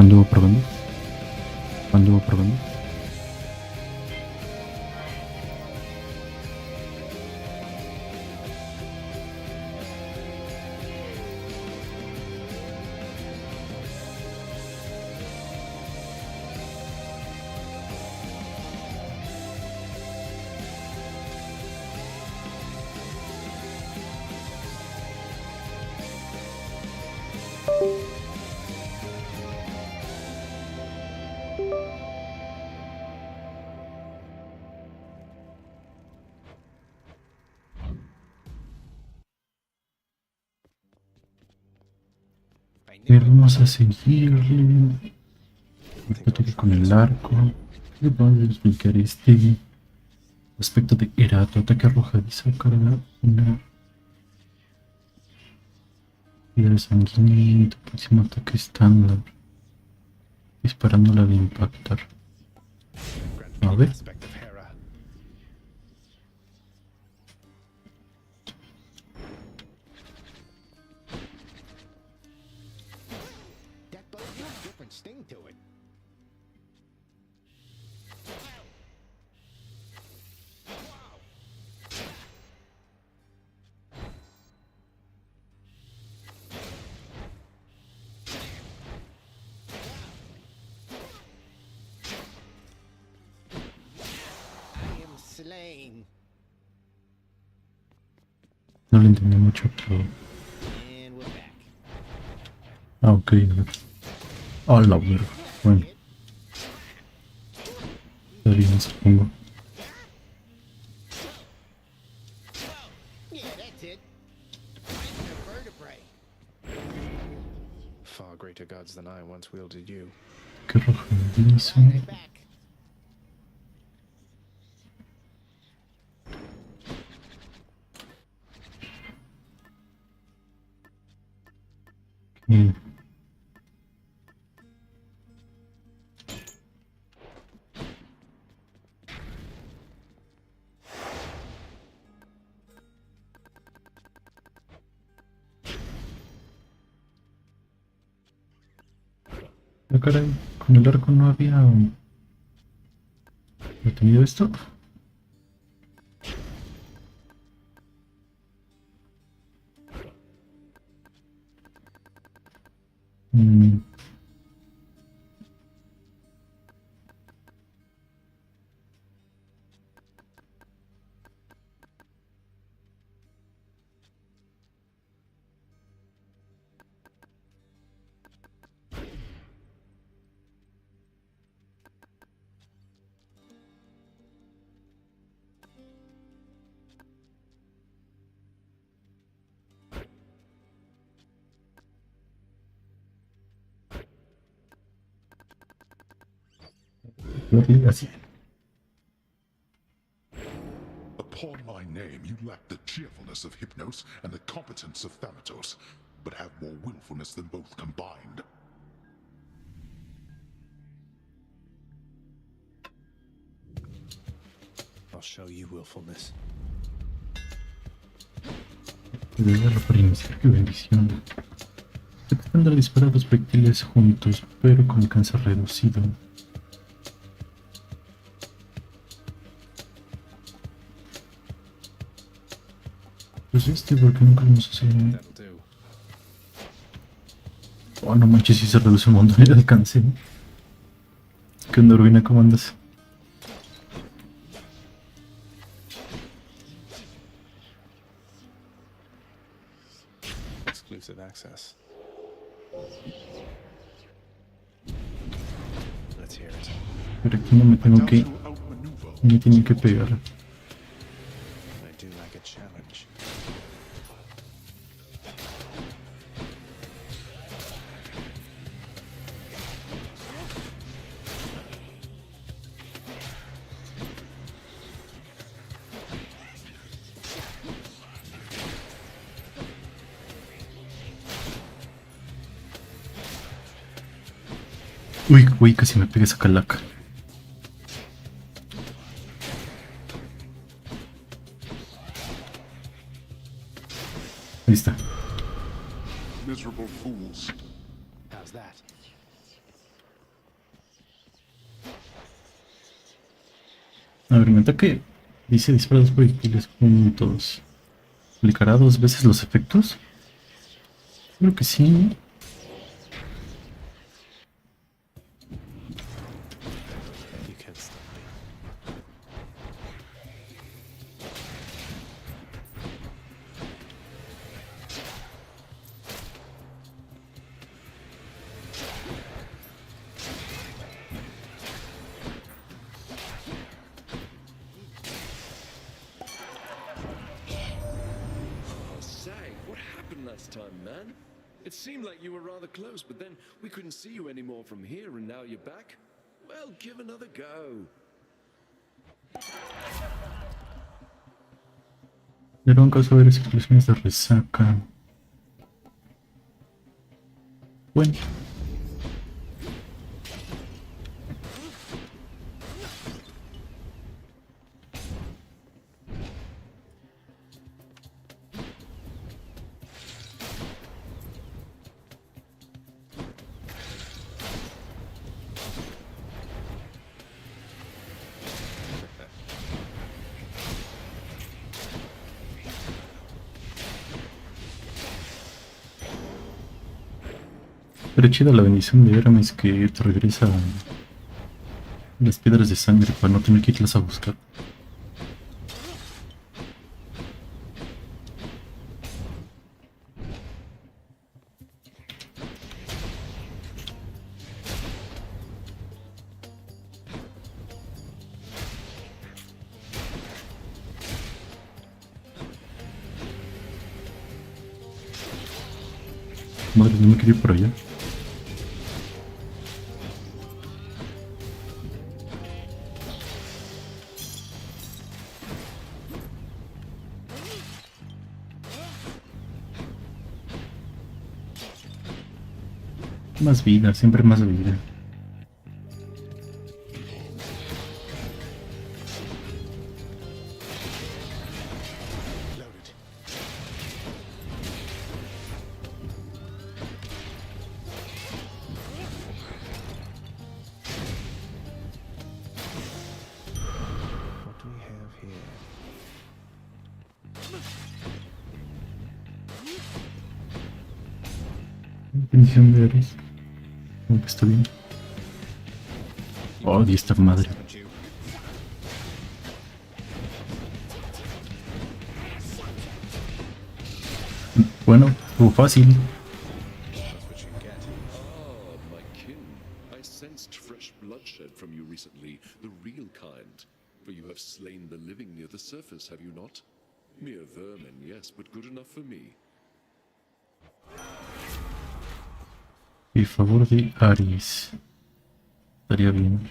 ¿Cuándo probando? ¿Cuándo probando? Pero vamos a seguirle. Toque con el arco. Y vamos a explicar este aspecto de Erato. Ataque arrojadizo. Carga una piedra sanguínea. Tu próximo ataque estándar. Disparándola de impactar. A ver. No lo entendí mucho, pero... Ah, ok, a ver. Ah, la verga. Bueno. Está bien, supongo. Qué arrojadizo. Mm. Ah, caray, con el arco no había detenido esto. Mm. Lo vi así. Upon my name, you lack the cheerfulness of Hypnos and the competence of Thanatos, but have more willfulness than both combined. I'll show you willfulness. Deberlo para iniciar, qué bendición. Se pueden disparar dos proyectiles juntos, pero con alcance reducido. Pues porque nunca lo hemos usado. Oh, no manches, si se reduce un montón el alcance. ¿Qué onda, Urbina? ¿Cómo andas? Exclusive access. Let's hear it. Pero aquí no me tengo que... Me tienen que pegar. I do like a challenge. Uy, güey, casi me pegué esa calaca. Ahí está. Miserable fools. How's that? A ver, mi ataque dice dispara dos proyectiles juntos. ¿Aplicará dos veces los efectos? Creo que sí. You can't stop me. Oh, Say, what happened last time, man? It seemed like you were rather close, but then we couldn't see you anymore from here, and now you're back? Well, give another go. Pero en caso de ver explosiones de resaca. Bueno. Pero chida la bendición de Hermes que te regresa las piedras de sangre para no tener que irlas a buscar. Madre, no me quería ir por allá. Más vida, siempre más vida. Loaded. What do we have here? Bendición de Ares. Como que está bien. Oh, y esta madre. Bueno, estuvo fácil. That's what you get. Ah, my kin. I sensed fresh bloodshed from you recently, the real kind. For you have slain the living near the surface, have you not? Mere vermin, yes, but good enough for me. En favor de Ares. Estaría bien.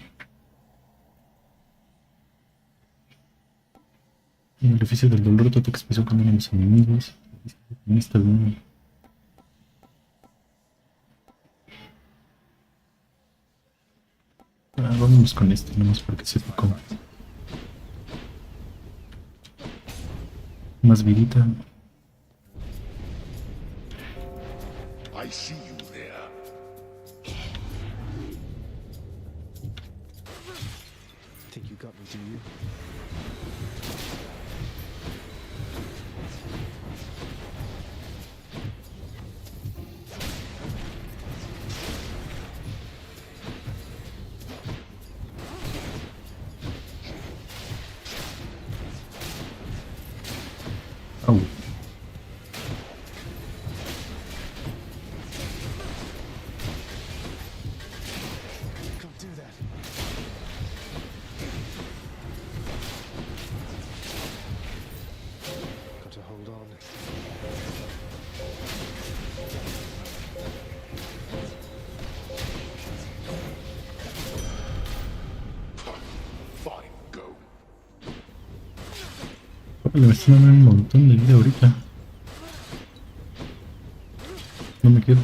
En el beneficio del dolor, tu ataque especial condena a los enemigos. Está bien. Vámonos con este, nomás porque se picó. Más vidita. I see you there. Think you got me, do you? Au. Can't do that. Got to hold on. Fine, go. Le están dando un montón de vida ahorita. No me quejo.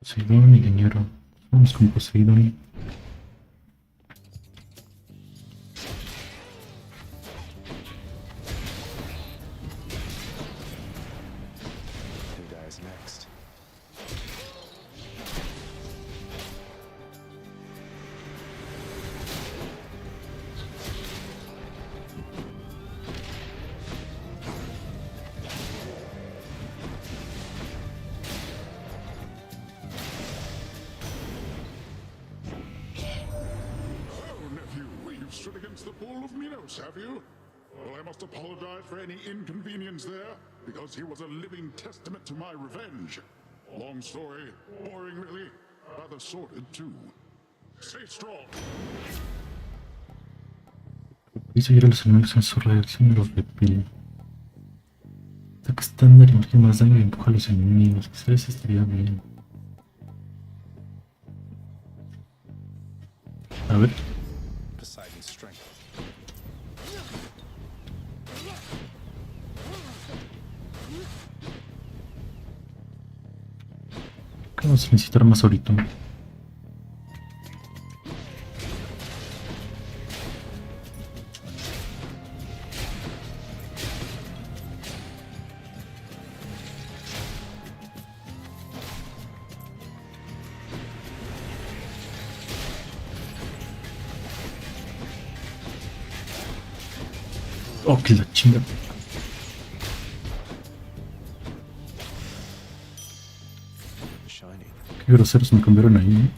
Poseidón y dinero. Vamos con Poseidón. Who dies next? Oh, nephew, you've stood against the bull of Minos, have you? Well, I must apologize for any inconvenience there, because he was a living testament to my revenge. Long story, boring really, rather sordid too. Stay strong. Y seguir a los enemigos en su reacción y los repele. Ataque estándar, inflige más daño y empuja a los enemigos. Quizás estaría bien. A ver. Poseidon's strength. ¿Qué vamos a necesitar más ahorita? Oh, que la chinga. Shiny. Qué groseros me cambiaron ahí, ¿eh?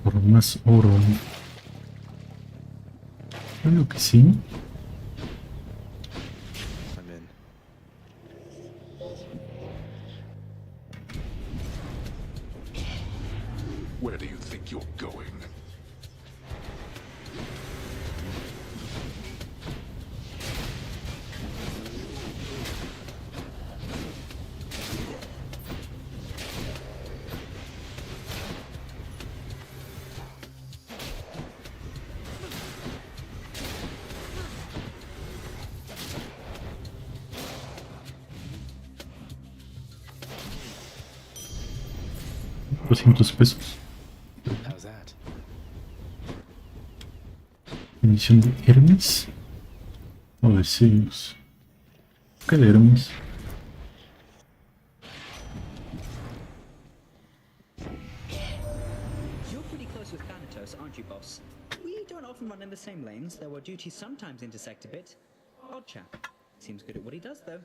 Por más oro. Creo que sí. I'm in. Where do you think you're going? $200. How's that? Bendición de Hermes. O de Zeus. ¿Qué de Hermes? You're pretty close with Thanatos, aren't you, boss? We don't often run in the same lanes, though our duties sometimes intersect a bit. Odd chap. Seems good at what he does, though.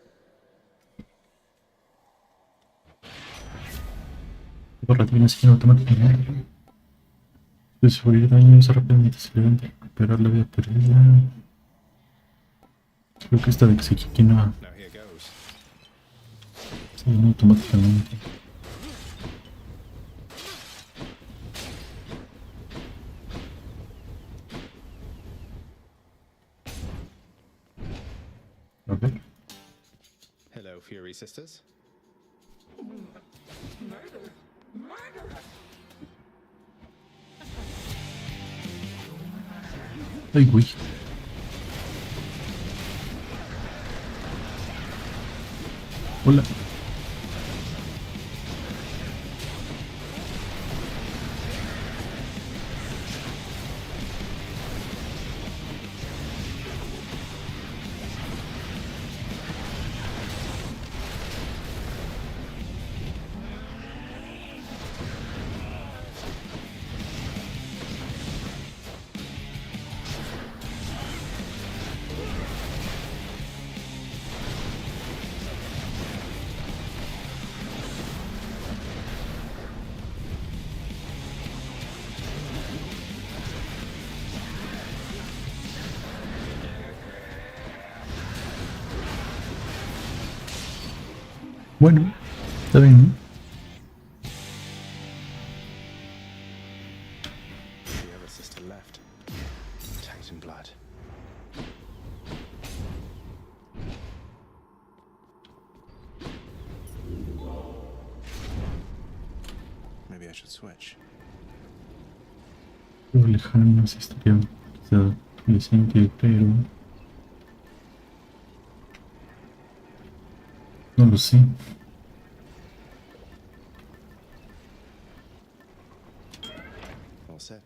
Barra de asesino automáticamente. De sufrir daños rápidamente se deben de recuperar la vida perdida. Creo que esta de que se quique no. Now here goes. Sí, no automáticamente. A ver. Hello, Fury Sisters. Ay, güey. Hola. Bueno, está bien, ¿no? The other sister left, tanked in blood. Maybe I should switch. Lo lejano, esa historia quizá adolescente, pero no lo sé. All set.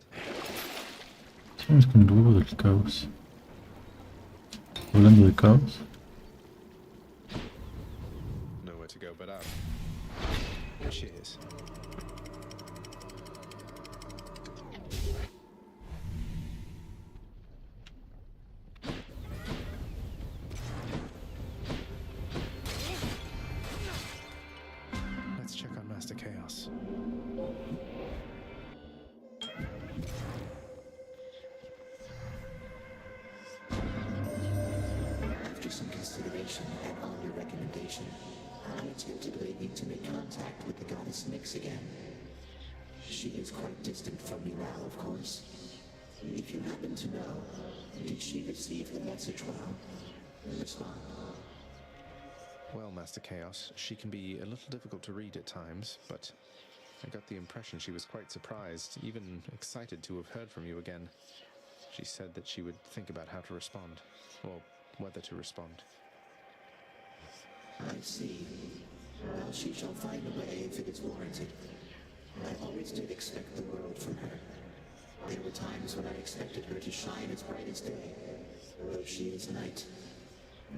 Vamos con el huevo del caos. Hablando de caos, Nowhere to go but up. Cheers. Let's check on Master Chaos. After some consideration and on your recommendation, I tentatively need to make contact with the goddess Nyx again. She is quite distant from me now, of course. If you happen to know, did she receive the message well? Respond. Well, Master Chaos, she can be a little difficult to read at times, but I got the impression she was quite surprised, even excited to have heard from you again. She said that she would think about how to respond, or whether to respond. I see. Well, she shall find a way if it is warranted. I always did expect the world from her. There were times when I expected her to shine as bright as day, though she is night.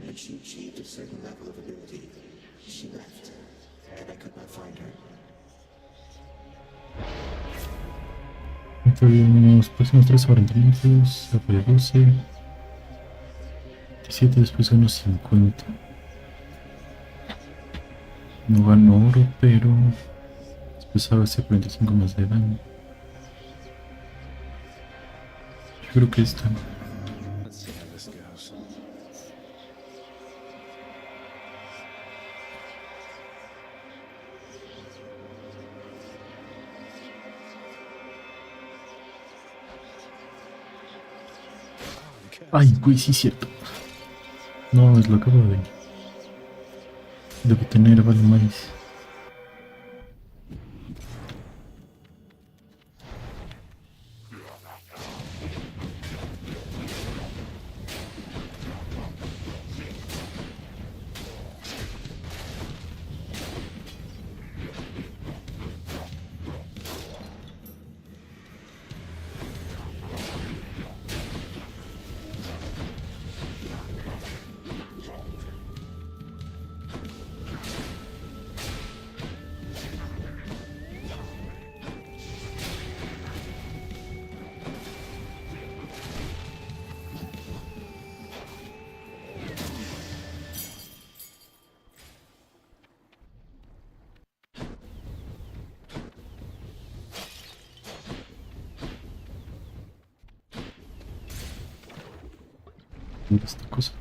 When she achieved a certain level of ability, she left, and I could not find her. los próximos 3 enfrentamientos, apoya 12, 17, después gano 50. No gano oro, pero después hago ese 45 más de daño. Yo creo que esta. Let's see how this goes. Ay, güey, sí es cierto. No, es lo acabo de tener, vale más. Esta cosa.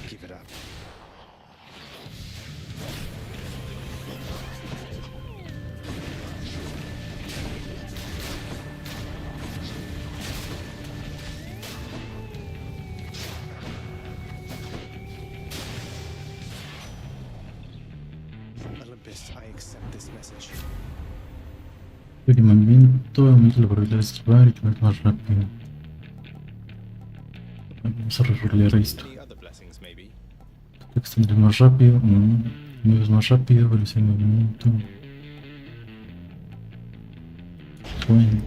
Keep it up. Olympus, I accept this message. El movimiento aumenta la probabilidad de esquivar y tener más rápido. Vamos a rerolear esto. Any other blessings, maybe? Extender más rápido. Mueves más rápido, velocidad de movimiento. Bueno.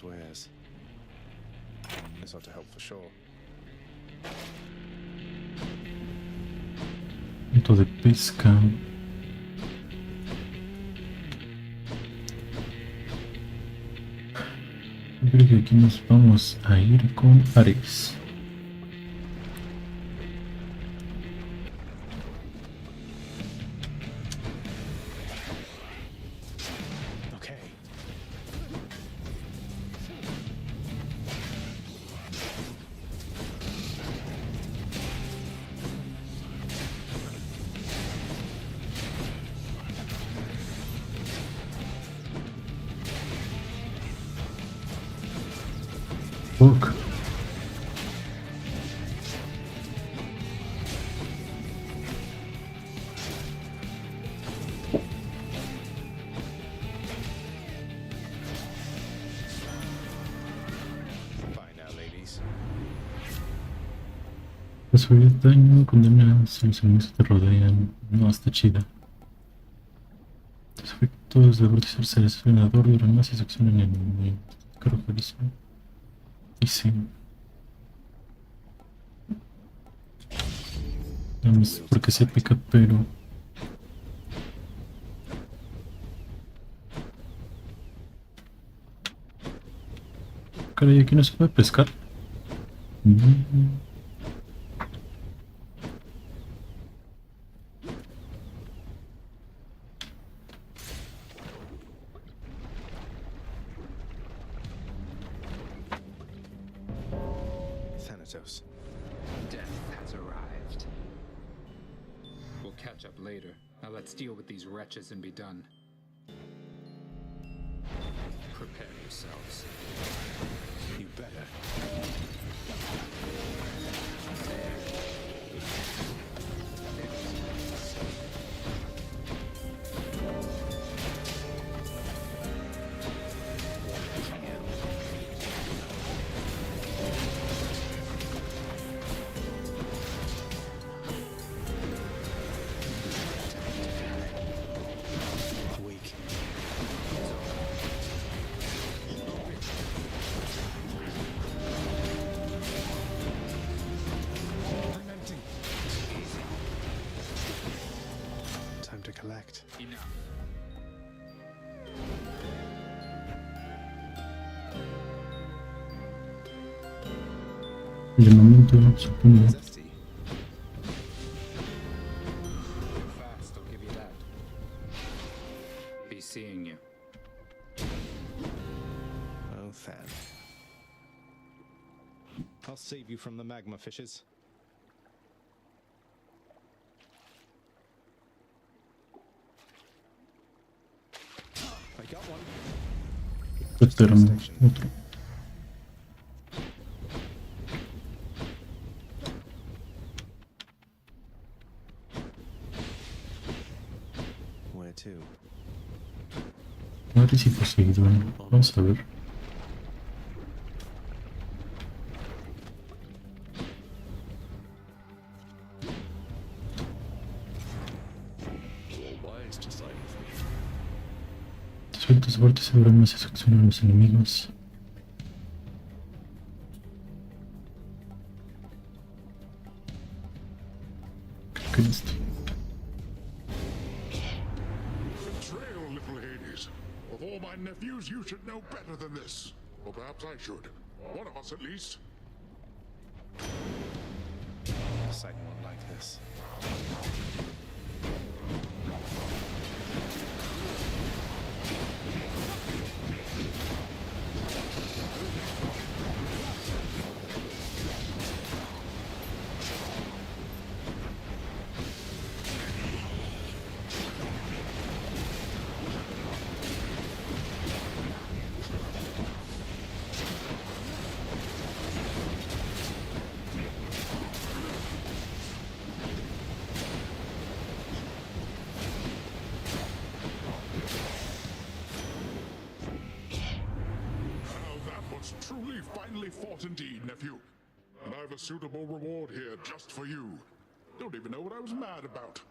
swears. This ought to help for sure. Punto de pesca. Yo creo que aquí nos vamos a ir con Ares. Okay. Fuck. Bye now, ladies. La subida de daño condena a los enemigos que te rodean. No, está chida. Los efectos de vórtice seleccionador duran más y se accionan en el arrojadizo. Y sí. No sé por qué se pica, pero... Caray, aquí no se puede pescar. Thanatos. Death has arrived. We'll catch up later. Now let's deal with these wretches and be done. Prepare yourselves. You better. Weak. Time to collect. Enough. El llamamiento, supongo. Zesty. Fast, I'll give you that. Be seeing you. Oh, Than. I'll save you from the magma fishes. I got one. Esperamos otro. Where to? Ares y Poseidón. Vamos a ver. You are wise to side with me. Sueltas vórtice duran más y se accionan a los enemigos. Creo que este. Betrayal, little Hades. Of all my nephews, you should know better than this. Or perhaps I should. One of us at least. Poseidon won't like this. Truly, finely fought indeed, nephew. And I've a suitable reward here just for you. Don't even know what I was mad about.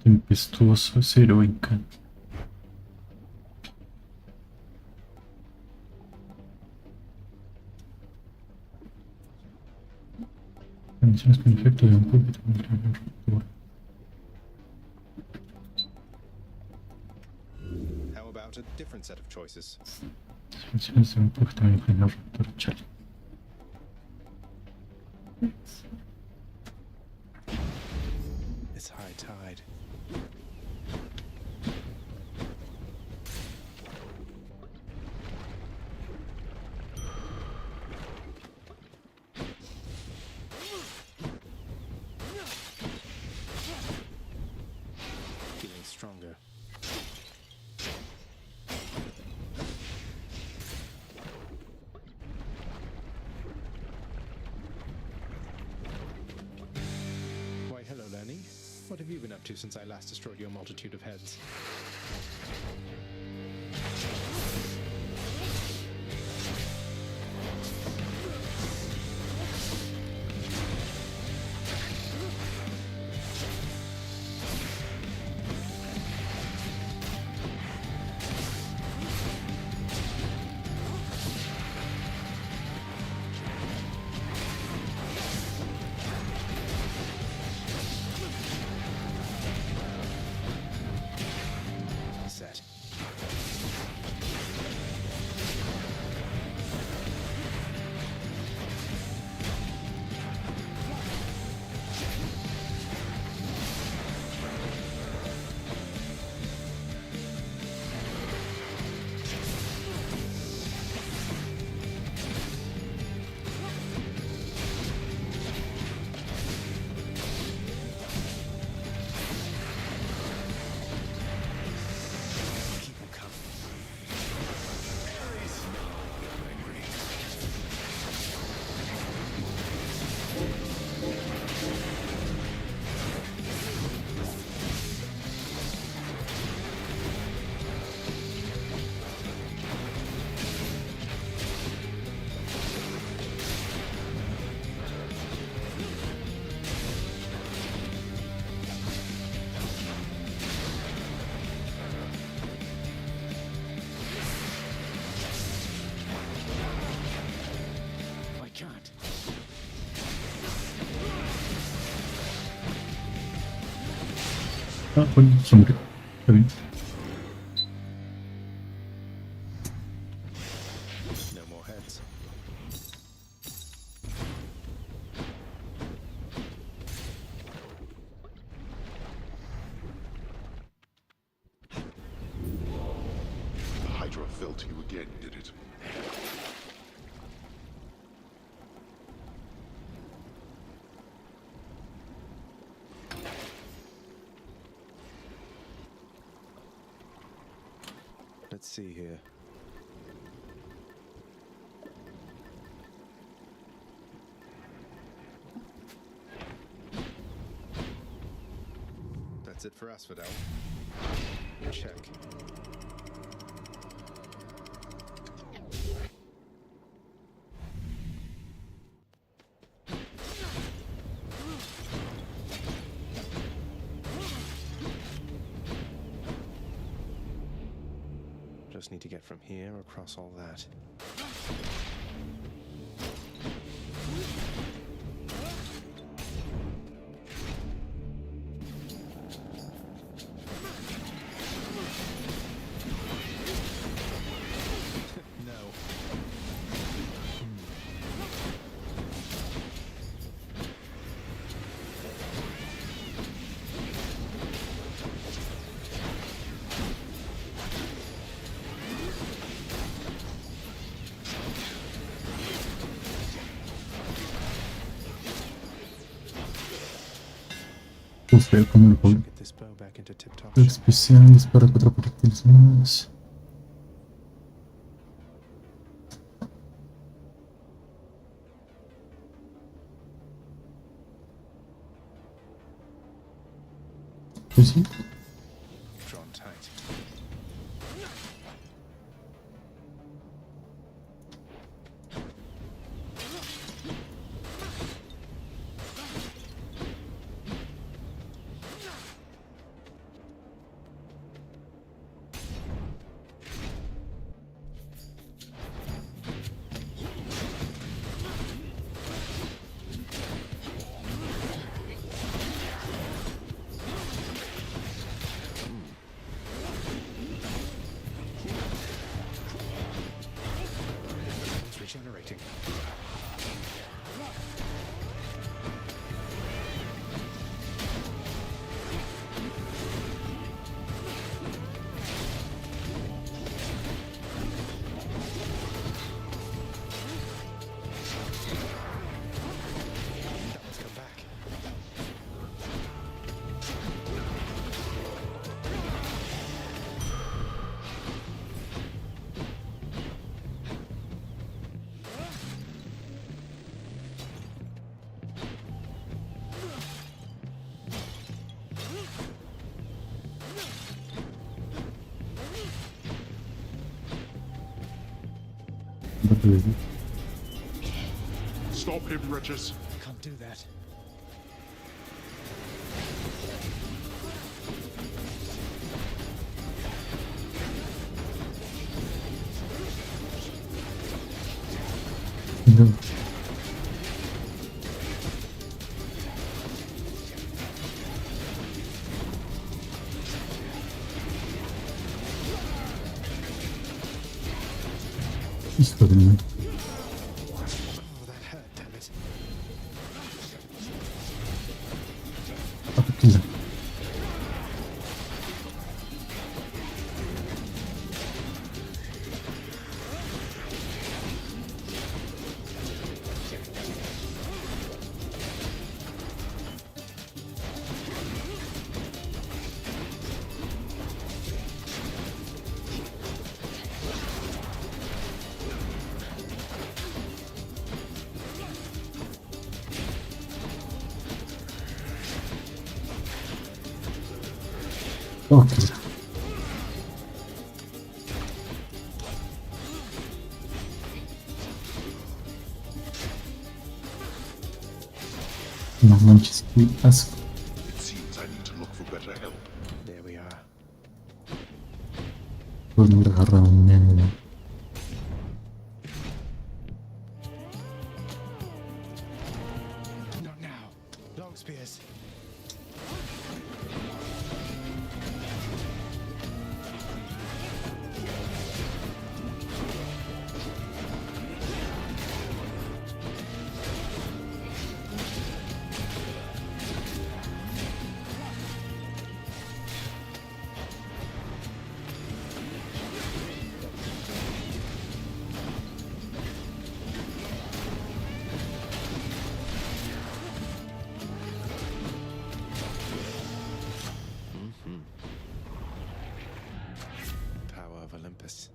Tempestuoso es heroica. intervenciones con efecto de un púlpito contra la ruptura. How about a different set of choices? Intervenciones de un púlpito también con la ruptura. Chale. It's high tide. Feeling stronger. Why, hello, Lenny. What have you been up to since I last destroyed your multitude of heads? Set. Keep 'em coming. I can't. Ah, bueno, se murió. Está bien. No more heads. The Hydra fell to you again, did it? Let's see here. That's it for us, Fidel. Check. Just need to get from here across all that. No. Ustedes como lo puedo. Get this bow back into tip-top shape. Especial, dispara 4 proyectiles más. Pues sí. Drawn tight. Stop him, wretches. Can't do that. No. Hijo de mí. Oh, that hurt, damn it. Tranquila. Ok. No manches, qué asco. It seems I need to look for better help. There we are. Pues no hubiera agarrado nada. Not now. Long spears. Power of Olympus.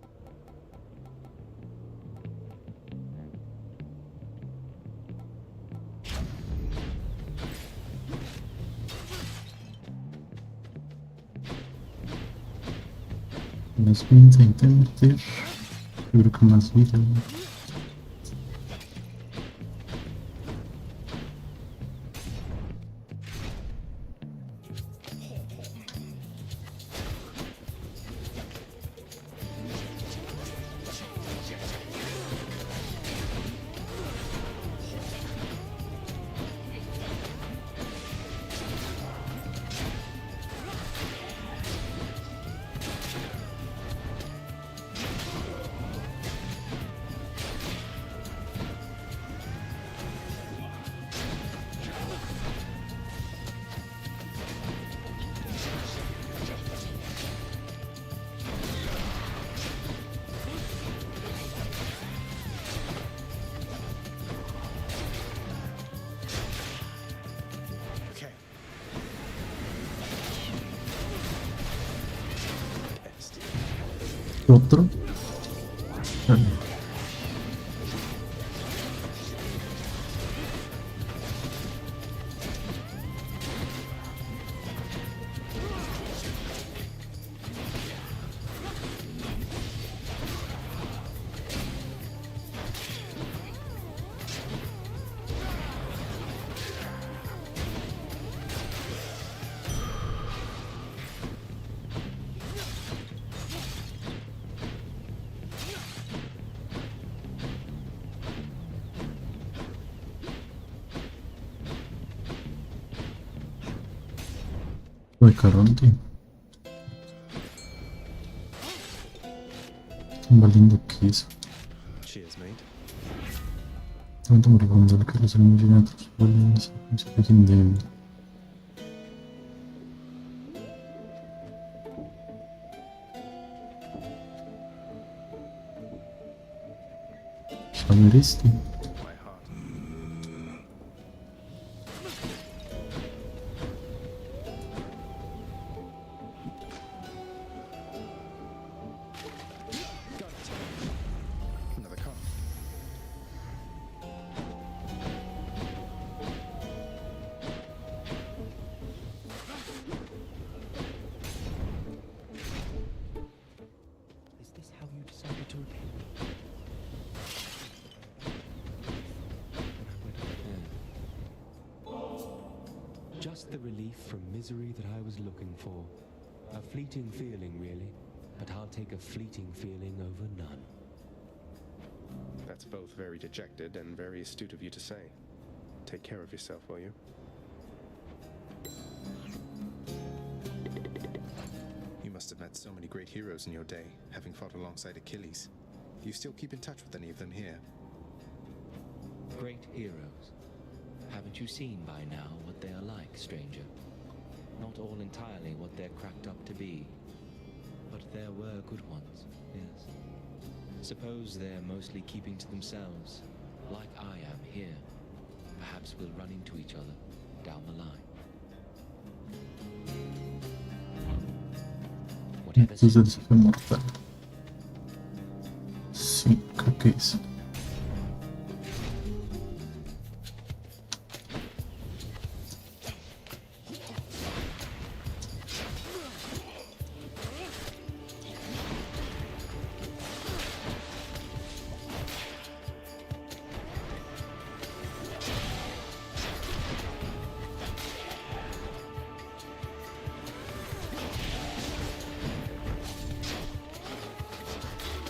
Más bien se intenta meter. Yo creo que más vida. Okay. Best. Otro. Vale. De Caronte. Tan valiendo que eso. Cheers, mate. Tanto moribunda el que los eliminatos vuelven a su origen de saber este. My heart. Got it. Another car. Is this how you decided to repay me? Just the relief from misery that I was looking for. A fleeting feeling, really, but I'll take a fleeting feeling over none. That's both very dejected and very astute of you to say. Take care of yourself, will you? You must have met so many great heroes in your day, having fought alongside Achilles. Do you still keep in touch with any of them here? Great heroes. Haven't you seen by now what they are like, stranger? Not all entirely what they're cracked up to be. But there were good ones, yes. Suppose they're mostly keeping to themselves, like I am here. Perhaps we'll run into each other down the line. Whatever. Entonces el desafío mortal. Sí, creo que es.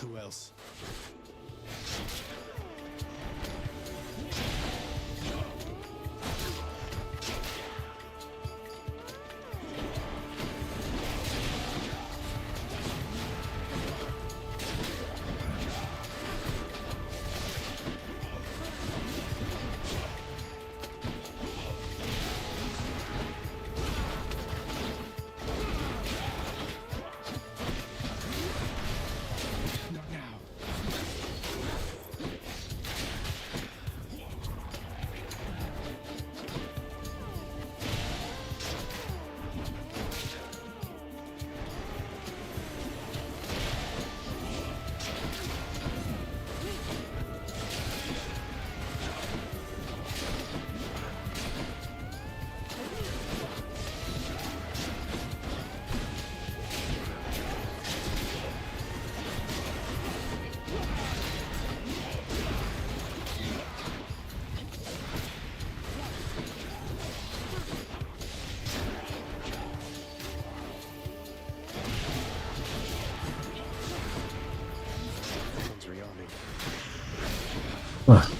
Who else? Not now. One's rearming. Ah,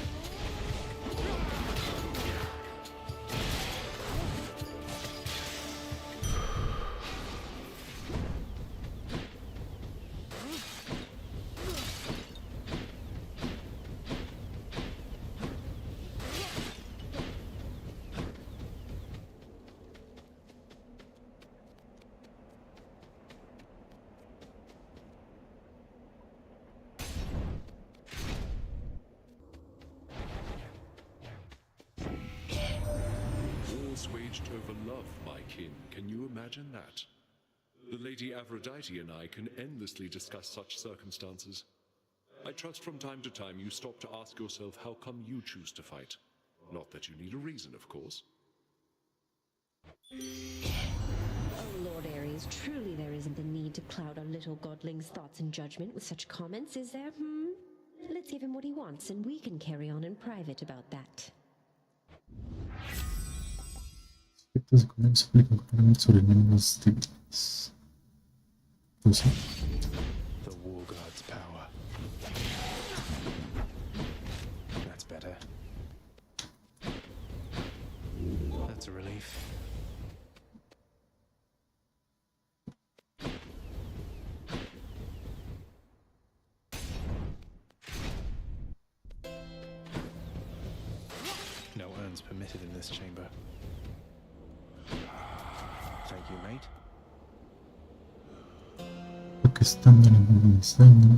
Wars waged over love, my kin. Can you imagine that? The Lady Aphrodite and I can endlessly discuss such circumstances. I trust from time to time you stop to ask yourself how come you choose to fight. Not that you need a reason, of course. Oh, Lord Ares, truly there isn't a need to cloud our little godling's thoughts and judgment with such comments, is there? Let's give him what he wants, and we can carry on in private about that. efectos de Canal se aplican claramente sobre enemigos débiles. Pues sí. The War God's power. That's better. That's a relief. No urns permitted in this chamber. Thank you, mate. Porque están dando más daño.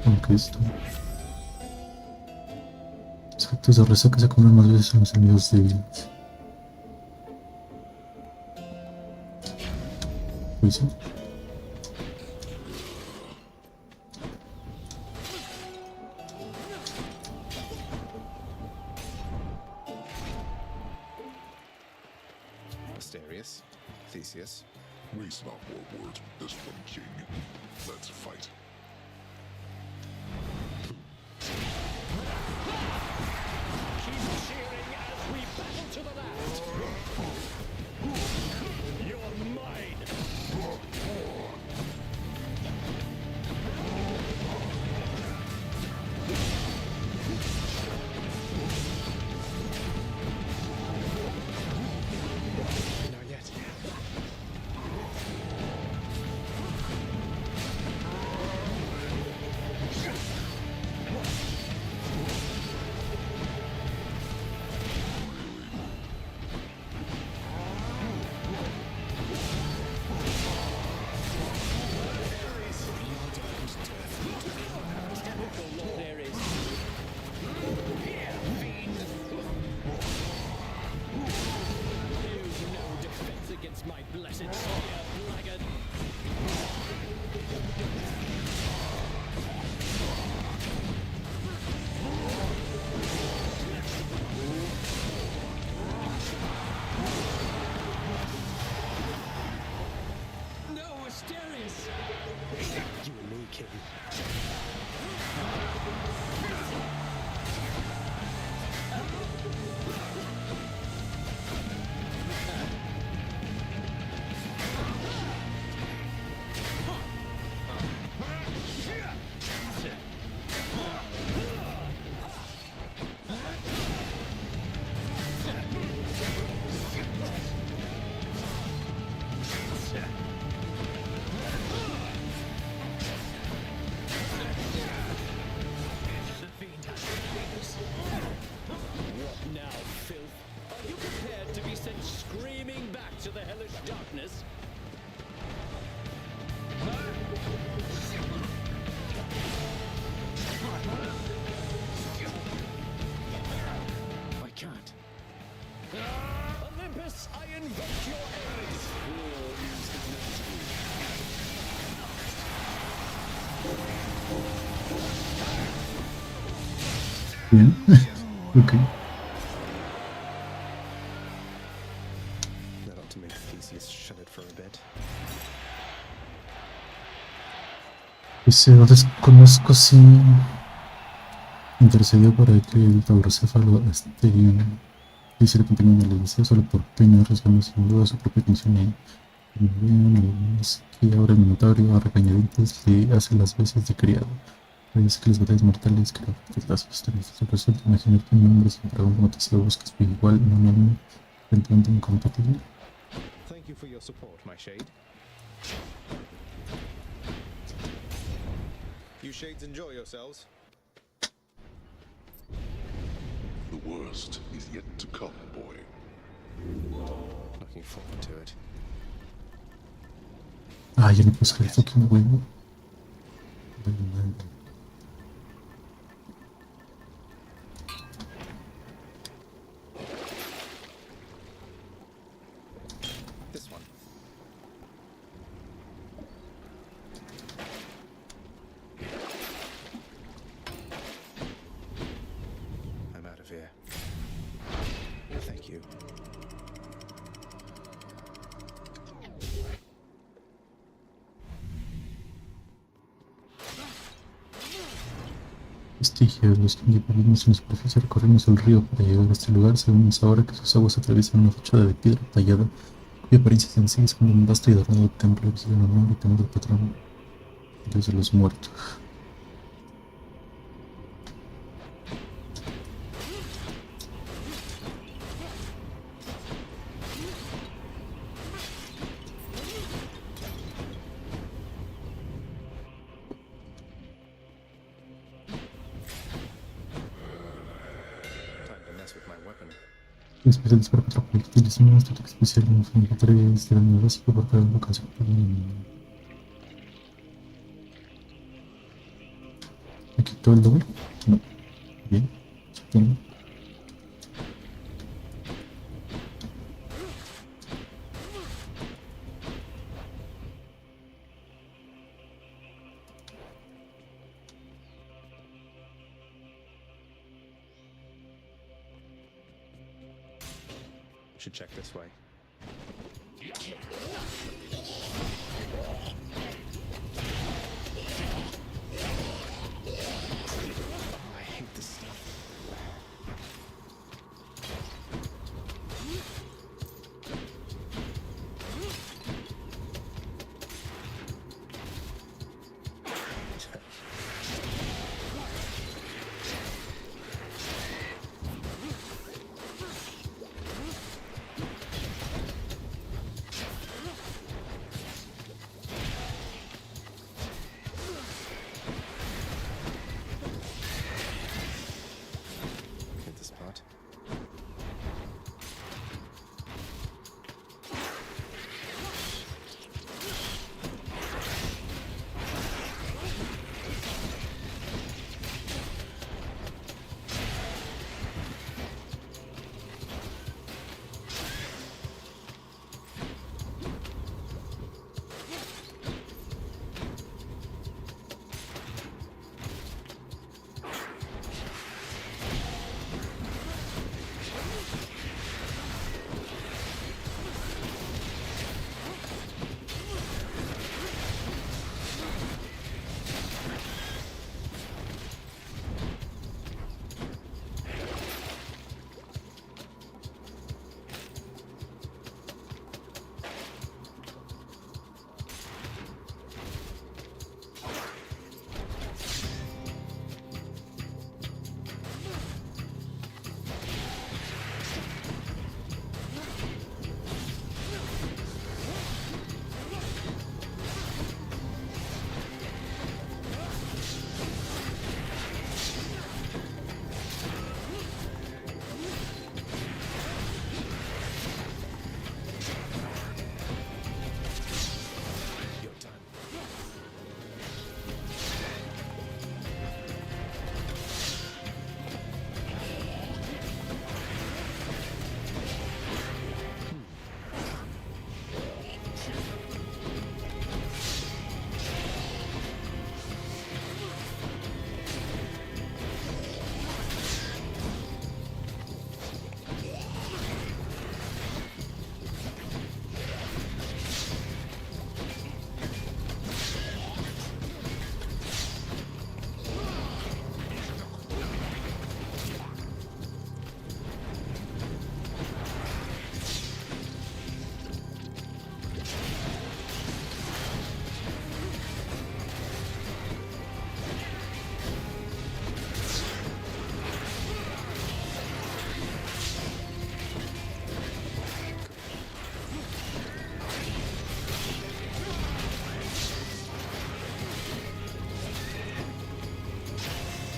Aunque esto. Los efectos de resaca se acumulan más veces en los enemigos débiles. Pues sí. Asterius, Theseus. Waste not more words with this one, King. Let's fight. Keep cheering as we my blessed spear, blackguard! No, Asterius! You and me, kid. What now, filth? Are you prepared to be sent screaming back to the hellish darkness? I can't. Olympus, I invoke your aid! Bien. Ok. That ought to make Theseus shut it for a bit. Deseo desconozco si intercedió para que el taurocéfalo hiciera contenido en la iglesia solo por pena, arriesgando sin duda su propia atención ahí. Es que ahora el Minotauro a regañadientes le hace las veces de criado. Parece que las batallas mortales crean retazos. Te resulta imaginar que un hombre sin dragón como Teseo buscas igual en un alma aparentemente incompatible. Thank you for your support, my shade. You shades enjoy yourselves. The worst is yet to come, boy. Looking forward to it. Ah, ya no puedo sacar el fucking huevo. This one. I'm out of here. Thank you. Vestigios, los que vivimos en la superficie recorrimos el río para llegar a este lugar. Sabemos ahora que sus aguas atraviesan una fachada de piedra tallada, cuya apariencia sencilla es como un vasto y adornado templo que en honor y temor del patrón, Dios de los muertos. Especial disparo contra proyectiles, un ataque especial en infiltratoria es de daño básico por cada invocación. ¿Me quitó el doble? No. Bien. Supongo. Should check this way. Oh, I hate this stuff.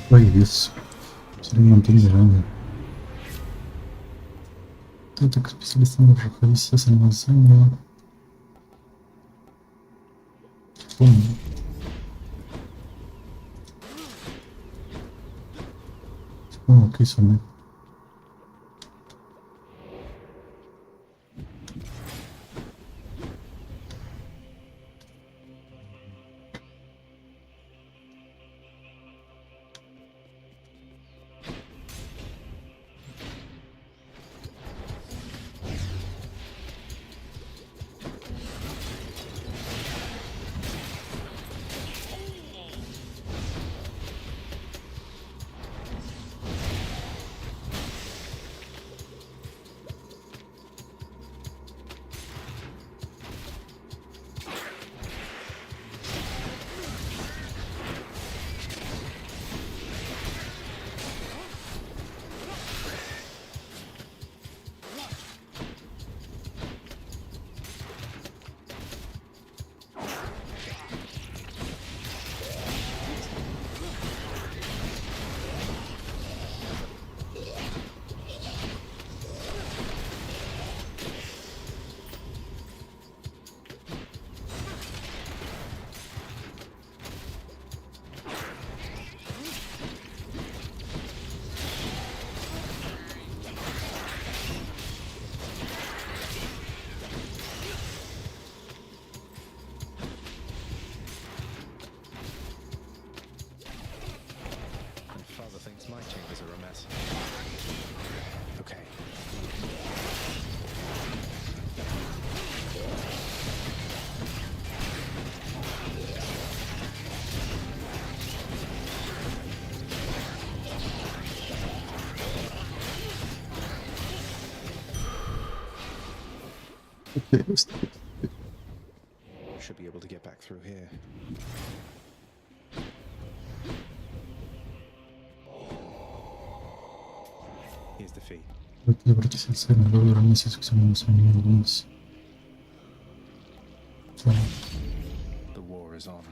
Ay, Dios. Será un montón de daño. Ataque especial están arrojadizas en más daño. Pum. Supongo que hizo mal. Father thinks my chambers are a mess. Okay. Should be able to get back through here. Here's the fee. La vertical senador de las secciones son algunas. The war is on.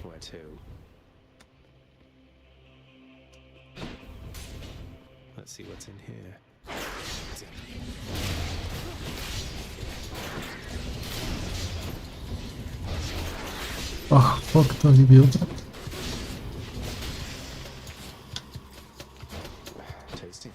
Where to? Let's see what's in here. Ah, fuck, todavía vi otra. Tasty.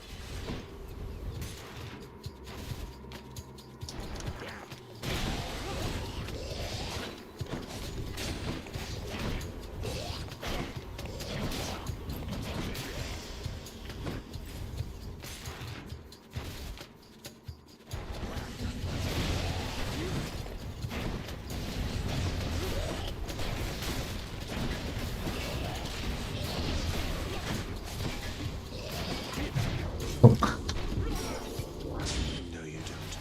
Fuck. No, you don't.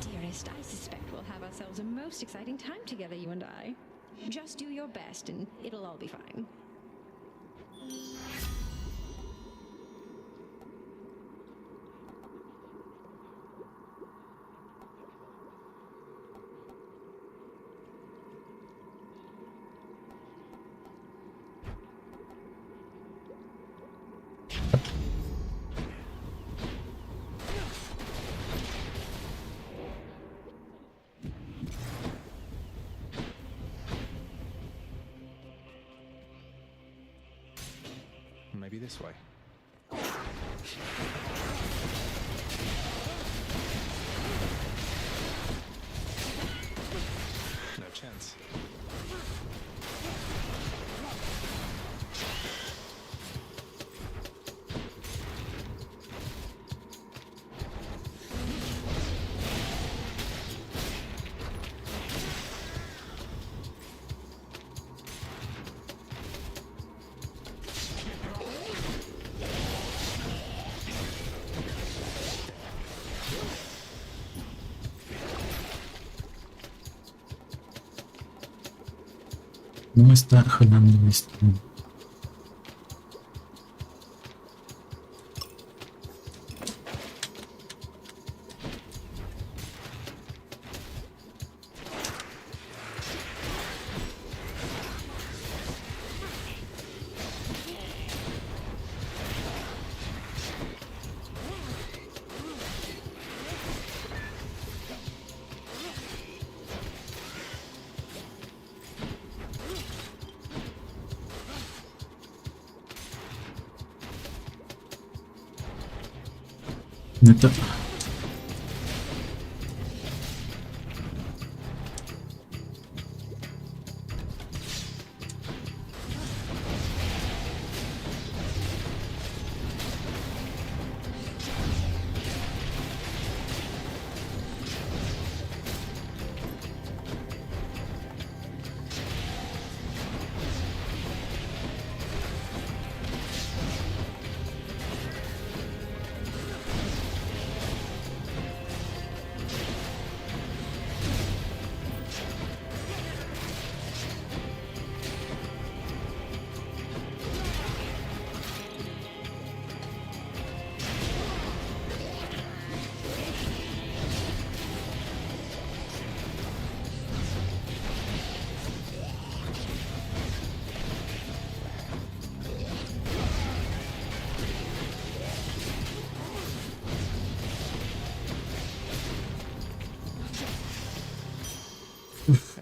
Dearest, I suspect we'll have ourselves a most exciting time together, you and I. Just do your best and it'll all be fine. Maybe this way. No chance. No está jalando esto. Neta.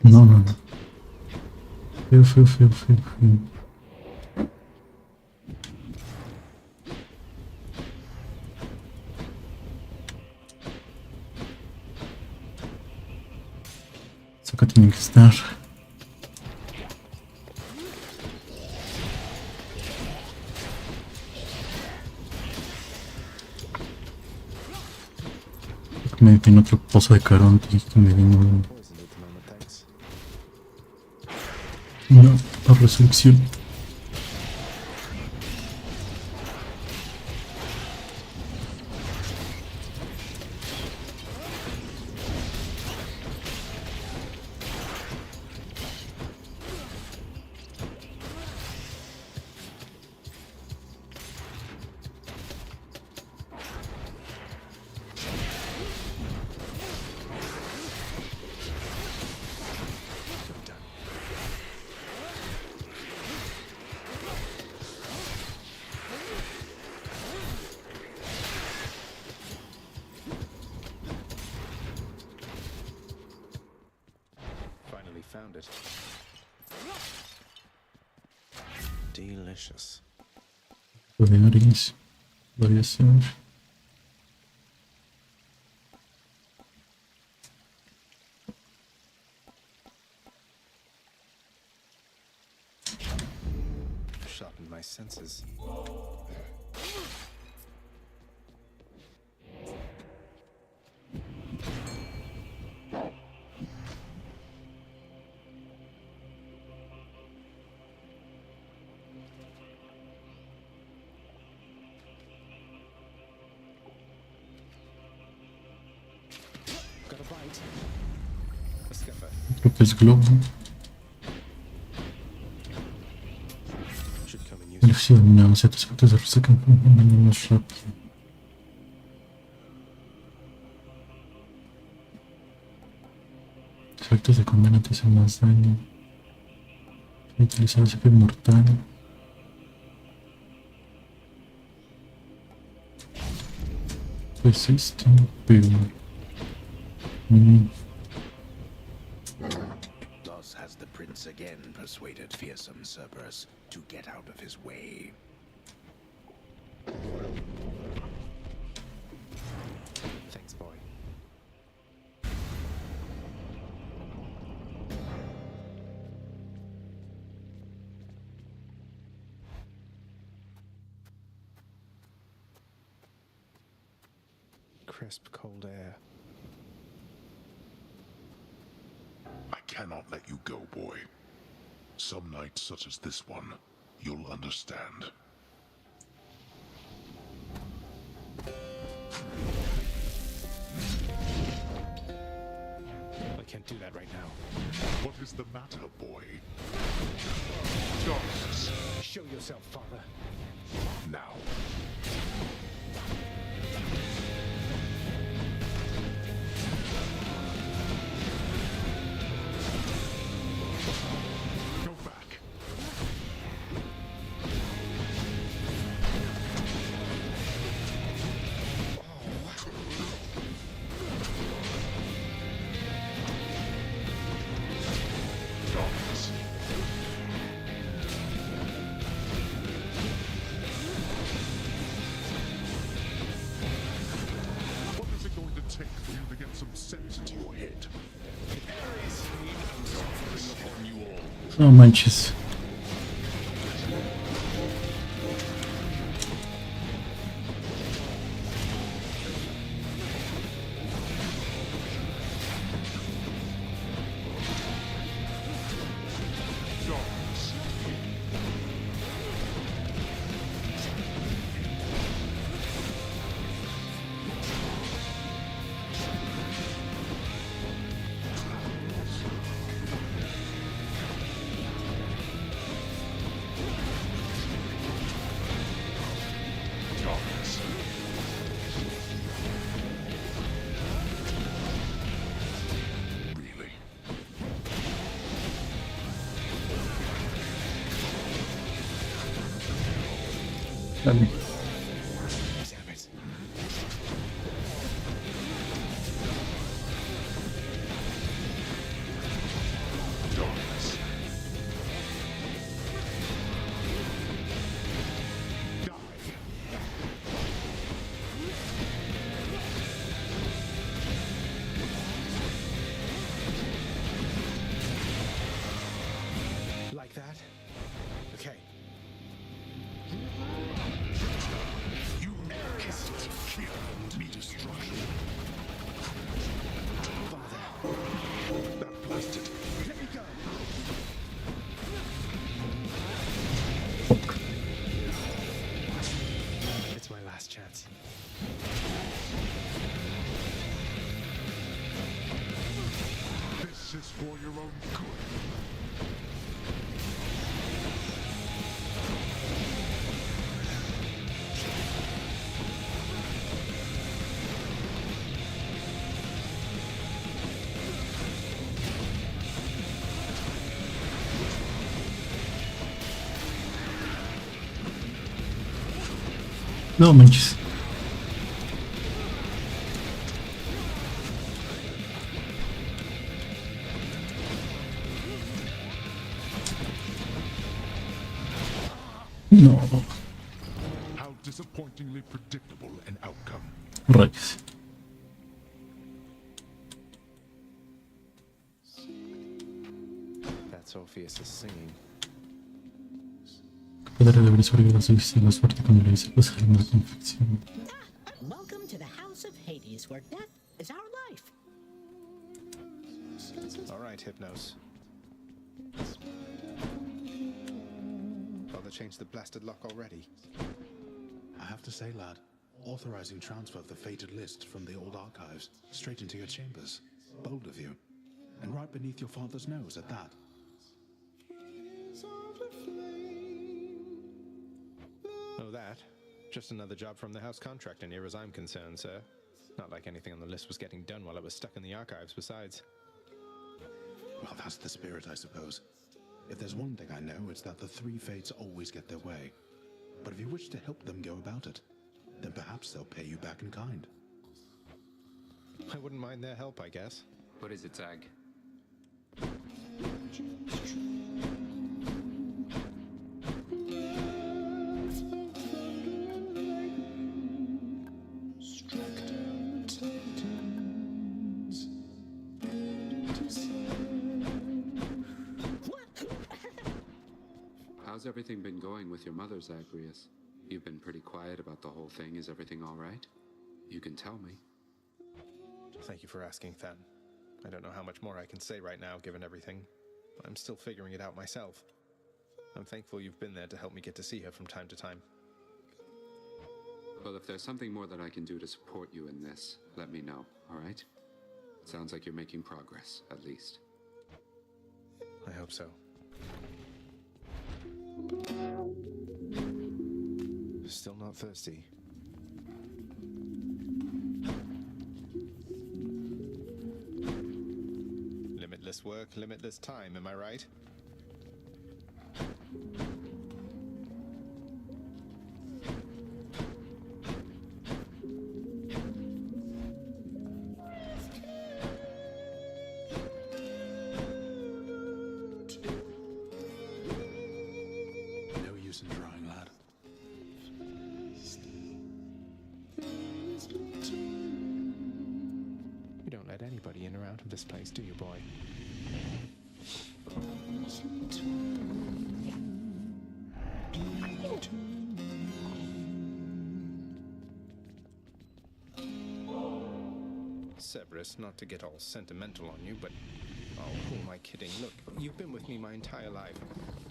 No, no, no. Feo, feo, feo, feo, feo. Eso acá tiene que estar. Me tiene otro pozo de caronte que me vino una resurrección. Found it. Delicious. Poderes, variações. Sharpened my senses. Creo que es globo. Beneficio de ciertos efectos de resecan más rápido. Efectos de condena te hacen más daño. Utilizar ese mortal. Pues pero... Thus has the prince again persuaded fearsome Cerberus to get out of his way. crisp, cold air. I cannot let you go, boy. Some nights such as this one, you'll understand. I can't do that right now. What is the matter, boy? Ghosts. Show yourself, Father. Now. Go back. Ghosts. What is it going to take for you to get some sense into your head? No manches. Ghosts. Ghosts. Really? Dale. Damn it. Ghosts. Die. Like that? Okay. You kissed killed me destruction. Father, That blasted. let me go. It's my last chance. This is for your own good. No manches. No. How disappointingly predictable an outcome. Rayos. That's Orpheus is singing. Padre de haber sobrevivido a su la suerte cuando le hice pasar una confección. Welcome to the house of Hades, where death is our life. All right, Hypnos. Father changed the blasted lock already. I have to say, lad, authorizing transfer of the fated list from the old archives straight into your chambers. Bold of you. And right beneath your father's nose at that. Oh, that? Just another job from the house contractor near as I'm concerned, sir. Not like anything on the list was getting done while it was stuck in the archives besides. Well, that's the spirit, I suppose. If there's one thing I know, it's that the three fates always get their way. But if you wish to help them go about it, then perhaps they'll pay you back in kind. I wouldn't mind their help, I guess. What is it, Zag? How's everything been going with your mother, Zagreus? You've been pretty quiet about the whole thing. Is everything all right? You can tell me. Thank you for asking, Than. I don't know how much more I can say right now, given everything. I'm still figuring it out myself. I'm thankful you've been there to help me get to see her from time to time. Well, if there's something more that I can do to support you in this, let me know, all right? It sounds like you're making progress, at least. I hope so. Still not thirsty. Limitless work, limitless time, am I right? No use in trying, lad. You don't let anybody in or out of this place, do you, boy? Cerberus, not to get all sentimental on you, but... Oh, who am I kidding? Look, you've been with me my entire life.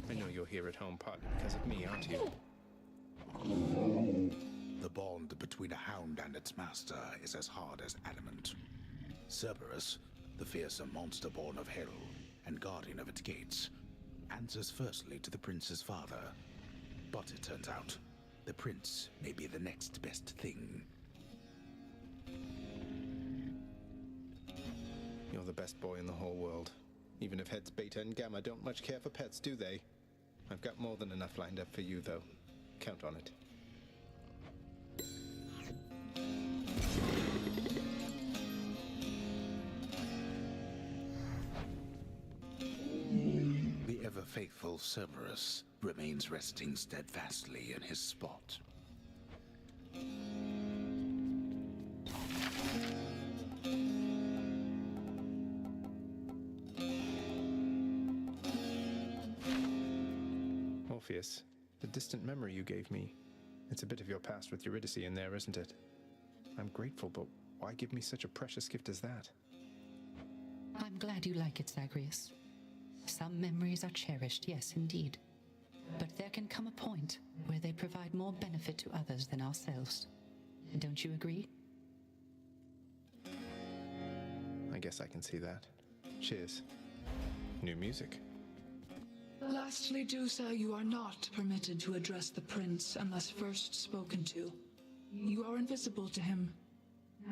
I know you're here at home partly because of me, aren't you? The bond between a hound and its master is as hard as adamant. Cerberus, the fearsome monster born of hell and guardian of its gates, answers firstly to the prince's father. But it turns out, the prince may be the next best thing. You're the best boy in the whole world. Even if heads Beta and Gamma don't much care for pets, do they? I've got more than enough lined up for you, though. Count on it. The ever-faithful Cerberus remains resting steadfastly in his spot. Orpheus, the distant memory you gave me. It's a bit of your past with Eurydice in there, isn't it? I'm grateful, but why give me such a precious gift as that? I'm glad you like it, Zagreus. Some memories are cherished, yes, indeed. But there can come a point where they provide more benefit to others than ourselves. Don't you agree? I guess I can see that. Cheers. New music. Lastly, Dusa, you are not permitted to address the prince unless first spoken to. You are invisible to him.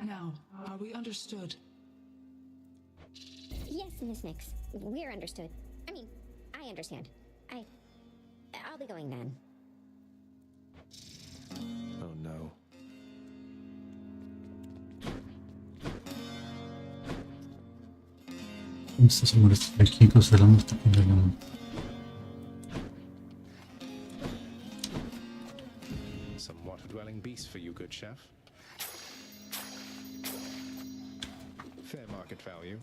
Now, are we understood? Yes, Miss Nix. We're understood. I mean, I understand. I'll be going then. Oh no. Vamos a sumar estos aquí, consideramos que tengan Some water-dwelling beast for you, good chef. Fair market value.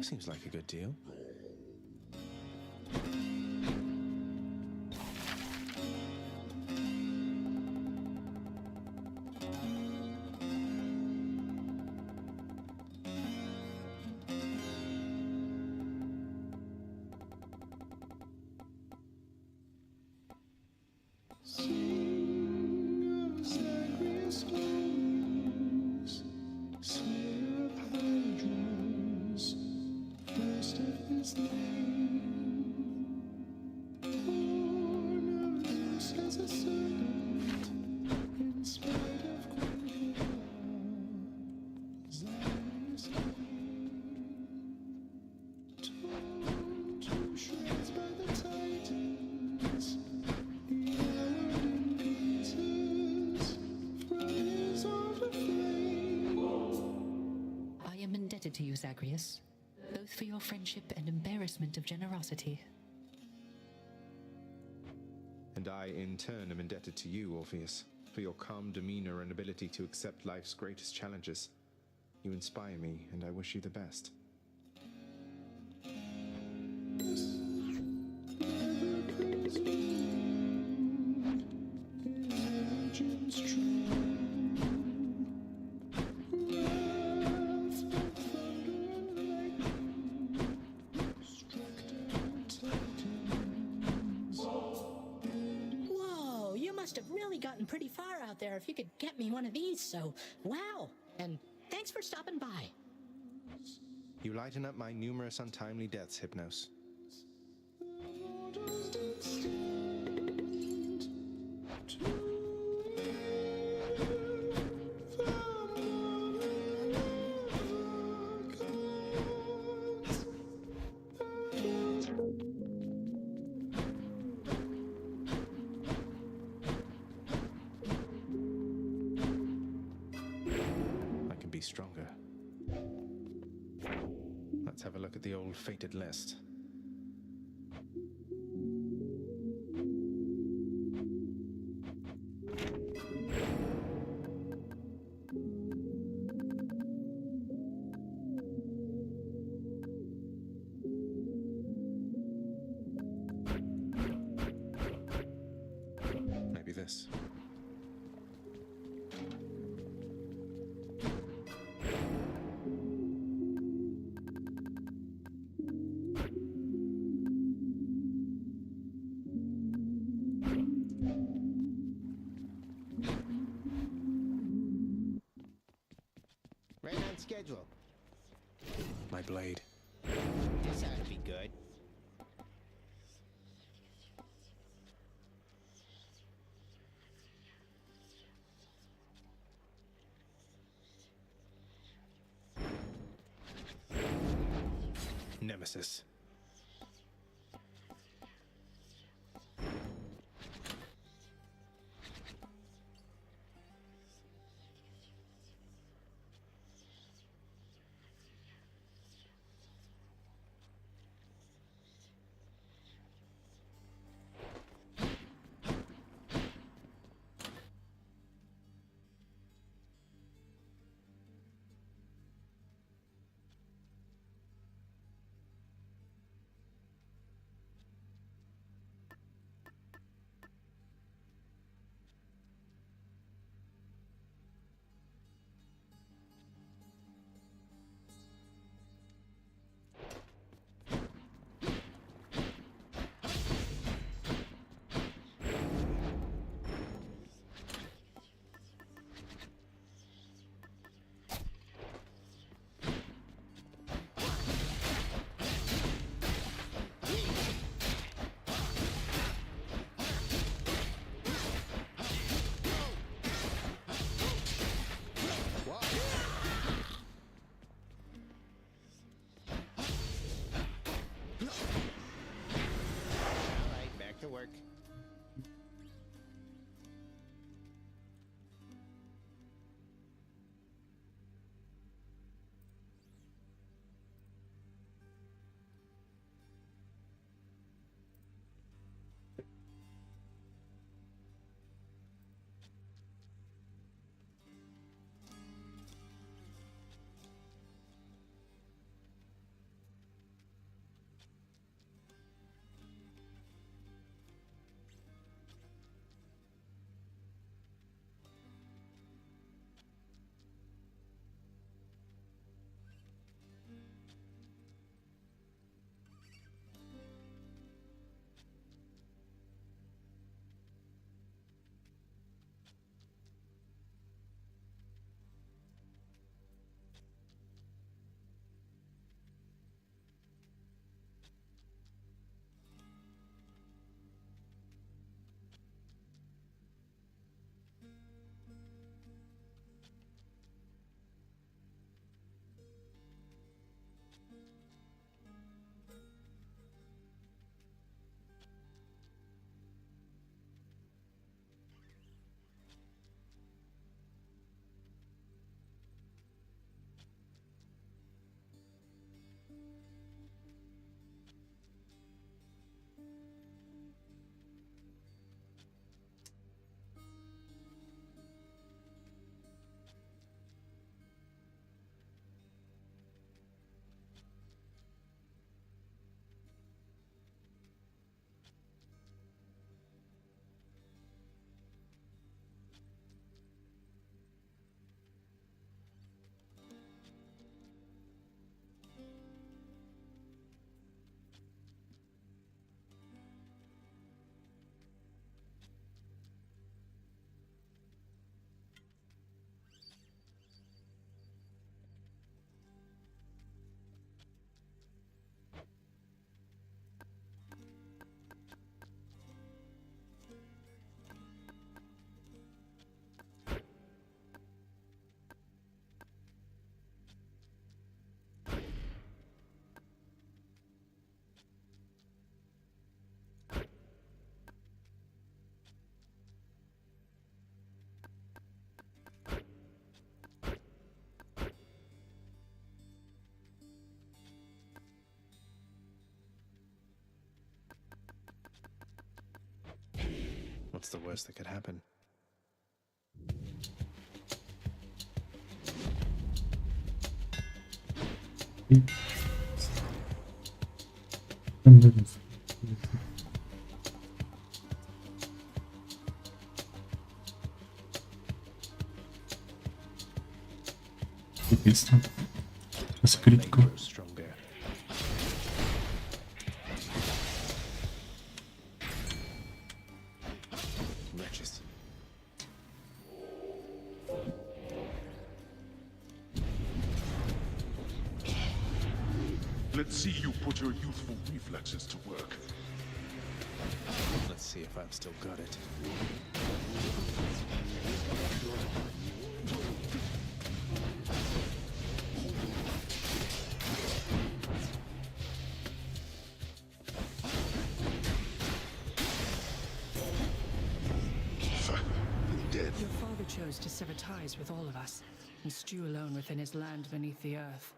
Seems like a good deal. To you, Zagreus, both for your friendship and embarrassment of generosity. And I, in turn, am indebted to you, Orpheus, for your calm demeanor and ability to accept life's greatest challenges. You inspire me, and I wish you the best. gotten pretty far out there if you could get me one of these, so wow. And thanks for stopping by. You lighten up my numerous untimely deaths, Hypnos. I can be stronger. Let's have a look at the old fated list. Maybe this. Right on schedule. My blade. This ought to be good. Nemesis. What's the worst that could happen? Aquí está. Es crítico. Let's see you put your youthful reflexes to work. Let's see if I've still got it. Your father chose to sever ties with all of us and stew alone within his land beneath the earth.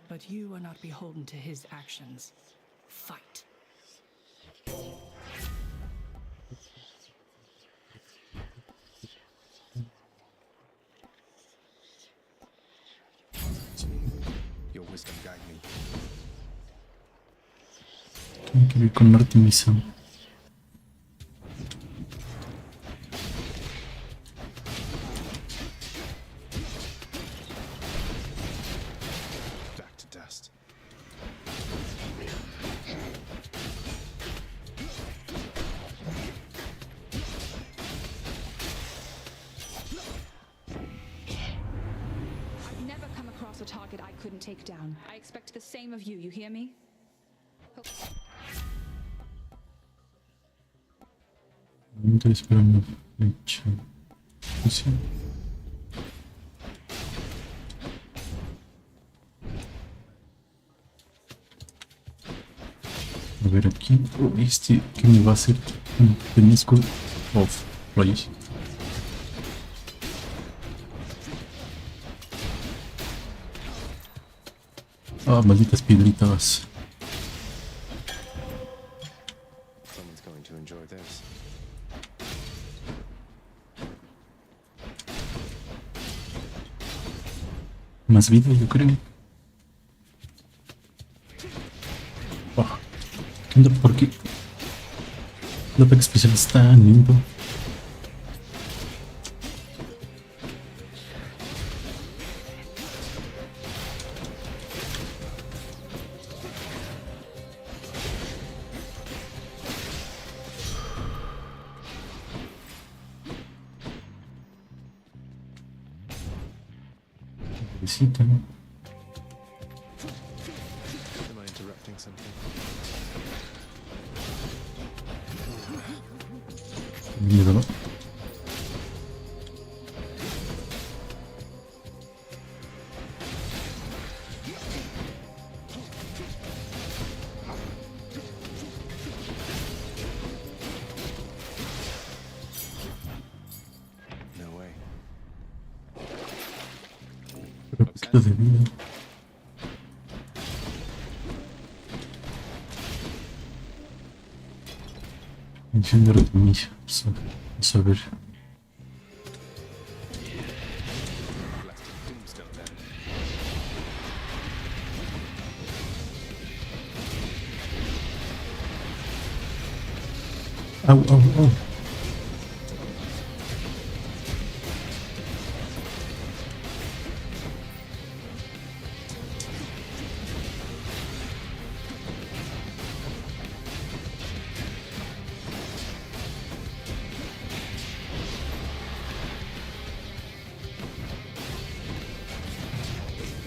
But you are not beholden to his actions. Fight. Your wisdom guide me. Tiene que ver con Artemisa. Back to dust. I've never come across a target I couldn't take down. I expect the same of you, you hear me? Estoy esperando flecha. Sí. A ver aquí. Este que me va a hacer un penisco off. Rayos. Ah, malditas piedritas. Someone's going to enjoy this. Más vida, yo creo. Oh, ¿qué onda? ¿Por qué? El ataque especial está lento. Visita, ¿no? Am I interrupting something? Miedo, ¿no? No way. Pero poquito de vida. Mención de Artemisa. Vamos a ver. Au, au, au.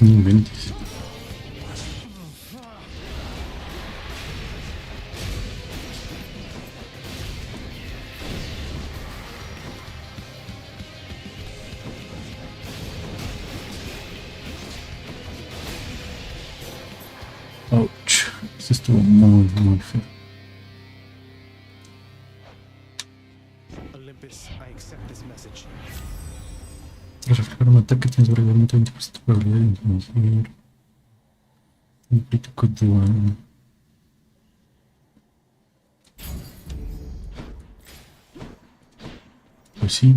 No inventes. Ouch. Esto estuvo muy, muy feo. Olympus, I accept this message. Tras reflejar un ataque tienes brevemente 20% de probabilidad de infligir un crítico de daño. Pues sí.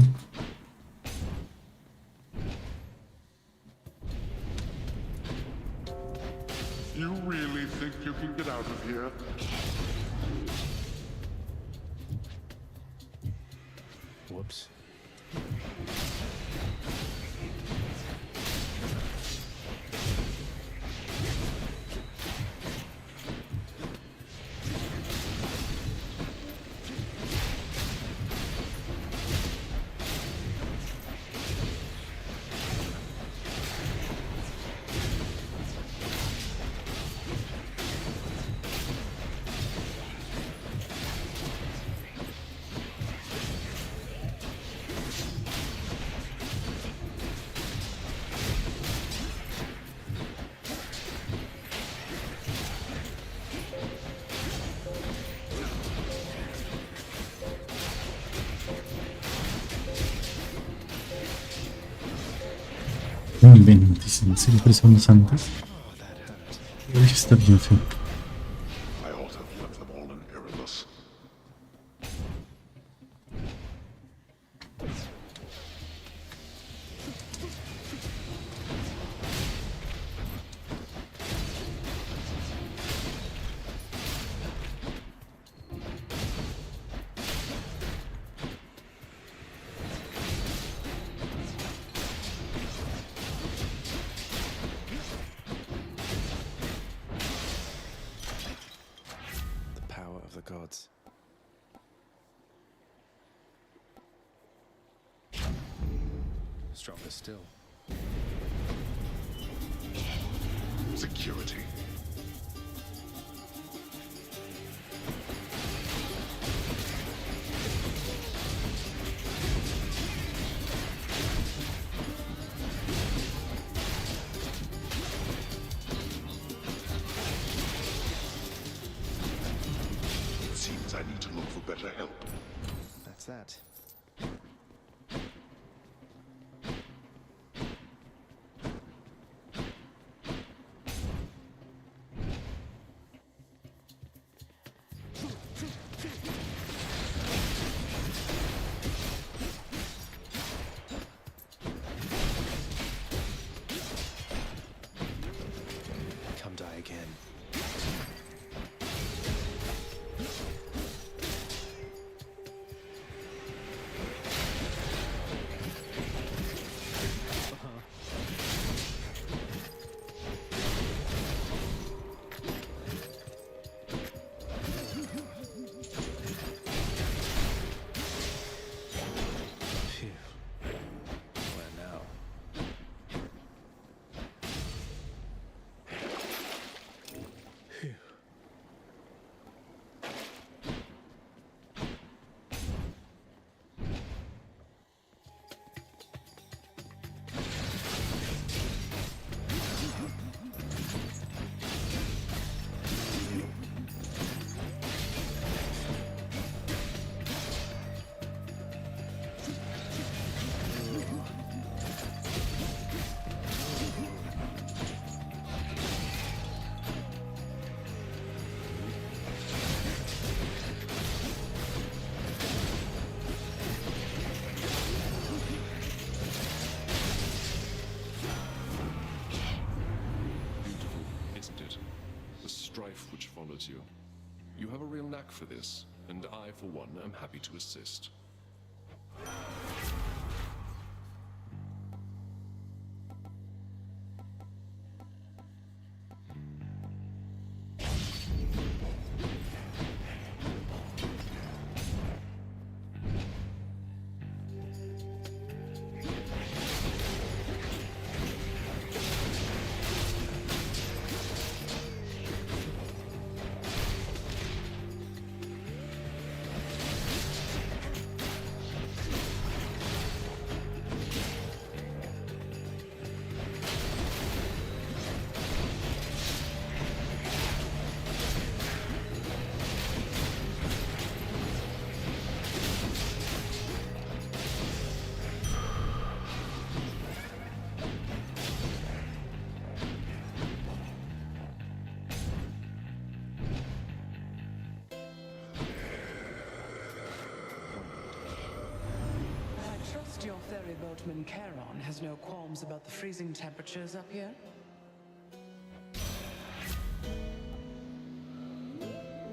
You really think you can get out of here? Whoops. Ven, dicen, siempre son antes. Hoy está bien feo. I ought to have left them all in Erebus. The power of the gods. Stronger still. Security. It seems I need to look for better help. That's that. Come die again. Phew. Where now? Phew. Beautiful, isn't it? The strife which follows you. You have a real knack for this, and I, for one, am happy to assist. Boatman Charon has no qualms about the freezing temperatures up here.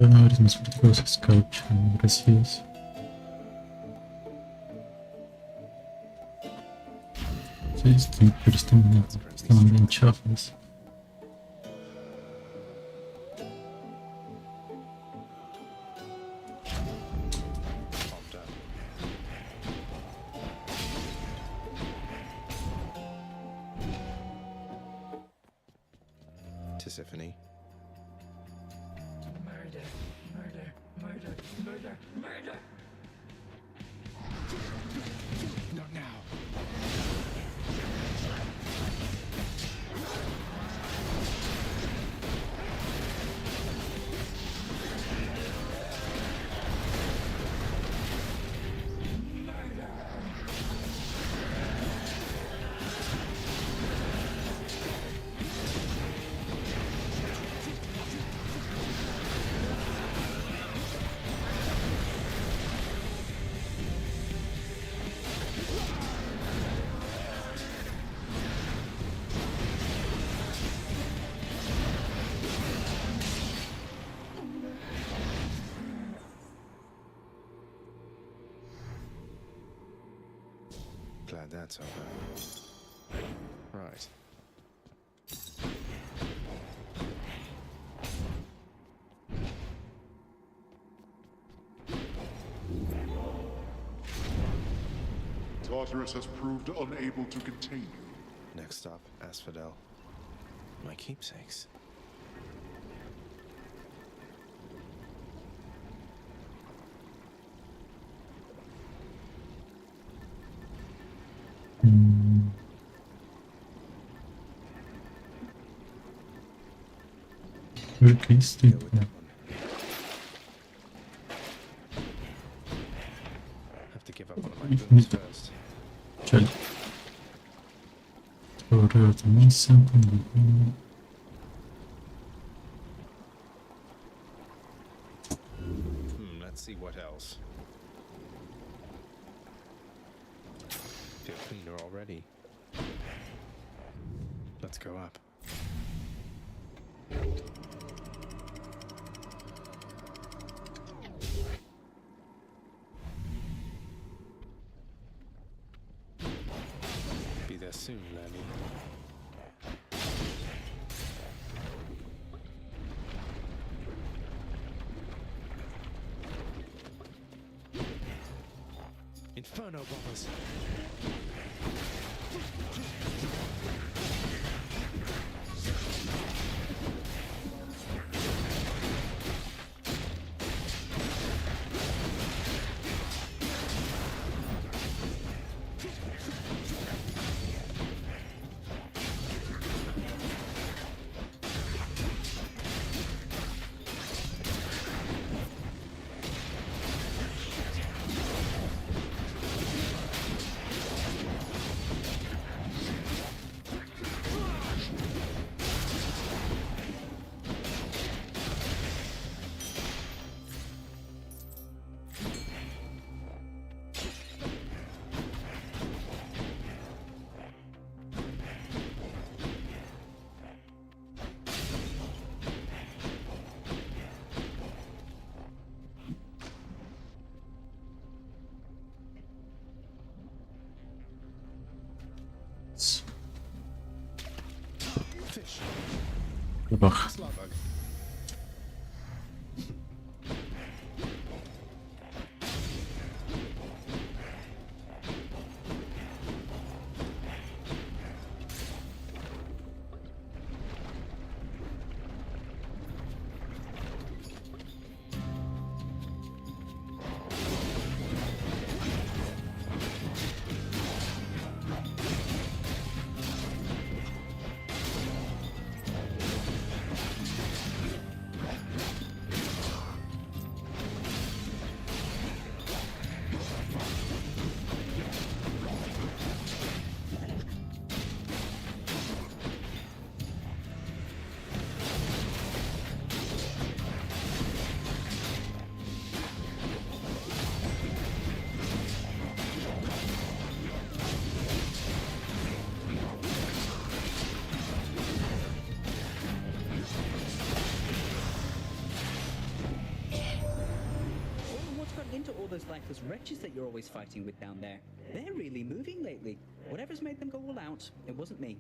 Eres más fuerte que los scouts, gracias. Sí, pero están bien chafas. Tisiphone. Murder, murder, murder, murder, murder! Not now. Glad that's over. Right. Tartarus has proved unable to contain you. Next stop, Asphodel. My keepsakes. Okay, stay. Have to give up one of my boons first. Chale. Correo de misa. Let's see what else. Feel cleaner already. Let's go up. Be there soon, Lemmy. Inferno bombers. Fish. Ach. Slowbug. all those lifeless wretches that you're always fighting with down there. They're really moving lately. Whatever's made them go all out, it wasn't me.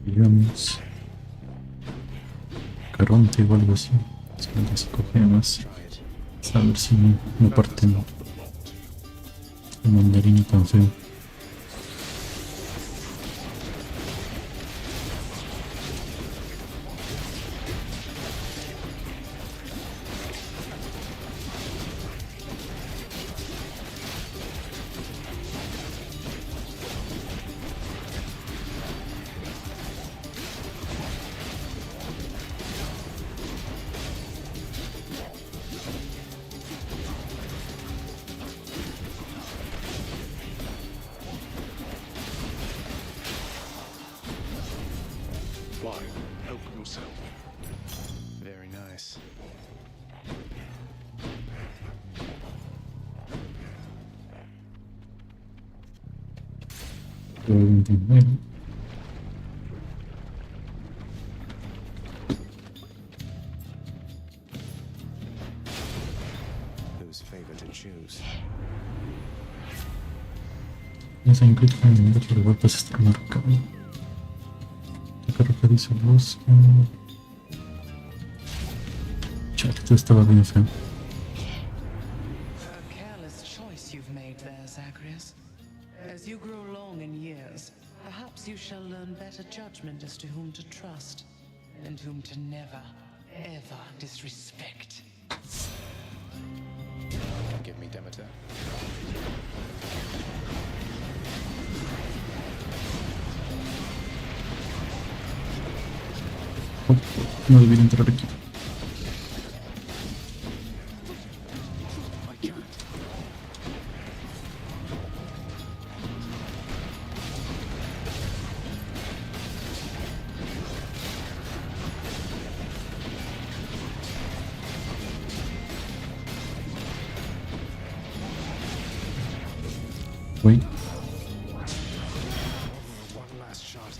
Digamos Caronte o algo así. 55 gemas. A ver si me parten el mandarín tan feo. Fly, help yourself. Very nice. Whose favor to choose? Esa incluye que vueltas está marcado. Creo que dice bosque. Chat, esto estaba bien feo. A careless choice you've made there, Zagreus. As you grow long in years, perhaps you shall learn better judgment as to whom to trust, and whom to never, ever disrespect. Give me Demeter. No debería entrar aquí. Wait. One last shot.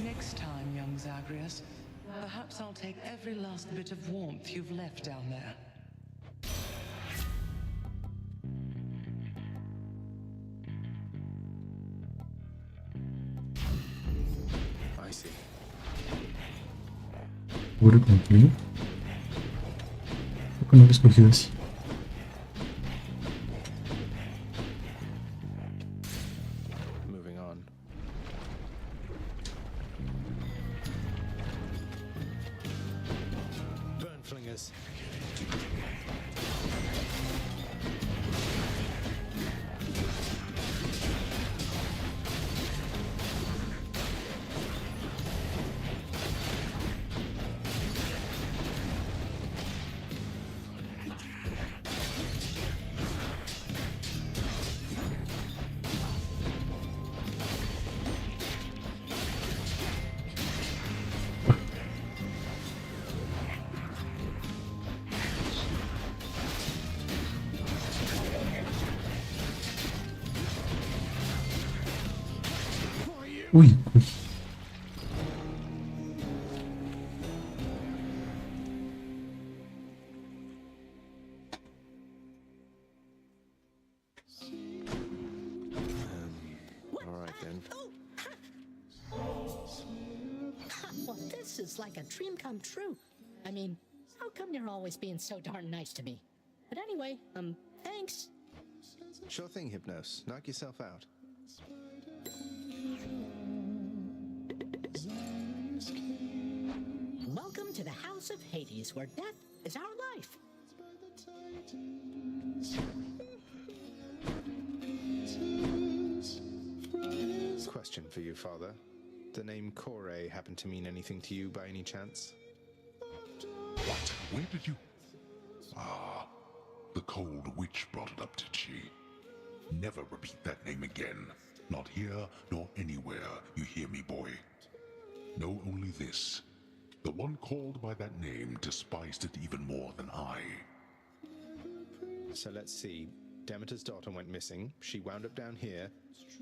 Next time, young Zagreus, perhaps I'll take every last bit of warmth you've left down there. I see. ¿Seguro cumplido? ¿Por qué no lo he escogido así? Moving on. Burn flingers. Uy, uy. All right then. Well, this is like a dream come true. I mean, how come you're always being so darn nice to me? But anyway, thanks. Sure thing, Hypnos. Knock yourself out. to the House of Hades, where death is our life. Question for you, Father. The name Kore happen to mean anything to you by any chance? What? Where did you... Ah, the cold witch brought it up, did she? Never repeat that name again. Not here, nor anywhere, you hear me, boy? Know only this. The one called by that name despised it even more than I. So let's see. Demeter's daughter went missing. She wound up down here.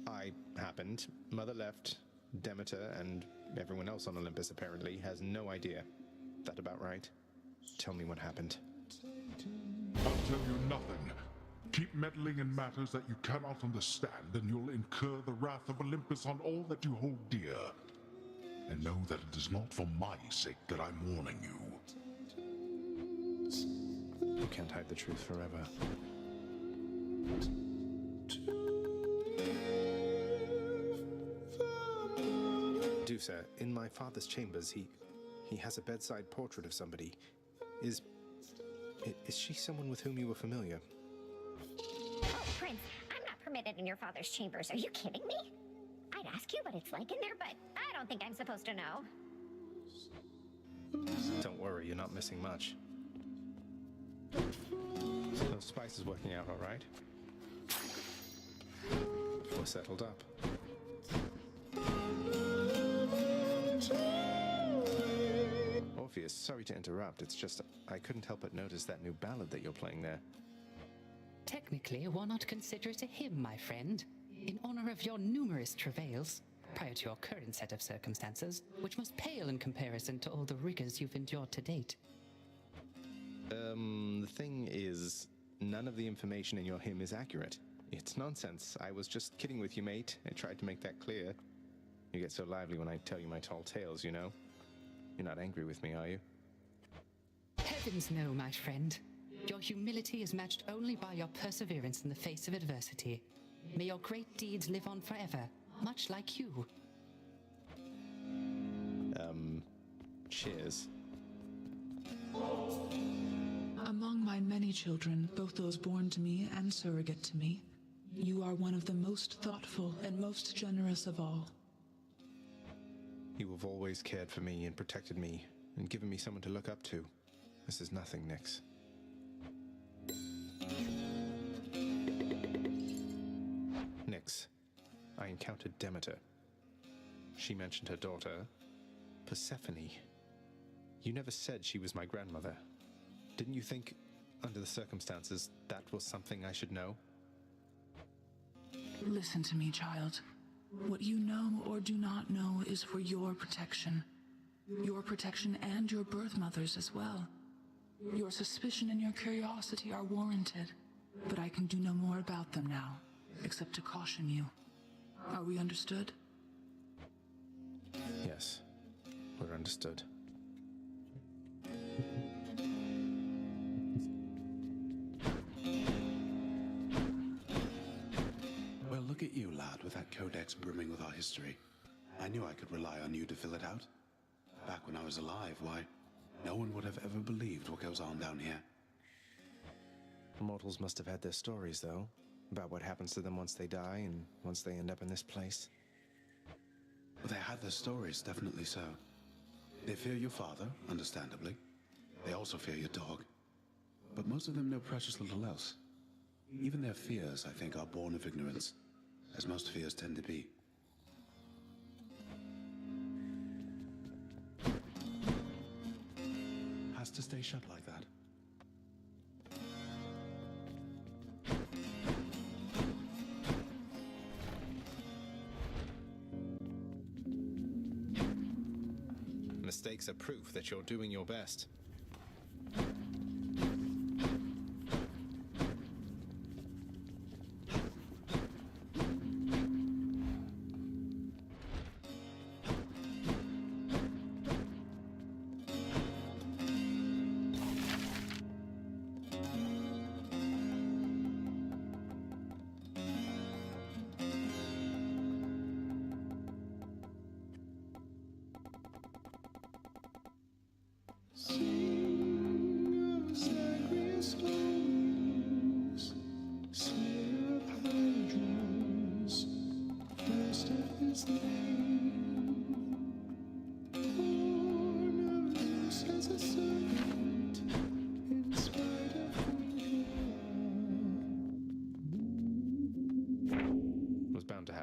I happened. Mother left. Demeter and everyone else on Olympus apparently has no idea. That about right? Tell me what happened. I'll tell you nothing. Keep meddling in matters that you cannot understand, and you'll incur the wrath of Olympus on all that you hold dear. And know that it is not for my sake that I'm warning you. You can't hide the truth forever. Dusa, in my father's chambers, he has a bedside portrait of somebody. Is she someone with whom you were familiar? Oh, Prince, I'm not permitted in your father's chambers. Are you kidding me? I'd ask you what it's like in there, but I don't think I'm supposed to know. Don't worry, you're not missing much. Those spices working out all right? We're settled up. Orpheus, sorry to interrupt. It's just I couldn't help but notice that new ballad that you're playing there. Technically, why not consider it a hymn, my friend? In honor of your numerous travails, prior to your current set of circumstances, which must pale in comparison to all the rigors you've endured to date. The thing is, none of the information in your hymn is accurate. It's nonsense. I was just kidding with you, mate. I tried to make that clear. You get so lively when I tell you my tall tales, you know? You're not angry with me, are you? Heavens no, my friend. Your humility is matched only by your perseverance in the face of adversity. May your great deeds live on forever, much like you. Cheers. Among my many children, both those born to me and surrogate to me, you are one of the most thoughtful and most generous of all. You have always cared for me and protected me and given me someone to look up to. This is nothing, Nyx. Nyx, I encountered Demeter. She mentioned her daughter, Persephone. You never said she was my grandmother. Didn't you think, under the circumstances, that was something I should know? Listen to me, child. What you know or do not know is for your protection. Your protection and your birth mother's as well. Your suspicion and your curiosity are warranted, but I can do no more about them now, except to caution you. Are we understood? Yes, we're understood. Well, look at you, lad, with that codex brimming with our history. I knew I could rely on you to fill it out. Back when I was alive, why, no one would have ever believed what goes on down here. Mortals must have had their stories, though, about what happens to them once they die and once they end up in this place. Well, they had their stories, definitely so. They fear your father, understandably. They also fear your dog. But most of them know precious little else. Even their fears, I think, are born of ignorance, as most fears tend to be. Has to stay shut like that. Mistakes are proof that you're doing your best.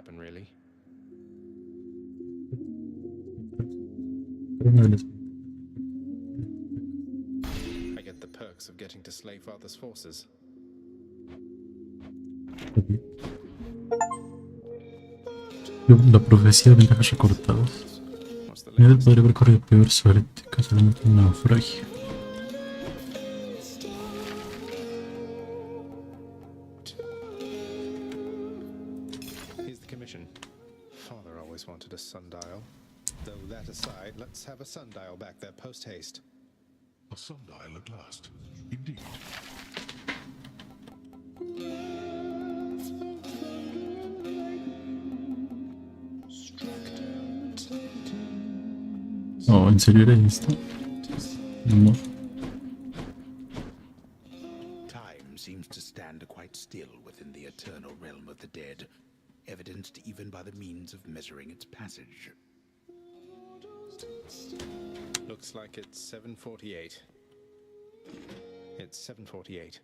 happen, really. I get the perks of getting to slay father's forces. La profecía de ventajas recortadas. Mira, podría haber corrido peor suerte, casualmente un naufragio. Here's the commission. Father always wanted a sundial. Though that aside, let's have a sundial back there post-haste. A sundial at last. Indeed. Oh, ¿en serio era esto? No. Time seems to stand quite still within the eternal realm of the dead, evidenced even by the means of measuring its passage. Looks like it's 7:48. It's 7:48.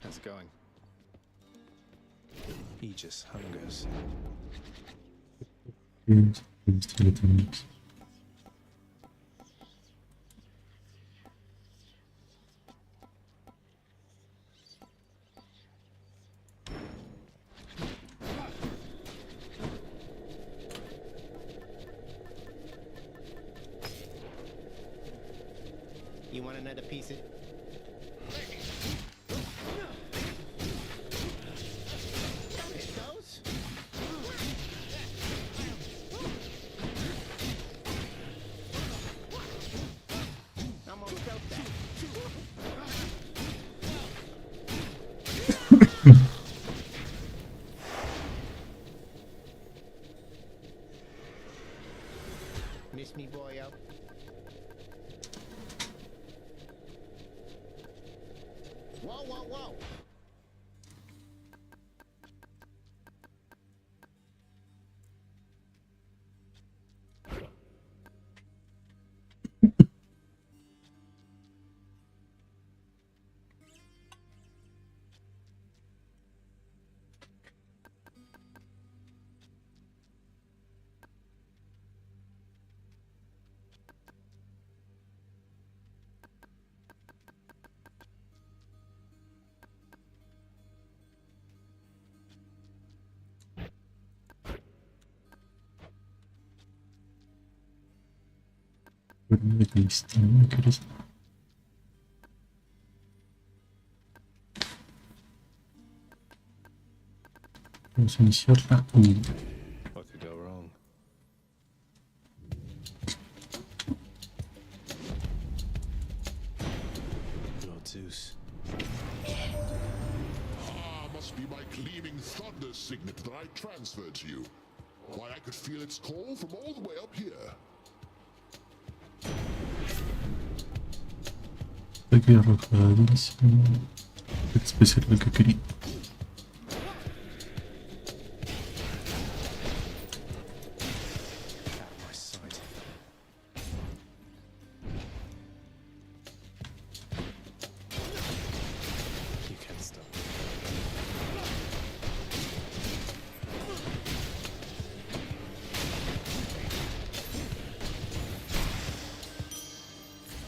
How's it going? Aegis hungers. You want another piece of... Miss me, boyo. Whoa, whoa, whoa! De Cristina, ¿qué eres? Vamos a iniciar la U. What could go wrong? Lord Zeus. Ah, must be my gleaming thunder signet that I transferred to you. Why, I could feel its call from all the way up here. Aquí arrojadísimo. Especial lo que quería.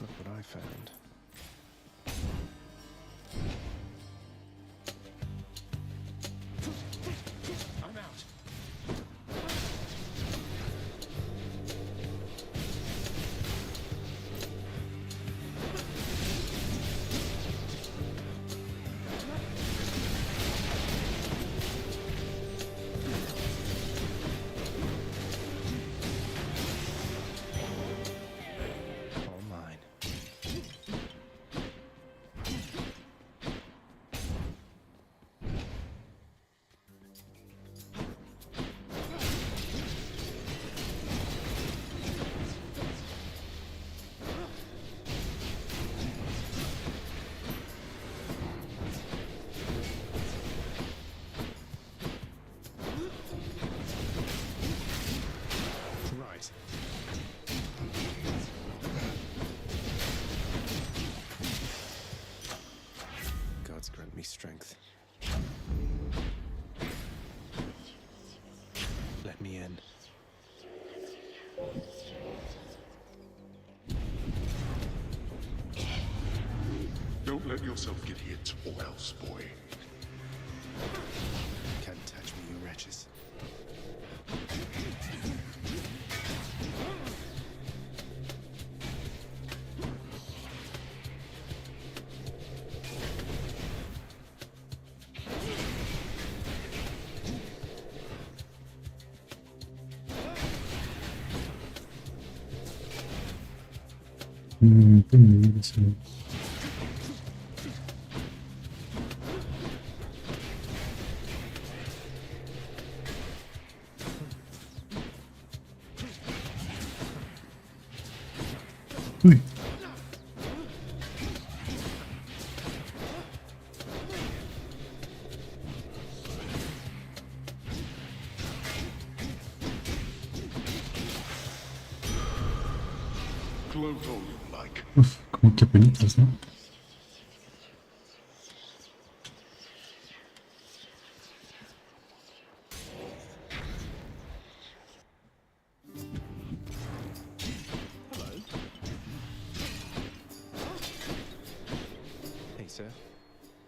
Look what I found. again. Don't let yourself get hit, or else, boy. Can't touch me, you wretches. Permítese. Uy. Gloat all you like. Uf, como que apenitas, ¿no? Hey, sir.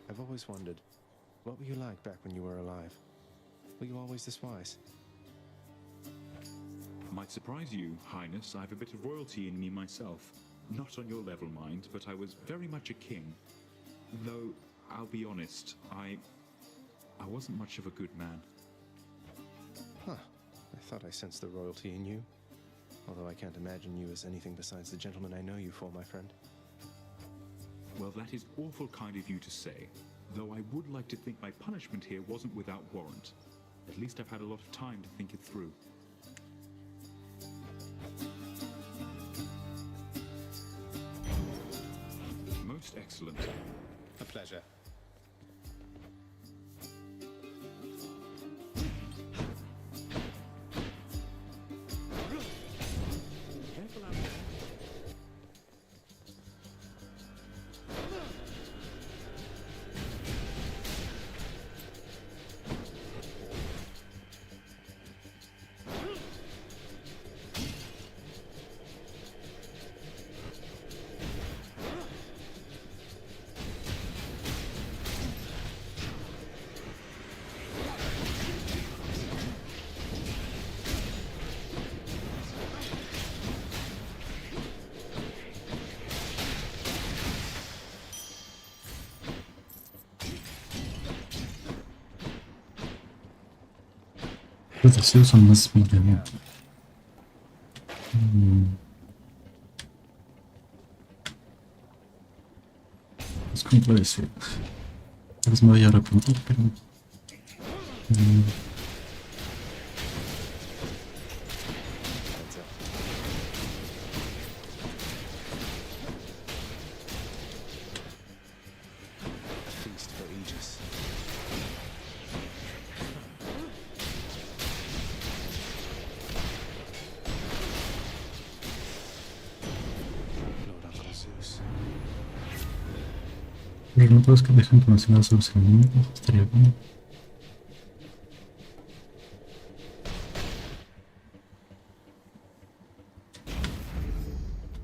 I've always wondered, what were you like back when you were alive? Were you always this wise? Might surprise you, Highness. I have a bit of royalty in me myself. Not on your level, mind, but I was very much a king. Though, I'll be honest, I wasn't much of a good man. Huh. I thought I sensed the royalty in you. Although I can't imagine you as anything besides the gentleman I know you for, my friend. Well, that is awful kind of you to say. Though I would like to think my punishment here wasn't without warrant. At least I've had a lot of time to think it through. Most excellent. A pleasure. Careful out there. Los deseos son más brillantes. Es como deseo. Tal vez me voy a arrepentir, pero... Feast for Aegis. Lord Uncle Zeus. Los métodos que dejan conocidos a los enemigos estaría bien.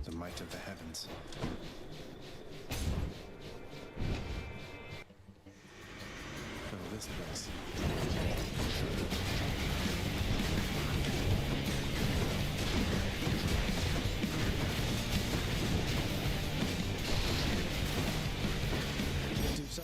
The might of the heavens. Oh, this place. Medusa?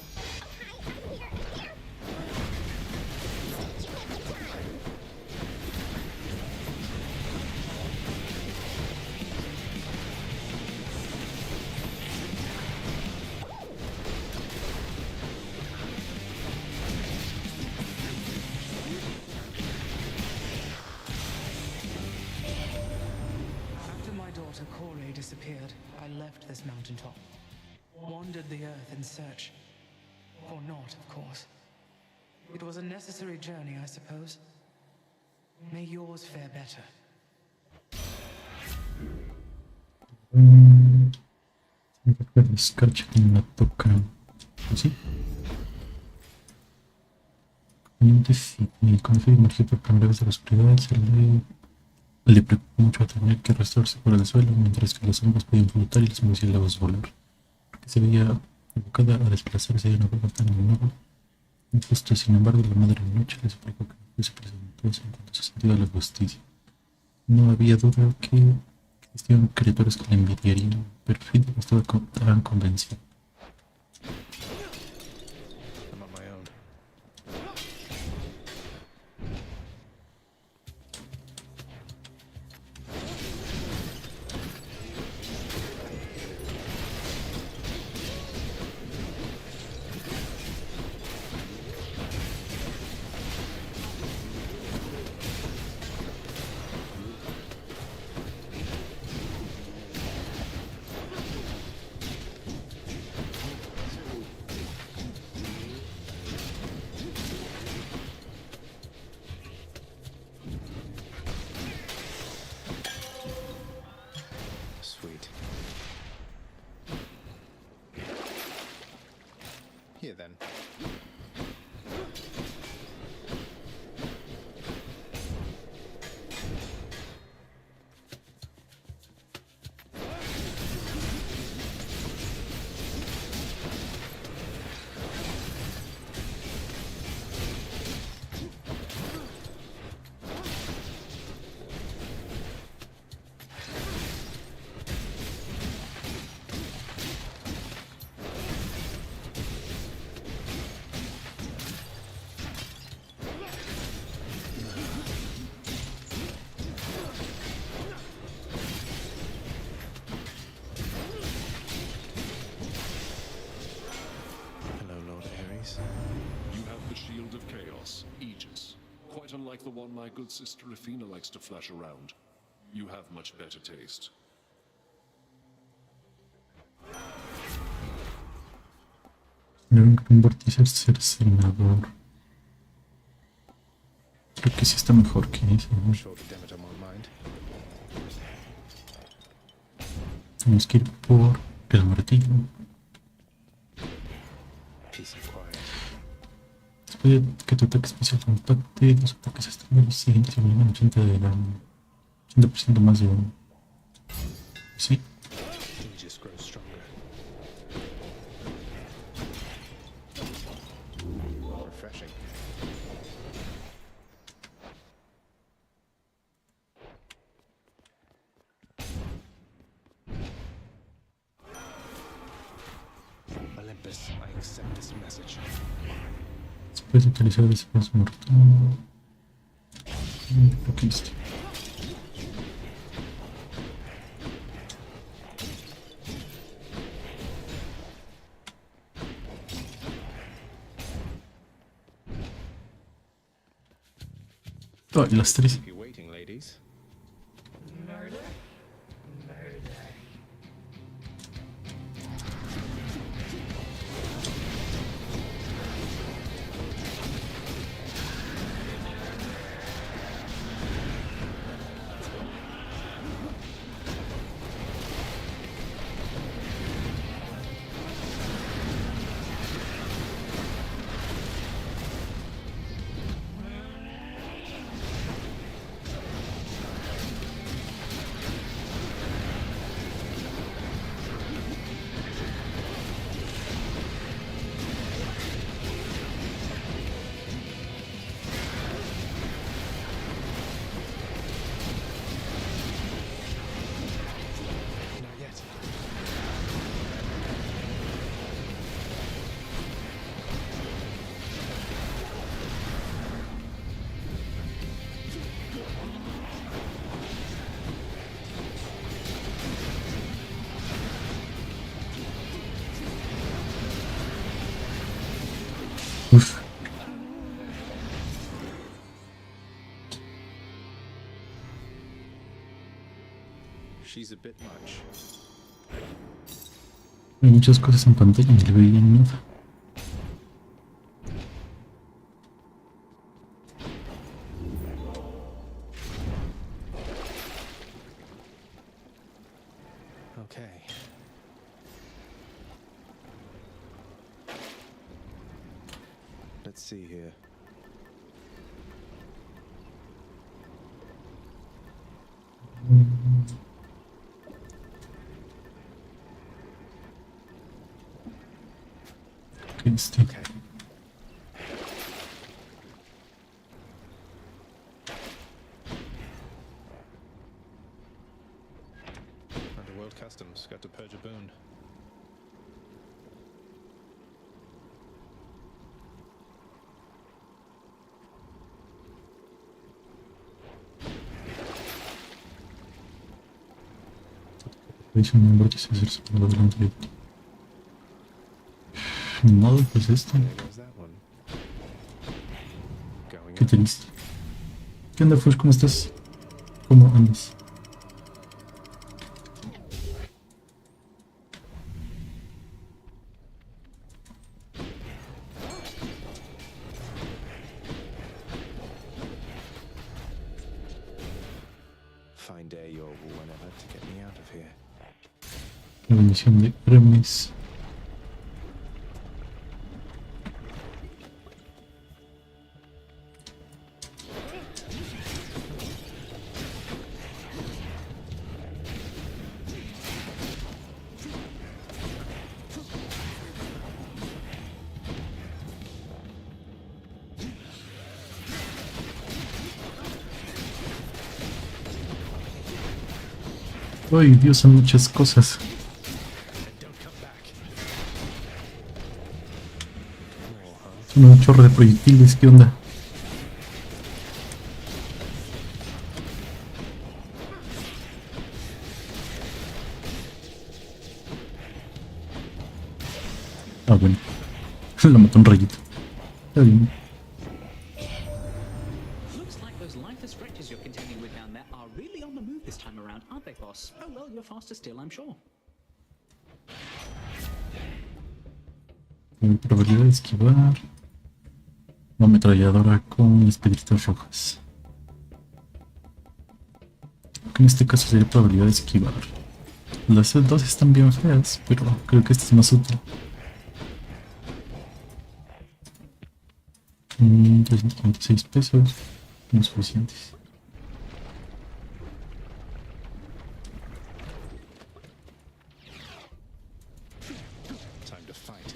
After my daughter Corey disappeared, I left this mountaintop. Wandered the earth in search. Or not, of course. It was a necessary journey, I suppose. May yours fare better. La escarcha que me la toca. ¿Así? Teniente Sidney, cuando Freddy emergió por primera vez de la oscuridad, le preocupó mucho a tener que arrastrarse por el suelo, mientras que las sombras podían flotar y los murciélagos volar, porque se veía evocada a desplazarse de una forma tan nueva. Justo, sin embargo, la madre de noche le suplicó que no fuese presuntuosa en cuanto a su sentido de la justicia. No había duda que existían criaturas que la envidiarían, pero Freddy no estaba tan convencido. I'm on my own. Sweet. Here then. You have the Shield of Chaos, Aegis. Quite unlike the one my good sister Athena likes to flash around. You have much better taste. Deben convertirse ser senador. Creo que sí está mejor que ese, ¿no? Tenemos que ir por el martillo. Después de que tu ataque especial compacte, los ataques externos siguientes eliminan 80 de daño. 100% más de uno. Sí. Refreshing. Olympus, I accept this message. Después de utilizar ese más mortal. Creo que listo. Oh, y las tres. Keep you waiting, ladies. Uf. She's a bit much. Hay muchas cosas en pantalla y no le veía nada. Okay. Let's see here. que este. Underworld Customs got to purge a boon. Dice un vórtice hacerse por delante de ti. Ni modo, pues esto. Qué triste. ¿Qué onda, Fush? ¿Cómo estás? ¿Cómo andas? Find a or whenever to get me out of here. La bendición de Hermes. Ay, Dios, son muchas cosas. Son un chorro de proyectiles, ¿qué onda? Ah, bueno. Lo mató un rayito. Está bien. Looks like those lifeless wretches you're contending with down there are really on the move this time around, aren't they, boss? Oh well, you're faster still, I'm sure. Probabilidad de esquivar. Una ametralladora con las piedritas rojas. En este caso sería probabilidad de esquivar. Las dos están bien feas, pero creo que esta es más útil. 356 pesos. No suficientes. Time to fight.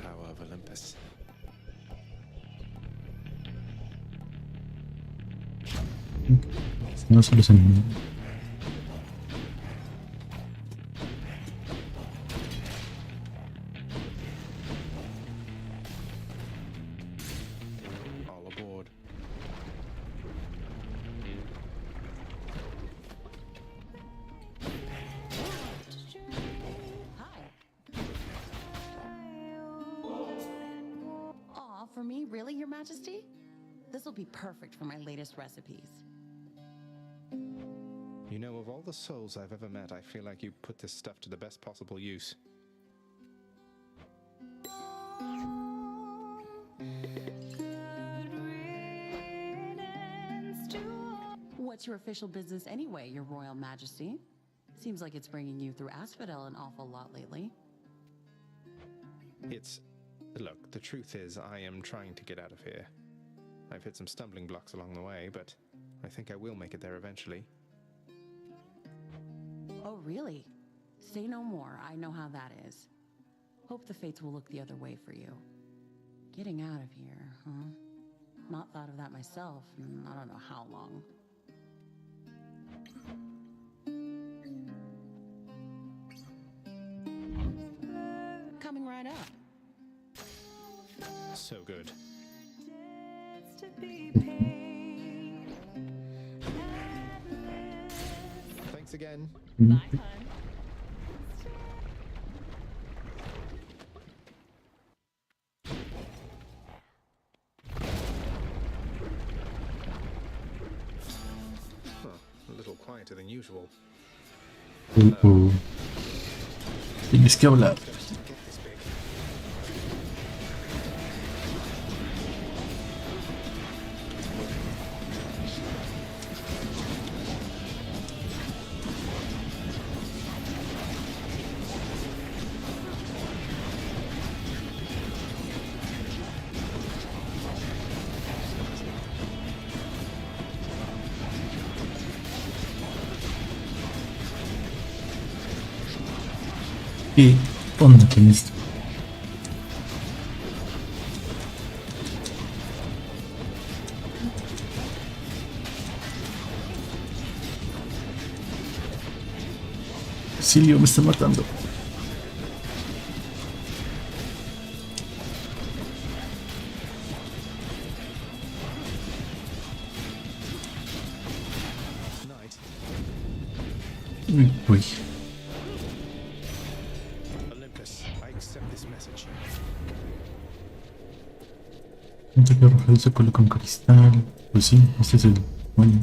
Tower of Olympus. No solo se me... All aboard. Aw, for me, really, Your Majesty? This will be perfect for my latest recipes. You know, of all the souls I've ever met, I feel like you put this stuff to the best possible use. What's your official business anyway, Your Royal Majesty? Seems like it's bringing you through Asphodel an awful lot lately. It's... Look, the truth is, I am trying to get out of here. I've hit some stumbling blocks along the way, but I think I will make it there eventually. Oh, really? Say no more. I know how that is. Hope the fates will look the other way for you. Getting out of here, huh? Not thought of that myself in I don't know how long. Coming right up. So good. Thanks again. Bye, hun. Huh, a little quieter than usual. Tienes que hablar. ¿Qué onda con esto? Silvio me está matando. Uy. Olympus, I accept this message. Un toque arrojado se coloca un cristal. Pues sí, este es el bueno.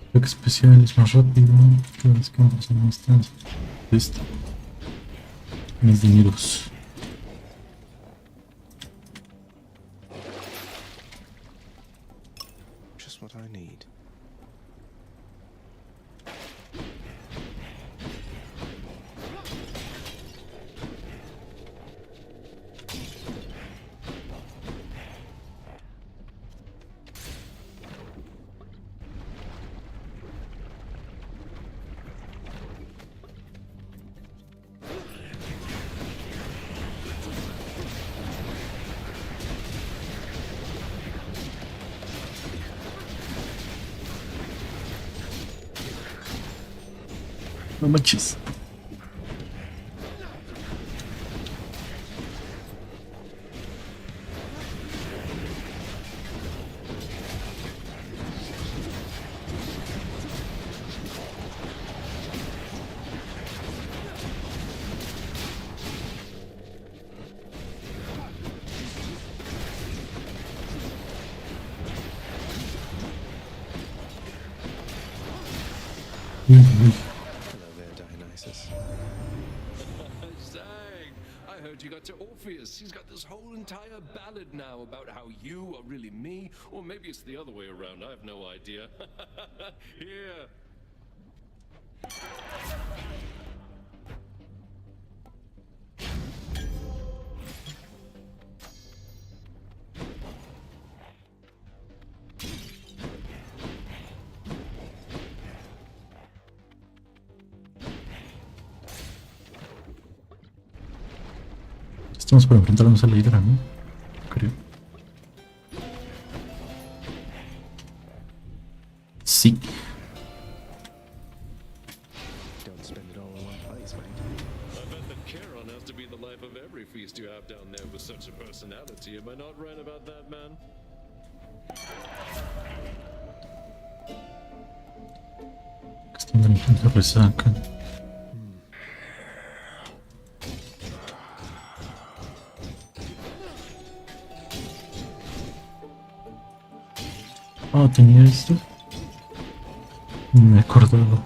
Ataque especial es más rápido. Cada vez que vamos a una distancia. Esto. Mis dineros. Just what I need. No manches. I heard you got to Orpheus. He's got this whole entire ballad now about how you are really me, or maybe it's the other way around. I have no idea. Here. Estamos por enfrentarnos a la hidra, ¿no? Creo. Sí. Don't spend it all in one place, mate. I bet that Charon has to be the life of every feast you have down there with such a personality. Am I not right about that, man? Están dando tanta resaca. Ah, tenía esto. Me he acordado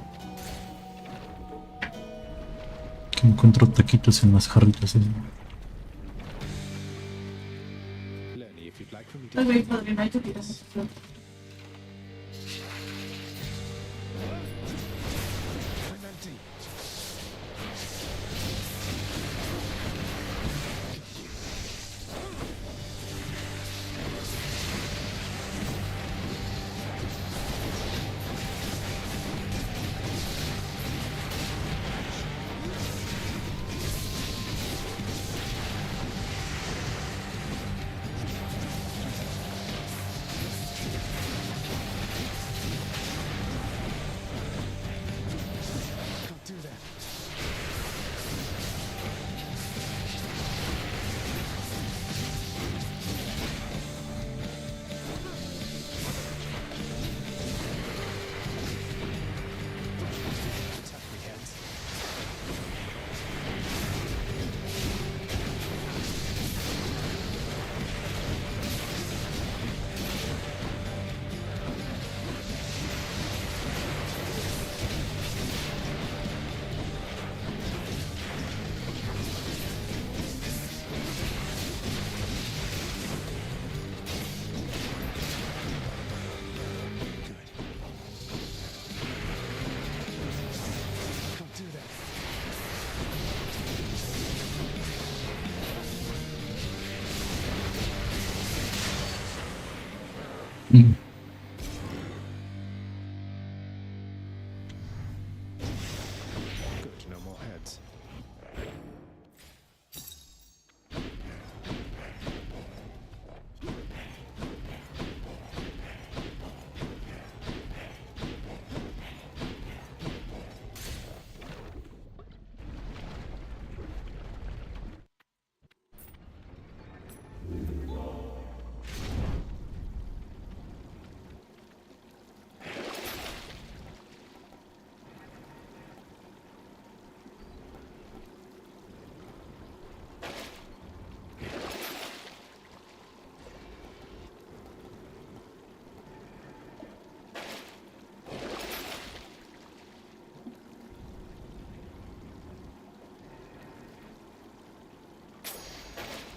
que encontró taquitos en las jarritas. Ok, padre, no hay taquitos. Good, no more heads.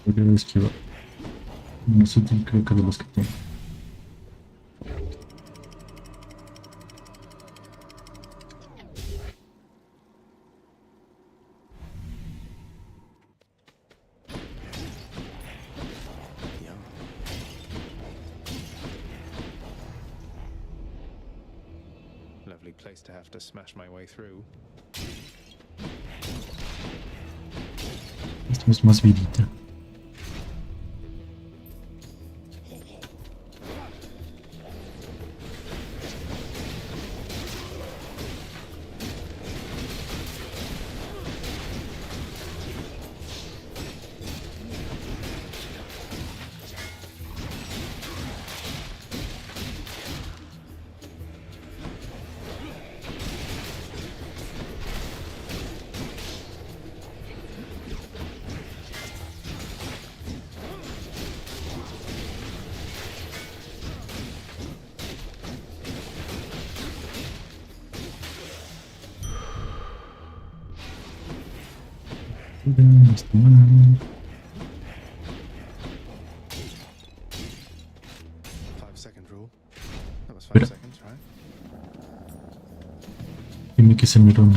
Voy a esquivar. No sé, creo que de los que tengo. Lovely place to have to smash my way through. Esto es más vidita. Espera. Dime que se miró.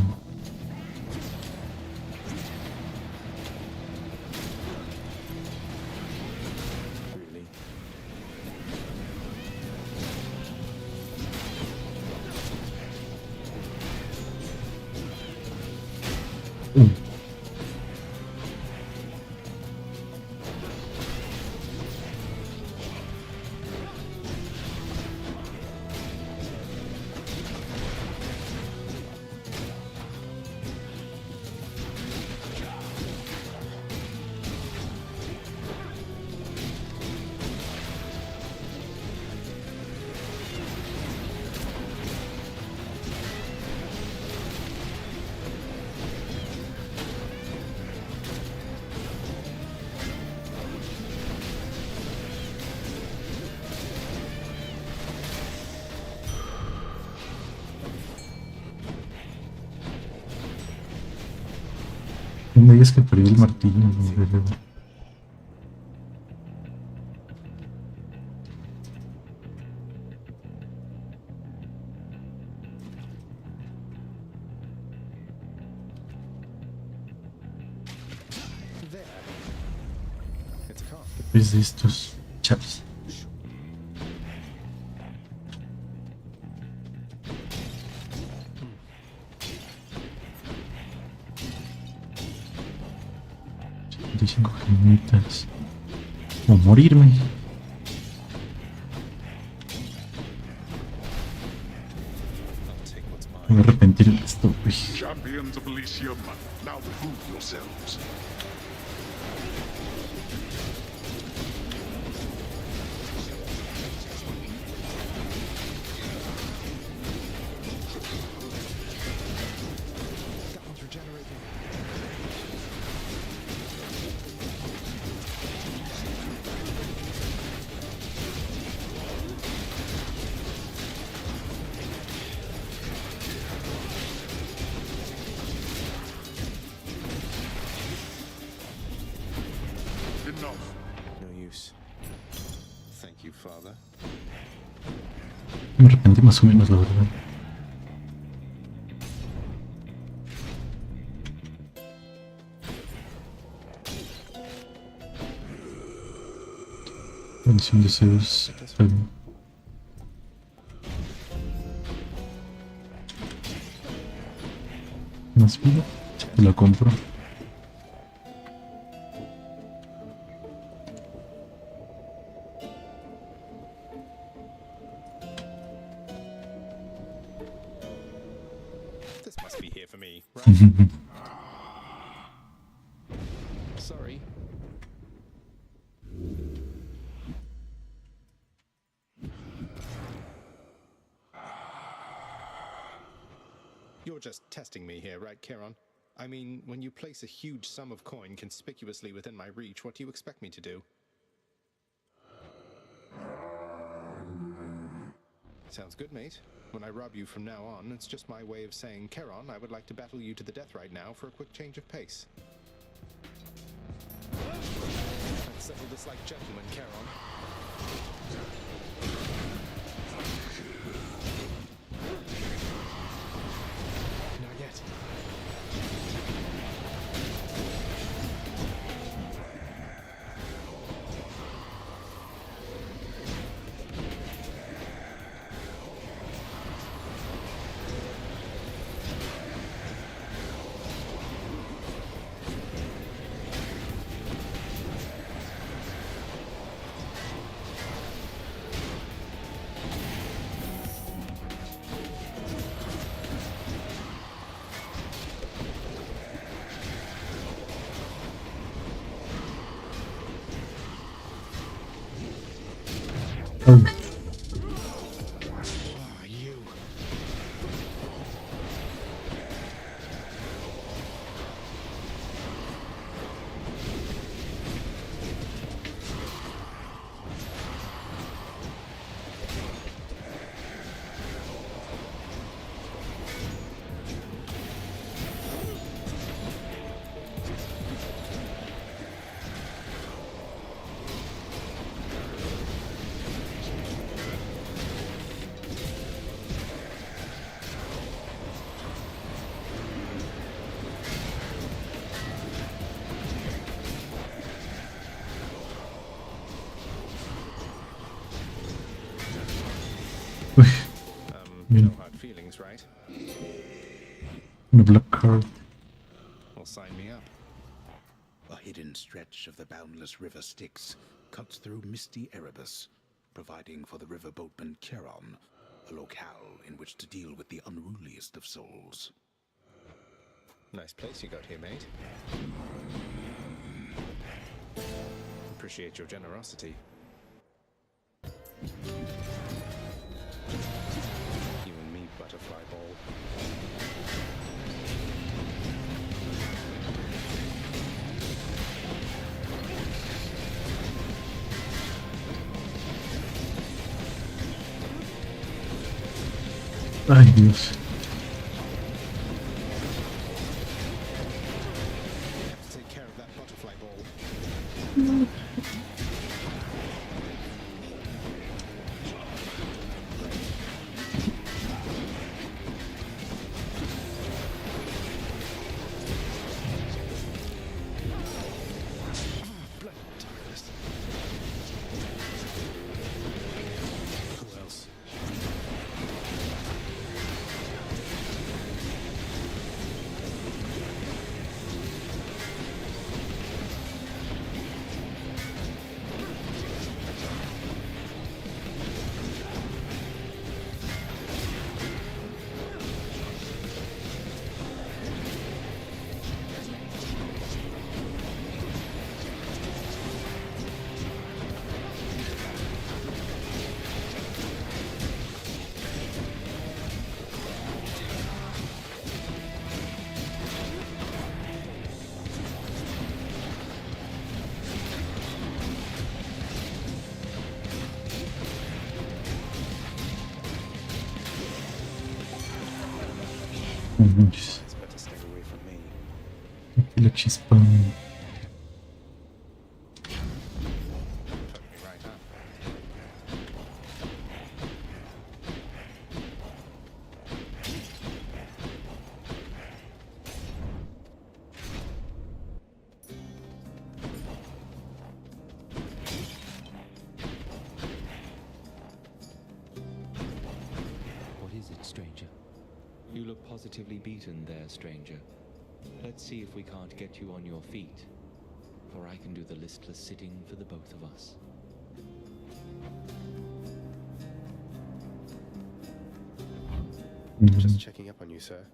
No me digas que perdí el martillo. Es de estos chaps. Cinco gemitas. O morirme. Me voy a arrepentir de esto. Uy. Champions of Elysium, now prove yourselves. Me arrepentí más o menos, la verdad. Bendición de deseos. Está bien. más vida. Te la compro. This must be here for me, right? Sorry. You're just testing me here, right, Charon? I mean, when you place a huge sum of coin conspicuously within my reach, what do you expect me to do? Sounds good, mate. When I rob you from now on, it's just my way of saying, Charon, I would like to battle you to the death right now for a quick change of pace. Let's settle this like gentlemen, Charon. Not yet. Oh. No hard feelings, right? The black card. Well, sign me up. A hidden stretch of the boundless river Styx cuts through misty Erebus, providing for the river boatman Charon a locale in which to deal with the unruliest of souls. Nice place you got here, mate. Appreciate your generosity. You and me, butterfly ball. Ay, Dios. Take care of that butterfly ball. Who else? It's better stay away from me. Aquí la chispa. Right, huh? What is it, stranger? You look positively beaten there, stranger. Let's see if we can't get you on your feet, for I can do the listless sitting for the both of us. Just checking up on you, sir.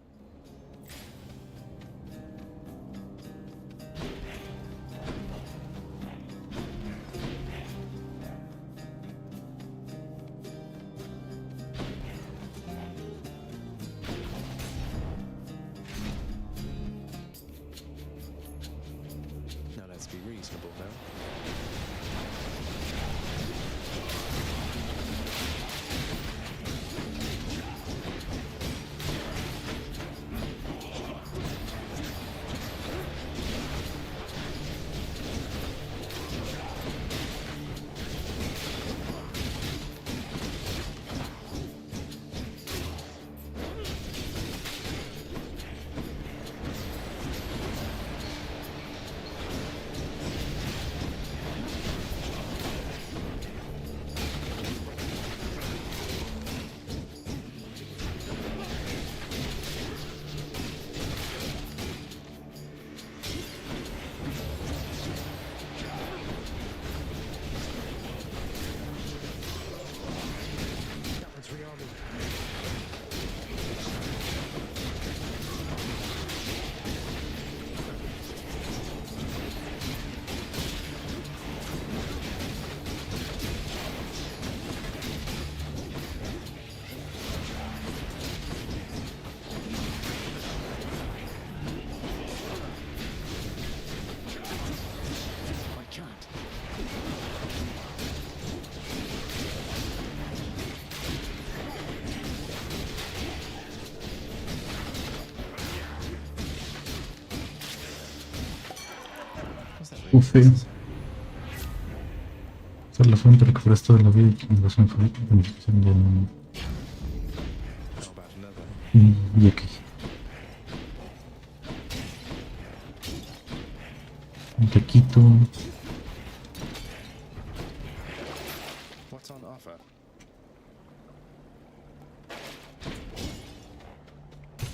Now let's be reasonable now. Feo. Ser la fuente de recuperar toda la vida y que nos hacen beneficiación de y aquí. Un taquito. What's on offer?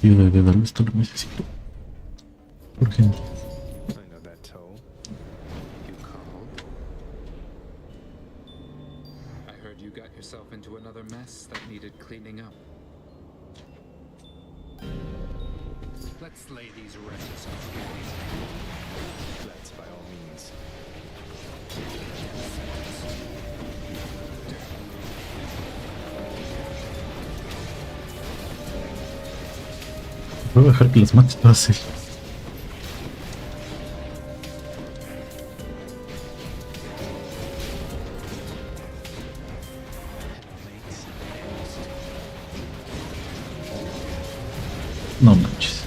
Ayuda de darle esto lo necesito. Urgente. Yourself into another mess that needed cleaning up. Let's slay these wretches off. Let's, by all means. Voy a dejar que las mate todas él. No manches.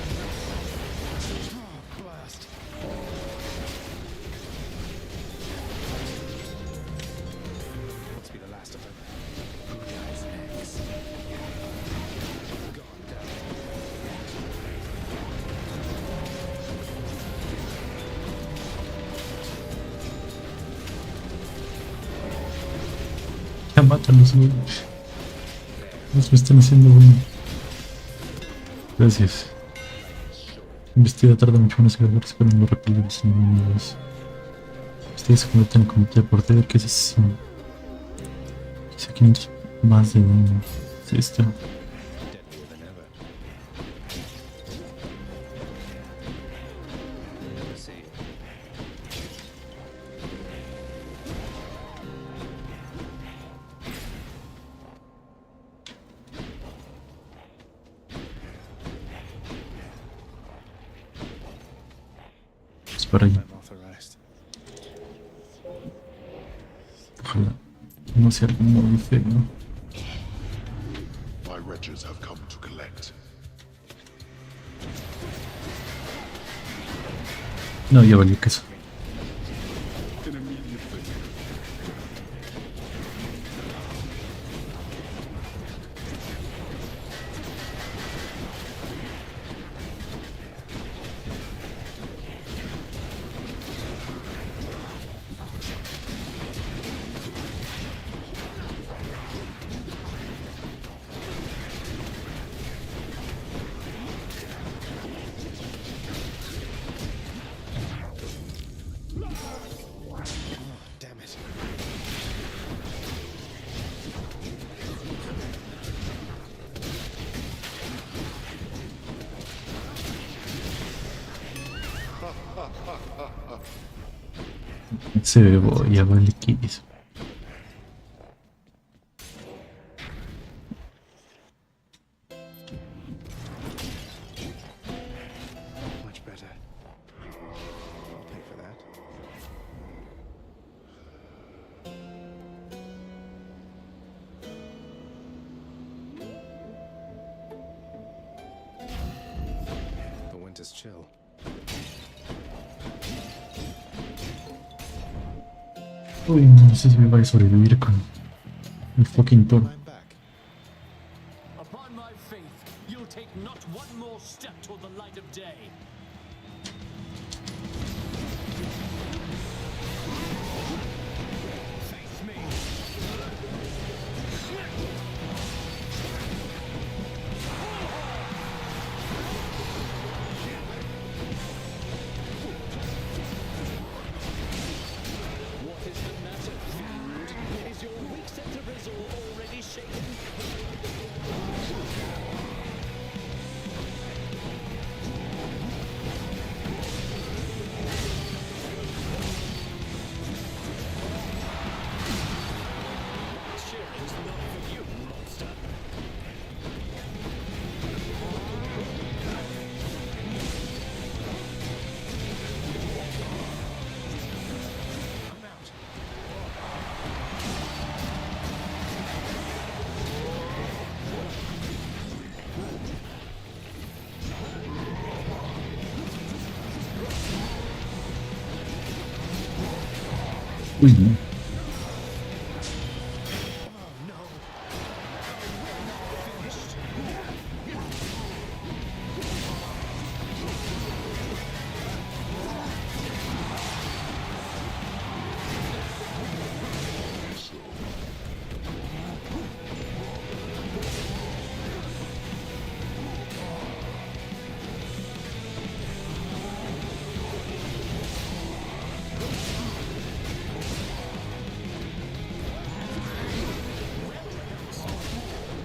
Ya mátalos, güey. Nos me están haciendo bueno. Gracias. Investiga tarda mucho en asegurar pero no recuerdo los enemigos. Ustedes se convierten en comité de portero, ¿qué es eso? Quizá 500 más de daño. Sí, está. Para allá. Ojalá no sea algo muy feo. My wretches have come to collect. No, ya valió queso. Cebolla, vale, quiso. Much better. I'll pay for that. The winter's chill. Uy, no sé si me voy a sobrevivir con el fucking toro. Upon my faith, you'll take not one more step toward the light of day. Face me. What is the matter, fiend? Is your weak sense of resolve already shaken? Cheering's not for you, monster. Uy, no.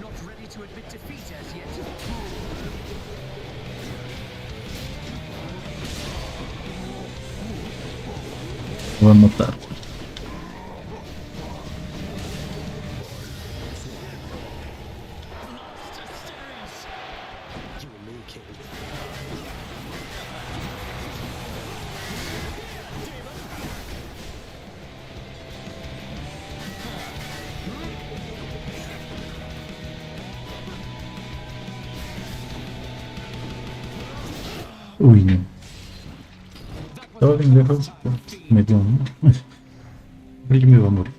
Not ready to admit defeat as yet. Me va a matar. You and me, kid. Uy, no. Estaba bien lejos, pero me dio, ¿no? Pero yo me iba a morir.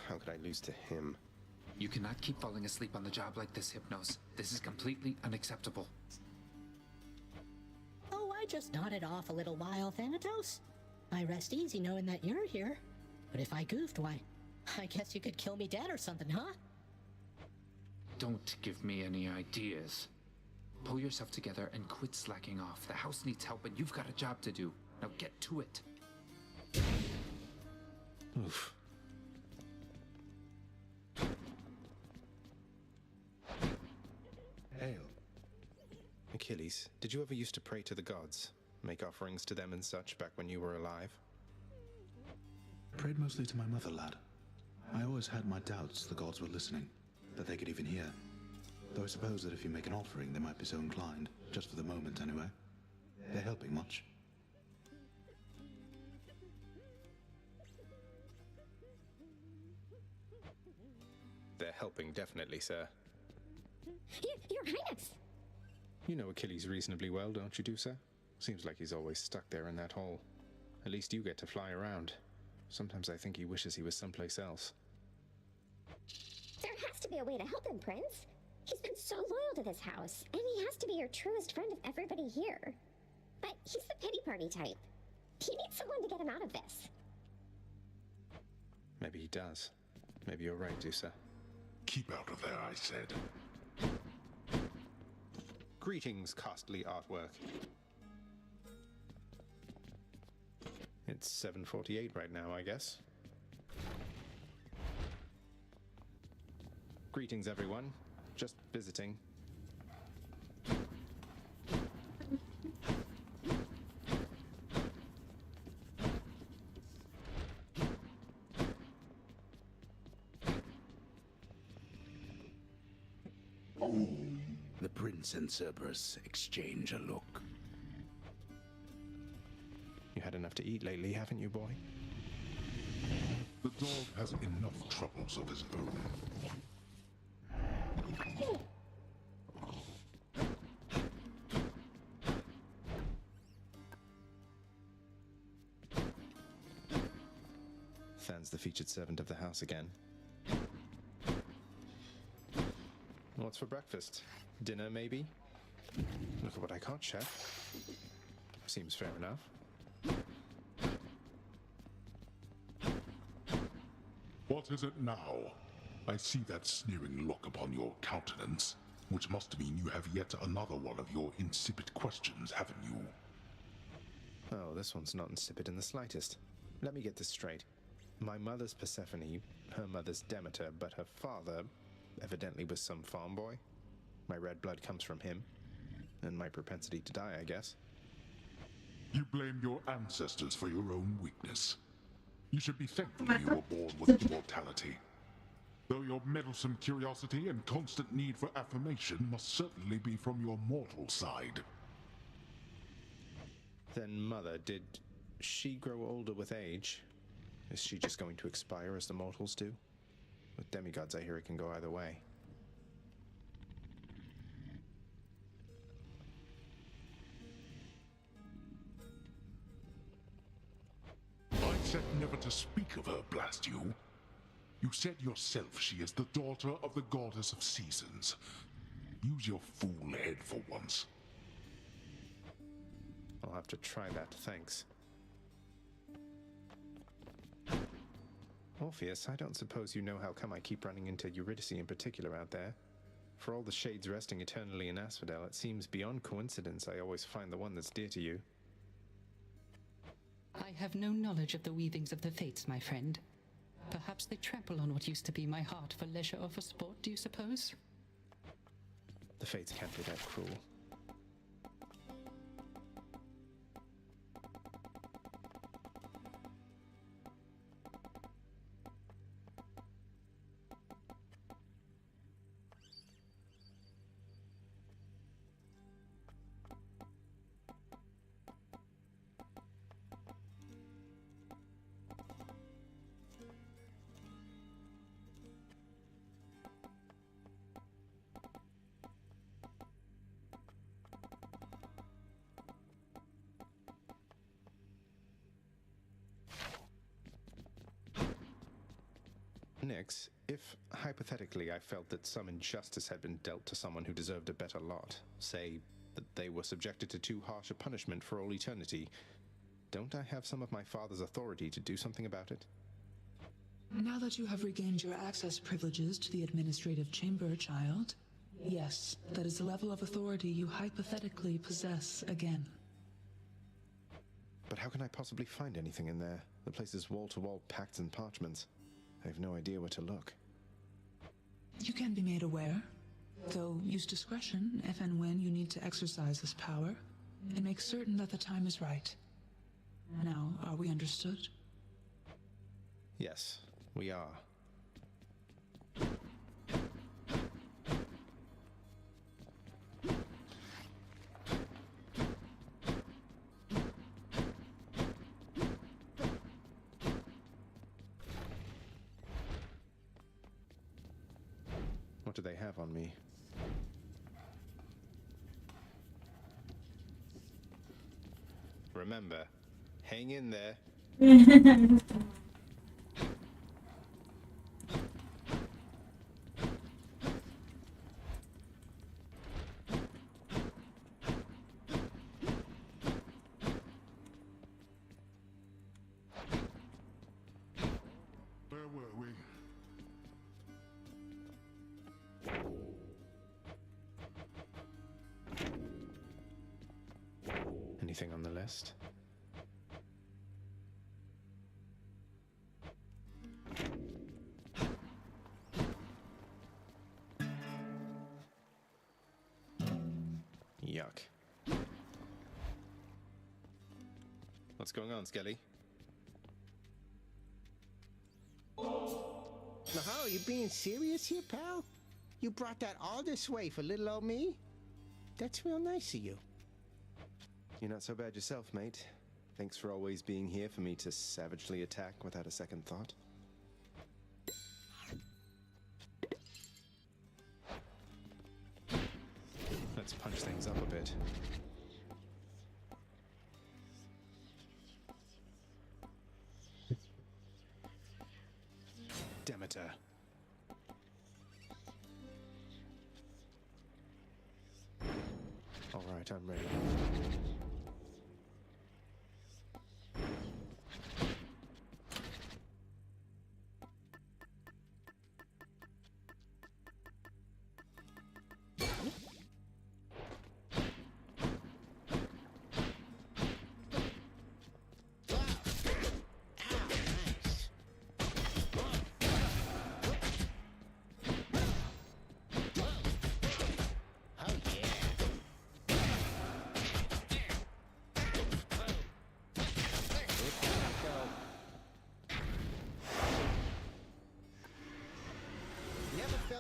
How could I lose to him? You cannot keep falling asleep on the job like this, Hypnos. This is completely unacceptable. Oh, I just nodded off a little while, Thanatos. I rest easy knowing that you're here. But if I goofed, why, I guess you could kill me dead or something, huh? Don't give me any ideas. Pull yourself together and quit slacking off. The house needs help and you've got a job to do. Now get to it. Oof. Hail. Achilles, did you ever used to pray to the gods? Make offerings to them and such back when you were alive? Prayed mostly to my mother, lad. I always had my doubts the gods were listening, that they could even hear. Though I suppose that if you make an offering, they might be so inclined, just for the moment anyway. They're helping much. They're helping, definitely, sir. Your Highness! You know Achilles reasonably well, don't you, Dusa? Seems like he's always stuck there in that hole. At least you get to fly around. Sometimes I think he wishes he was someplace else. There has to be a way to help him, Prince. He's been so loyal to this house, and he has to be your truest friend of everybody here. But he's the pity party type. He needs someone to get him out of this. Maybe he does. Maybe you're right, Dusa. Keep out of there, I said. Greetings, costly artwork. It's 7:48 right now, I guess. Greetings, everyone. Just visiting. The prince and Cerberus exchange a look. You had enough to eat lately, haven't you, boy? The dog has enough troubles of his own. Than's the featured servant of the house again. What's for breakfast? Dinner, maybe? Look at what I caught, chef. Seems fair enough. What is it now? I see that sneering look upon your countenance, which must mean you have yet another one of your insipid questions, haven't you? Oh, this one's not insipid in the slightest. Let me get this straight. My mother's Persephone, her mother's Demeter, but her father evidently was some farm boy. My red blood comes from him, and my propensity to die, I guess. You blame your ancestors for your own weakness. You should be thankful you were born with immortality. Though your meddlesome curiosity and constant need for affirmation must certainly be from your mortal side. Then Mother, did she grow older with age? Is she just going to expire as the mortals do? With demigods, I hear it can go either way. I said never to speak of her, blast you. You said yourself she is the daughter of the goddess of seasons. Use your fool head for once. I'll have to try that, thanks. Orpheus, I don't suppose you know how come I keep running into Eurydice in particular out there. For all the shades resting eternally in Asphodel, it seems beyond coincidence I always find the one that's dear to you. I have no knowledge of the weavings of the fates, my friend. Perhaps they trample on what used to be my heart for leisure or for sport, do you suppose? The fates can't be that cruel. Nyx, if hypothetically I felt that some injustice had been dealt to someone who deserved a better lot, say that they were subjected to too harsh a punishment for all eternity, don't I have some of my father's authority to do something about it? Now that you have regained your access privileges to the administrative chamber, child, yes, that is the level of authority you hypothetically possess again. But how can I possibly find anything in there? The place is wall-to-wall pacts and parchments. I have no idea where to look. You can be made aware, though use discretion if and when you need to exercise this power, and make certain that the time is right. Now, are we understood? Yes, we are. What do they have on me? Remember, hang in there. Where were we? Anything on the list? Yuck. What's going on, Skelly? Now, how are you being serious here, pal? You brought that all this way for little old me? That's real nice of you. You're not so bad yourself, mate. Thanks for always being here for me to savagely attack without a second thought. Let's punch things up a bit. Demeter. All right, I'm ready.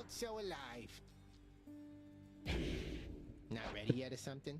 So alive. Not ready yet or something?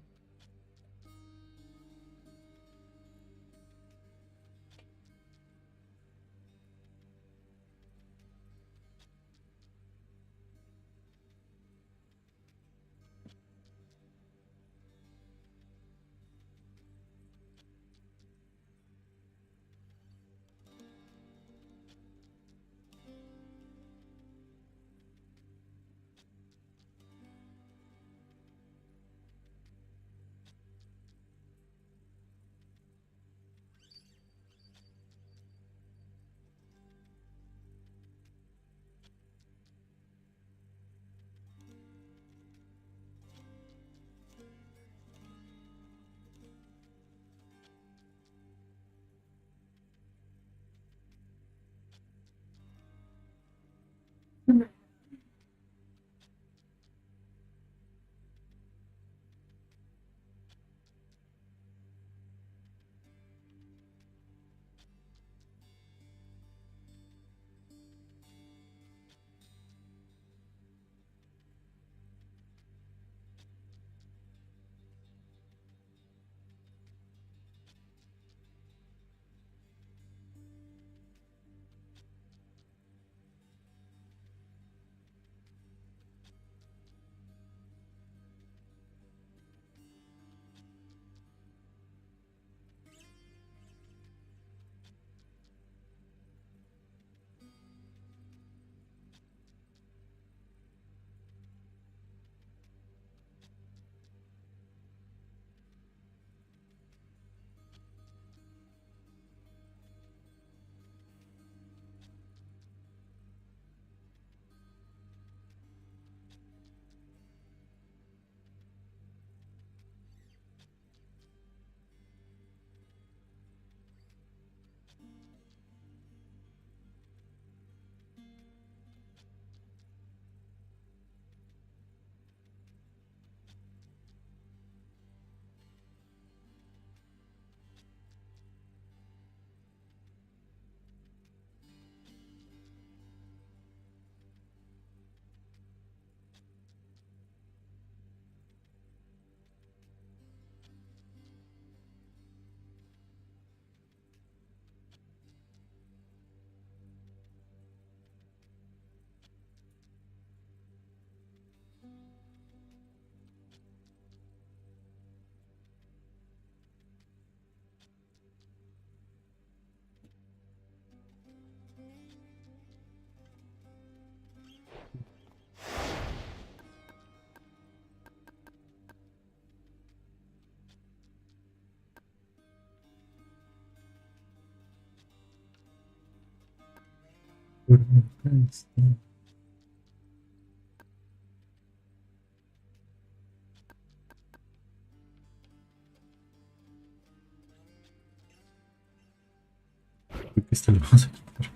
Creo que este lo vamos a quitar.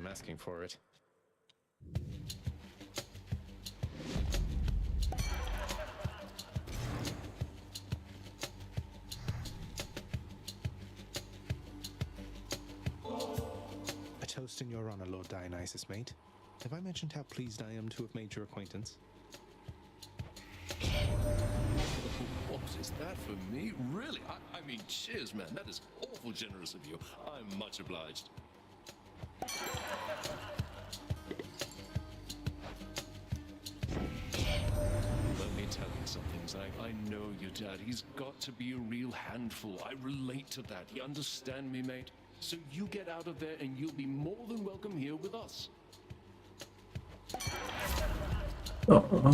asking for it. A toast in your honor, Lord Dionysus, mate. Have I mentioned how pleased I am to have made your acquaintance? What is that for me? Really? I mean, cheers, man. That is awful generous of you. I'm much obliged. Let me tell you something, Zach. I know your dad. He's got to be a real handful. I relate to that. You understand me, mate? So you get out of there and you'll be more than welcome here with us.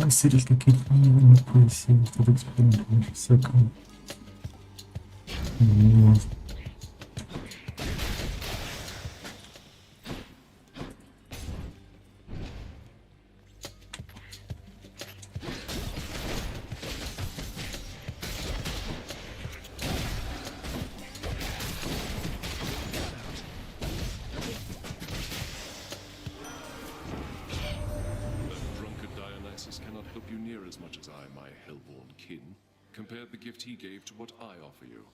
Seria que não puede ser todo experimentando, saca. As much as I, my hellborn kin, compare the gift he gave to what I offer you.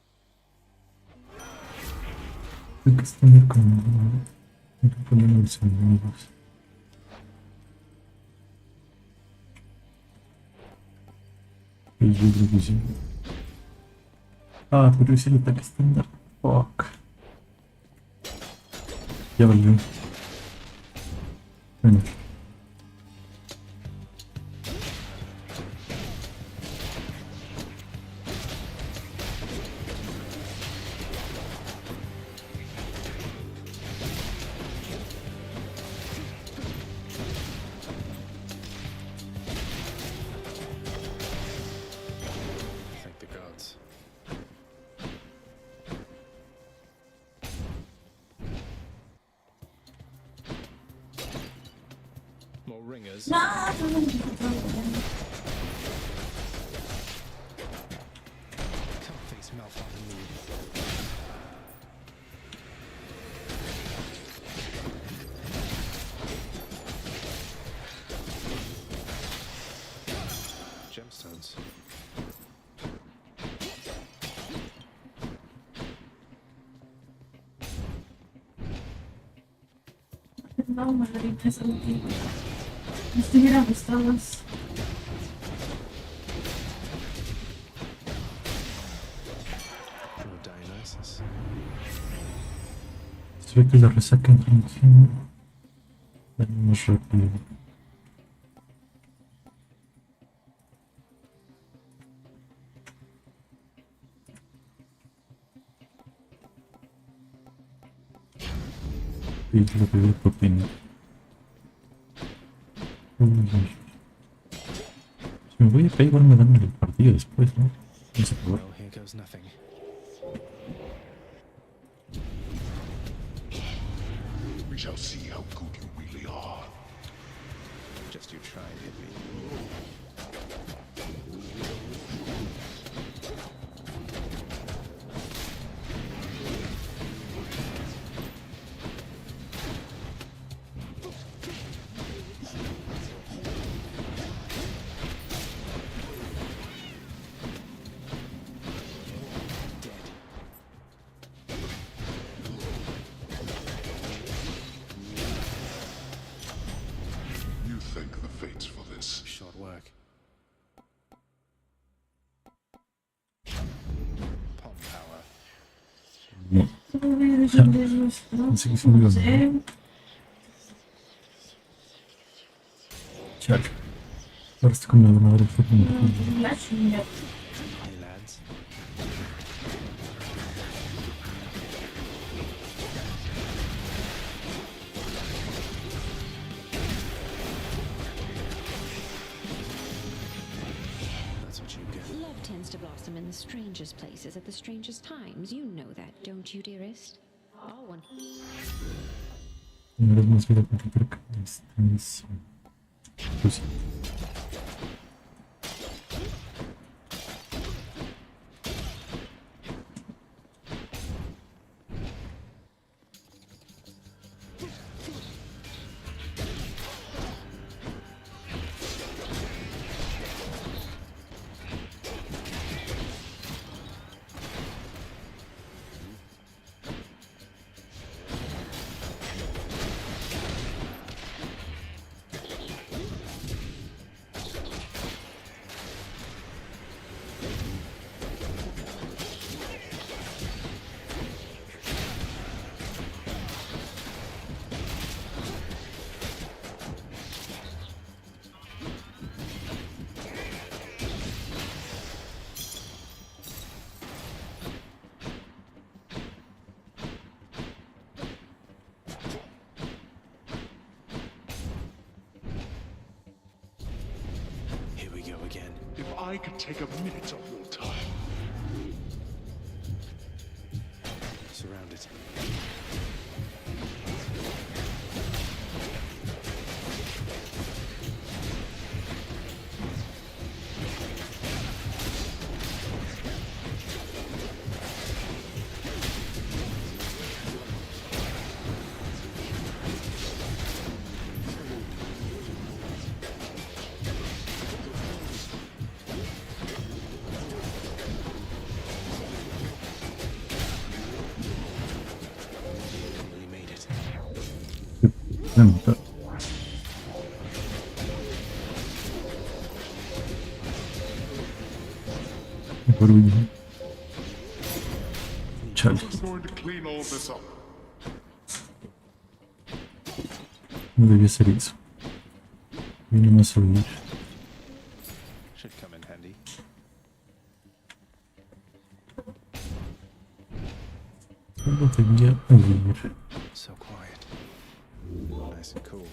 Hay que estar con los amigos. Yo creo que sí. Pero es el ataque estándar. Fuck. Ya valió. Bueno. Ringers. Face mouth on the move. Gemstones. No, Margarita, es algo que me estuviera gustando. Se ve que la resaca entra en fin. Vamos rápido. Y lo que veo por pena. Si me voy a caer, igual me dan el partido después, ¿no? No sé por qué. We shall see how good you really are. Just you try and hit me. Pensé que se me iba a morir. Chale. Ahora estoy con la ganadora del fútbol. Love tends to blossom in the strangest places at the strangest times. You know that, don't you, dearest? All one. Una vez más vida con distancia. Pues sí. I could take a minute of your time. Surrounded. La mitad. Por último. Chale. Who's going to clean all this up? No debía ser eso. Viene más a venir. Should come in handy. No debía venir. So quiet. Nice and cool.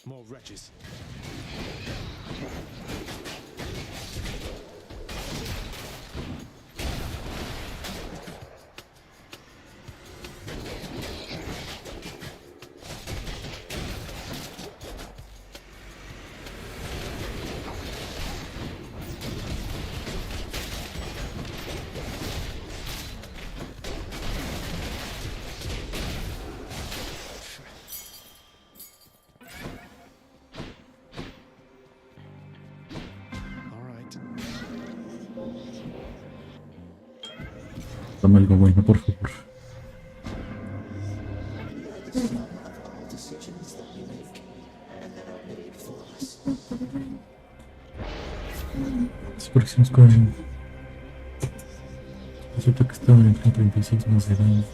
More wretches. Dame algo bueno, por favor. Los próximos con... Resulta que estaban en 36 más de daño.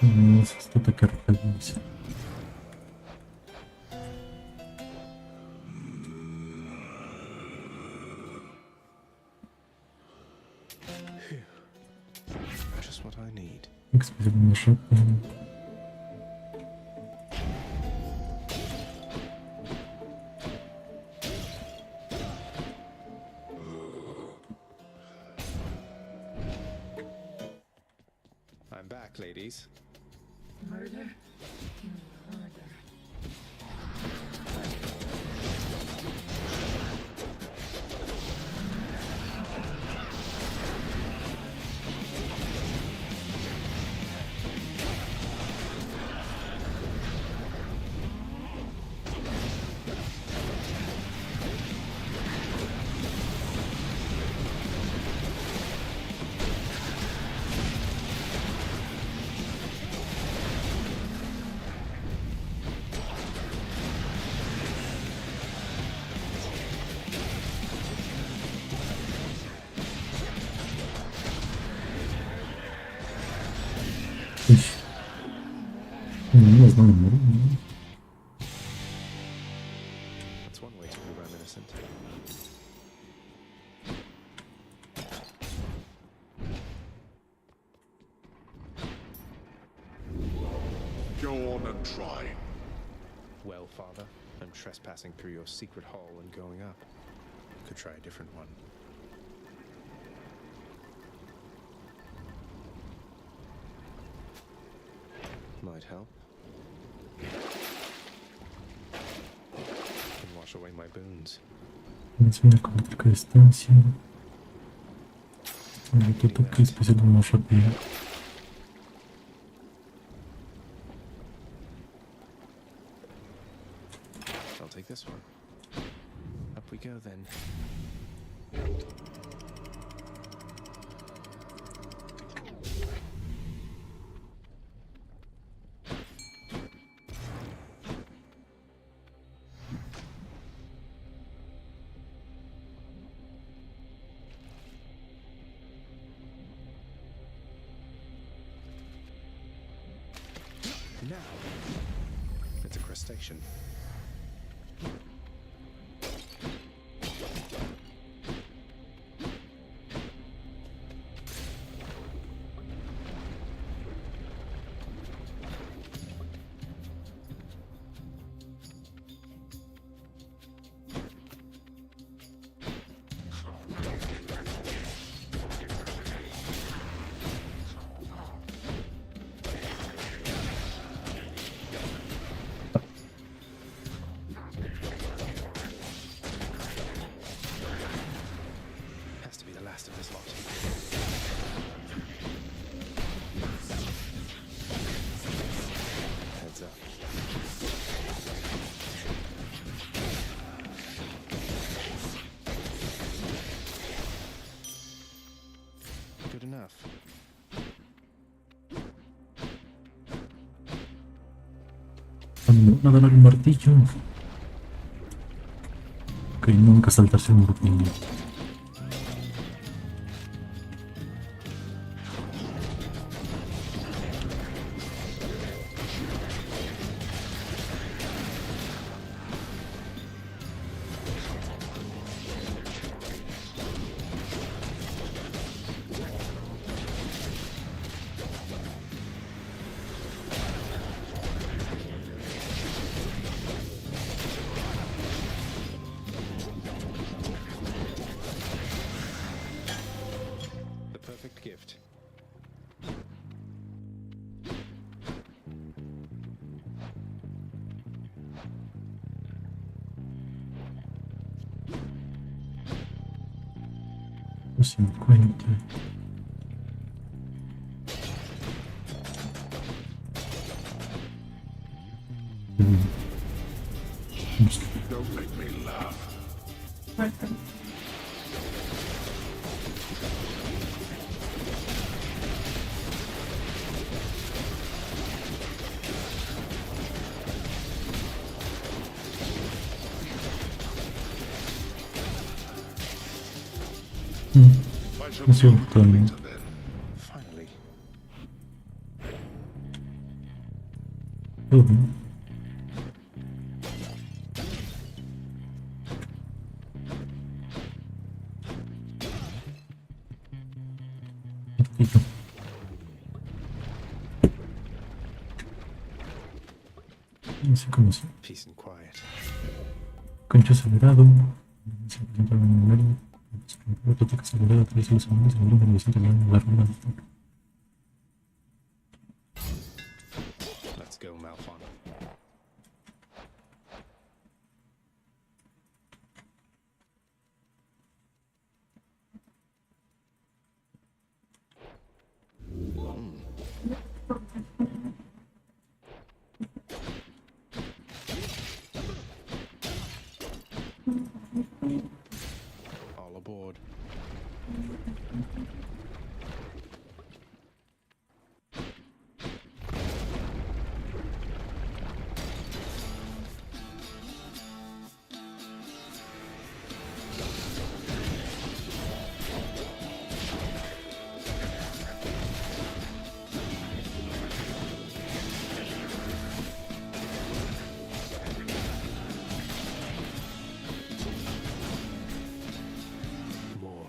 No, este ataque realiza. Just what I need. Explodir más rápido. I'm back, ladies. Murder. No me muero. That's one way to prove I'm innocent. Go on and try. Well, Father, I'm trespassing through your secret hall and going up. Could try a different one. Might help. Can wash away my boons. Menciona con larga distancia. El ataque especial más rápido. I'll take this one. Up we go then. Now, it's a crustacean. Has to be the last of this lot. Heads up. Good enough. Cuando van a dar el martillo. Ok, nunca saltarse un botón. The perfect gift. Los 50. Don't make me laugh. Fuerte. No sé, botón. Finally. Todo. No sé cómo se. Peace and quiet. Concho acelerado. Se presenta un número. Toque acelerado. 3 segundos. El número de 900 la rueda. Let's go, Malfon. All aboard. More.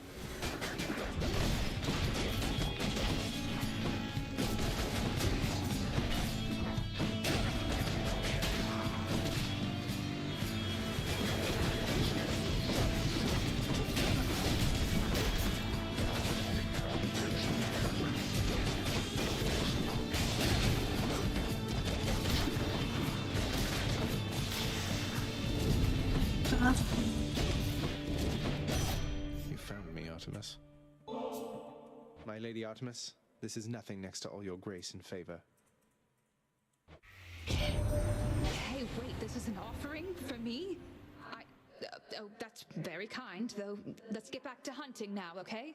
You found me, Artemis. My Lady Artemis, this is nothing next to all your grace and favor. Hey, wait, this is an offering for me? Oh, that's very kind, though. Let's get back to hunting now, okay?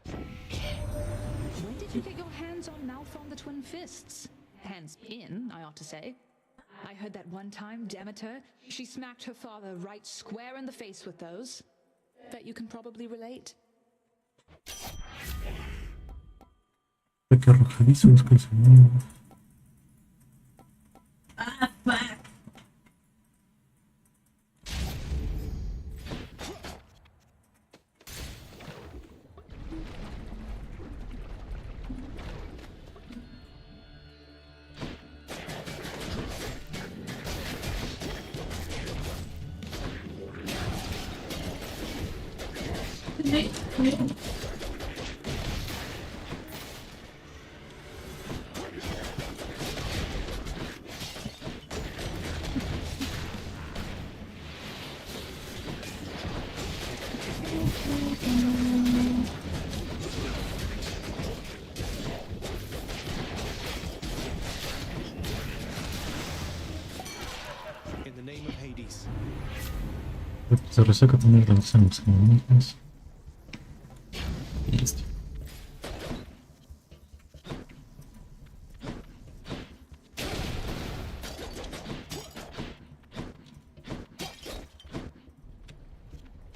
When did you get your hands on Malfon the Twin Fists? Hands in, I ought to say. I heard that one time Demeter, she smacked her father right square in the face with those. Bet you can probably relate. Ataque arrojadizo, busca el segundo. In the name of Hades. Se resaca también la versión enemigos. Listo.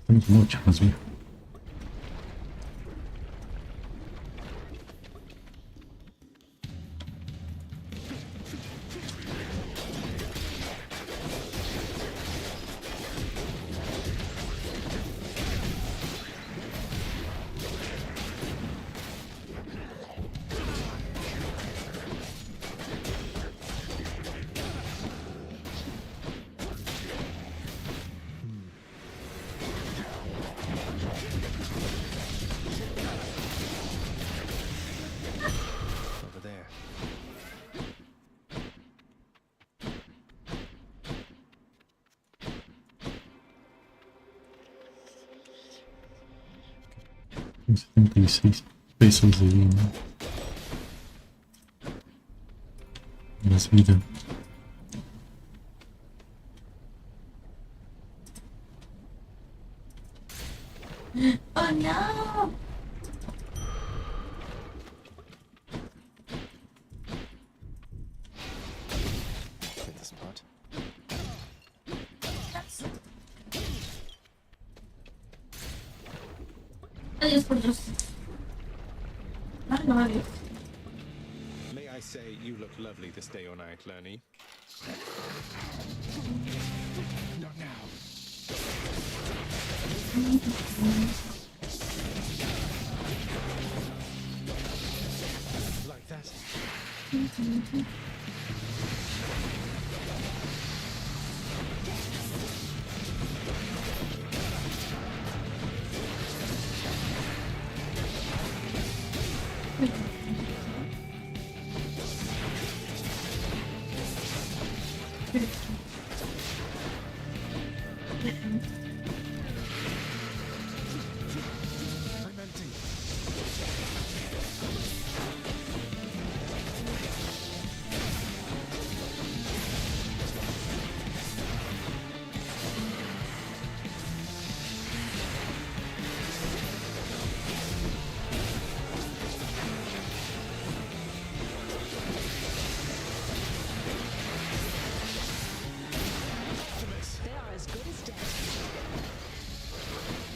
Tenemos mucho más bien. Over there. $76 de más vida. Oh no! Hit the spot. Adiós por Dios. No, adiós. May I say you look lovely this day or night, Lerny? Not now. Like that. I'm empty.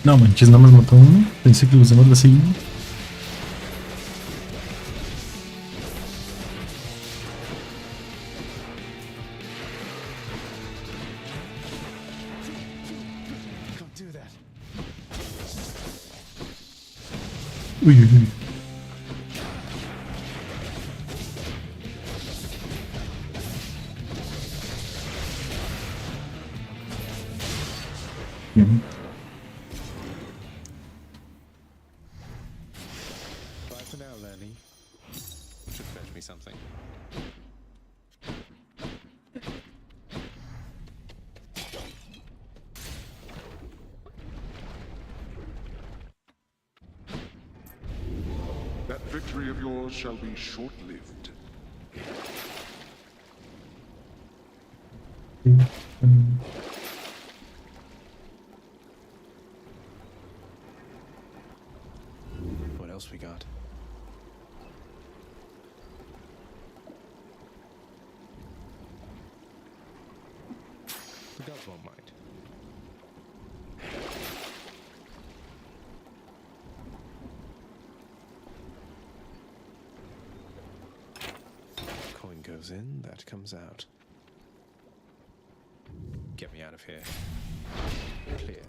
No manches, nada más mató uno. Pensé que los demás la seguían. Can't do that. Uy, uy, uy. Bien. Bye for now, Lerny. Should fetch me something. That victory of yours shall be short-lived. What else we got? The gods won't mind. Coin goes in, that comes out. Get me out of here. Clear.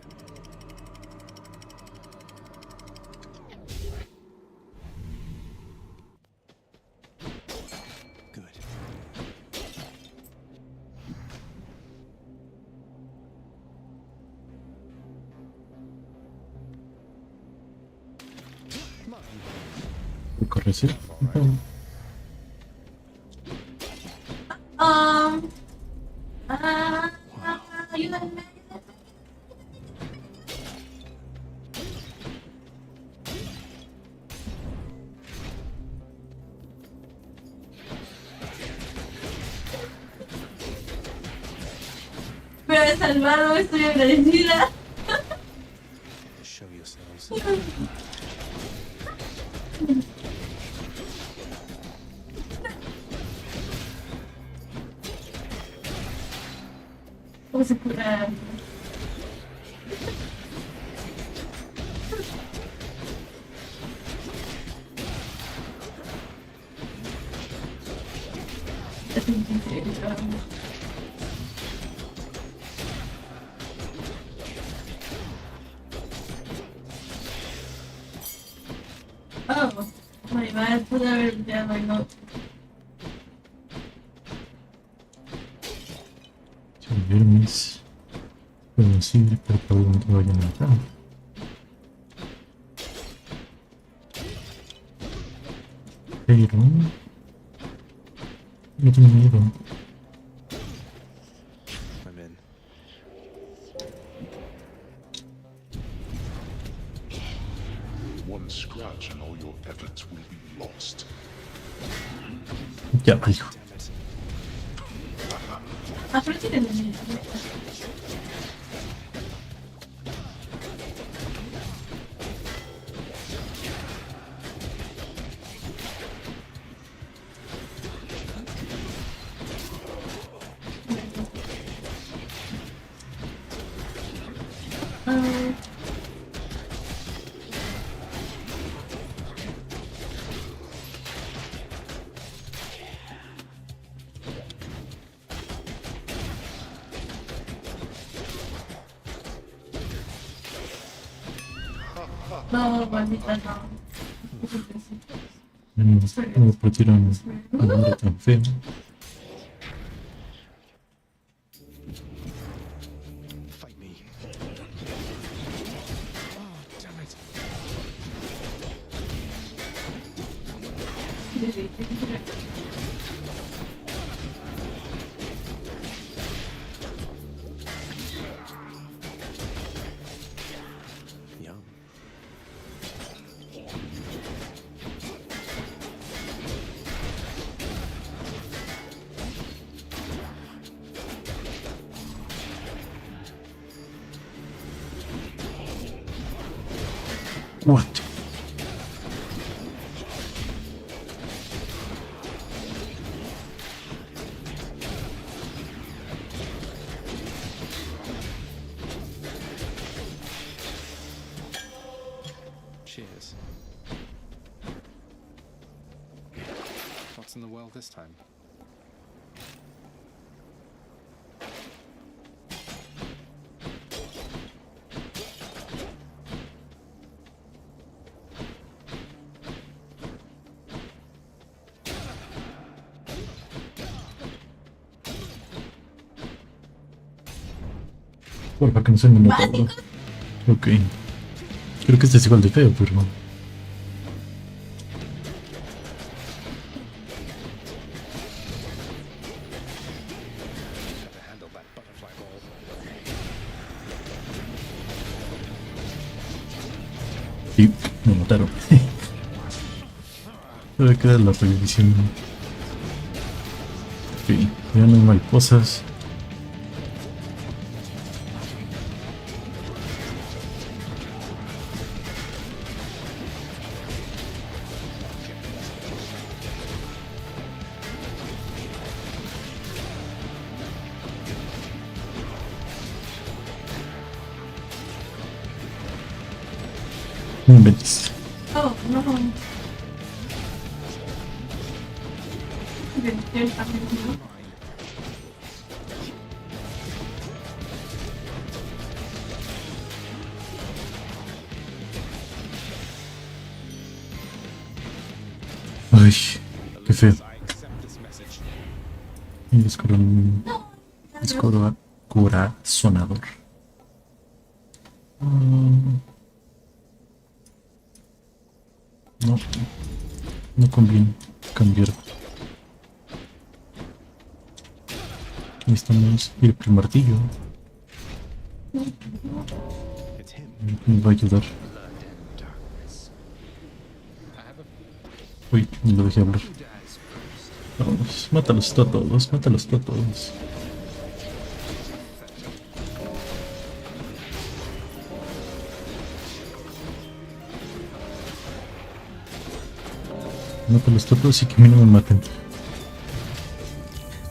Good. Corre, sí. Ayúdame. Me has salvado, estoy agradecida. Show yourselves. ¿Cómo se cura? Oh, my bad, pude haber enviado el otro. Viernes. Podemos ir, pero probablemente vayan a entrar. Pero no tengo miedo. I'm in. One scratch and all your efforts will be lost. Ya, hijo. Aparte de no, maldita no. No me partieron a la hora tan feo. Fight me. Oh, damn it. Yum. What? Cheers. What's in the world this time? Porfa, que no se me nota, bro. Ok. Creo que este es igual de feo, pero... Sí, me mataron. Debe quedar la televisión. Ok, ya no hay mariposas. No inventes. Oh, no. Bien, ya está bien, ¿no? Ay, qué feo. El corazonador. No, no conviene cambiar. Necesitamos ir por el martillo. Me va a ayudar. Uy, no lo dejé hablar. Vamos, mátalos a todos, mátalos a todos. Mátalos a todos y que a mí no me maten.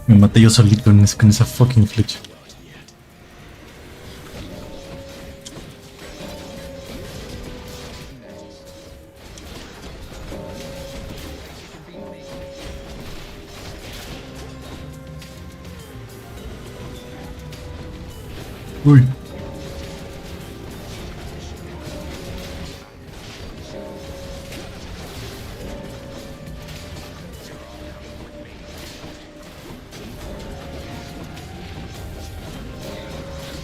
Me maté yo solito con esa fucking flecha. Uy.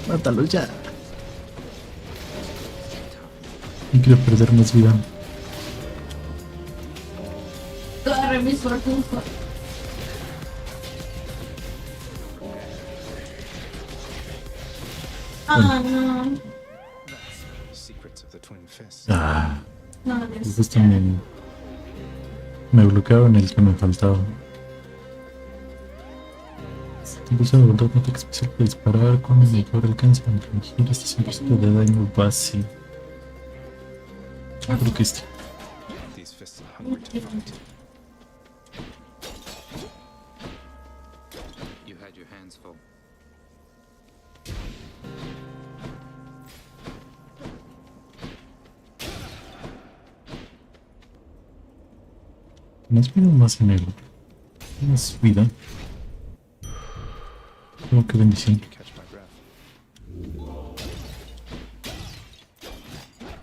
Mátalo ya. No quiero perder más vida. Agarré mis fortunas. Ah, no. Ah. No, Justo me bloquearon el que me faltaba. Impulsa de voluntad, un ataque especial para disparar con el mayor alcance para infligir este 100% de daño base. Yo creo que este. You had your hands full. Más vida o más enero. Más vida. Oh, qué bendición.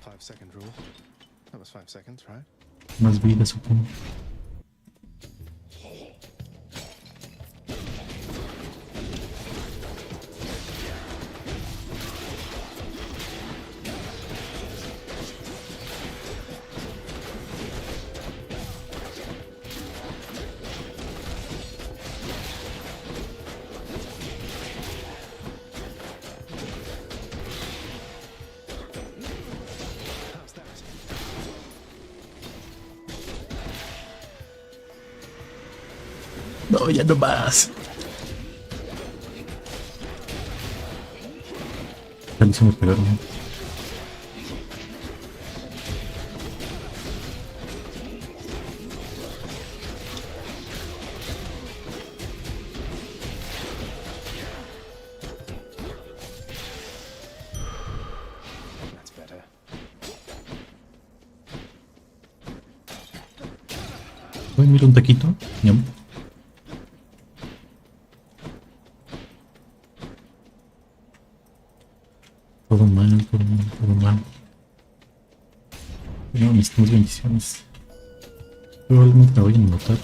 5-second rule. That was 5 seconds, right? Más vida, supongo. No, ya no más. Ya se me pegaron. Uy, mira un taquito. Ñam. Todo mal, todo mal, todo mal. No, necesitamos bendiciones. Probablemente me vayan a matar.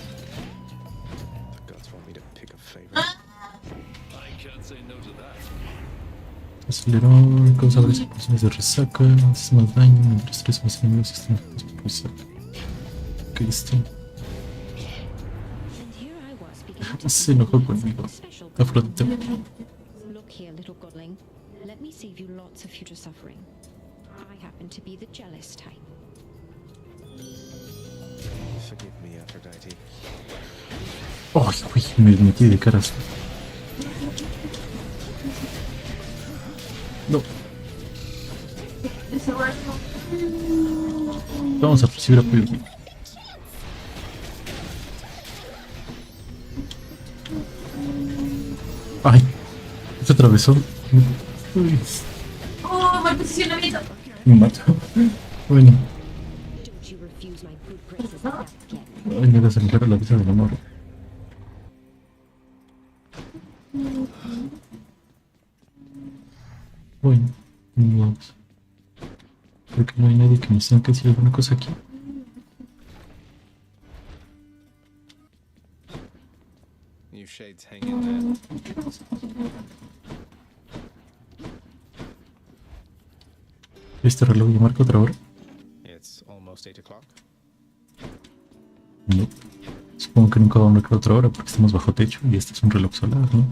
Acelerón, causa varias explosiones de resaca, hace más daño, mientras tres más enemigos están por resaca. Ok, esto. Se enojó conmigo. Afronte. Look here, little godling. Let me save you lots of future suffering. I happen to be the jealous type. Forgive me, Aphrodite. Ay, uy, me metí de caras. No. Vamos a recibir apoyo. Ay, se atravesó. Uy. Oh, mal posicionamiento. Me mató. Bueno. Ay, me desencarga la visa del amor. Bueno, vamos. Creo que no hay nadie que nos tenga que decir alguna cosa aquí. You shades hang in there. ¿Este reloj ya marca otra hora? It's almost 8 o'clock. No. Supongo que nunca va a una que otra hora porque estamos bajo techo y este es un reloj solar, ¿no?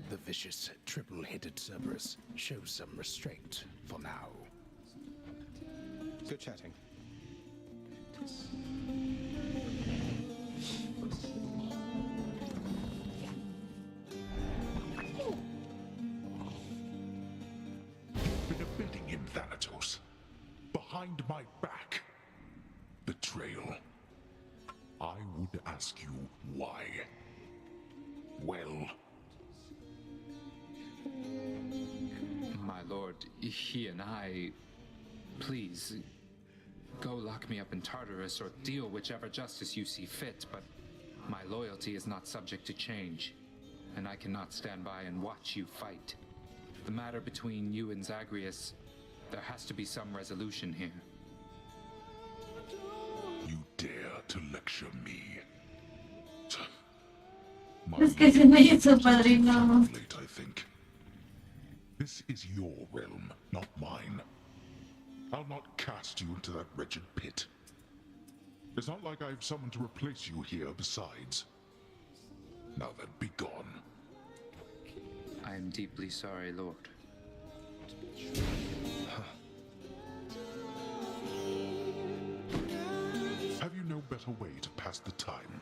The vicious triple-headed Cerberus shows some restraint for now. Good chatting. Been abetting him, Thanatos. Behind my back. Betrayal. I would ask you why. Well, My lord, he and I... Please, go lock me up in Tartarus or deal whichever justice you see fit, but my loyalty is not subject to change, and I cannot stand by and watch you fight. The matter between you and Zagreus, there has to be some resolution here. you dare to lecture me. My Es que se me hizo padrino. late, I think. This is your realm, not mine. I'll not cast you into that wretched pit. It's not like I have someone to replace you here besides. Now then, be gone. I am deeply sorry, Lord. Have you no better way to pass the time?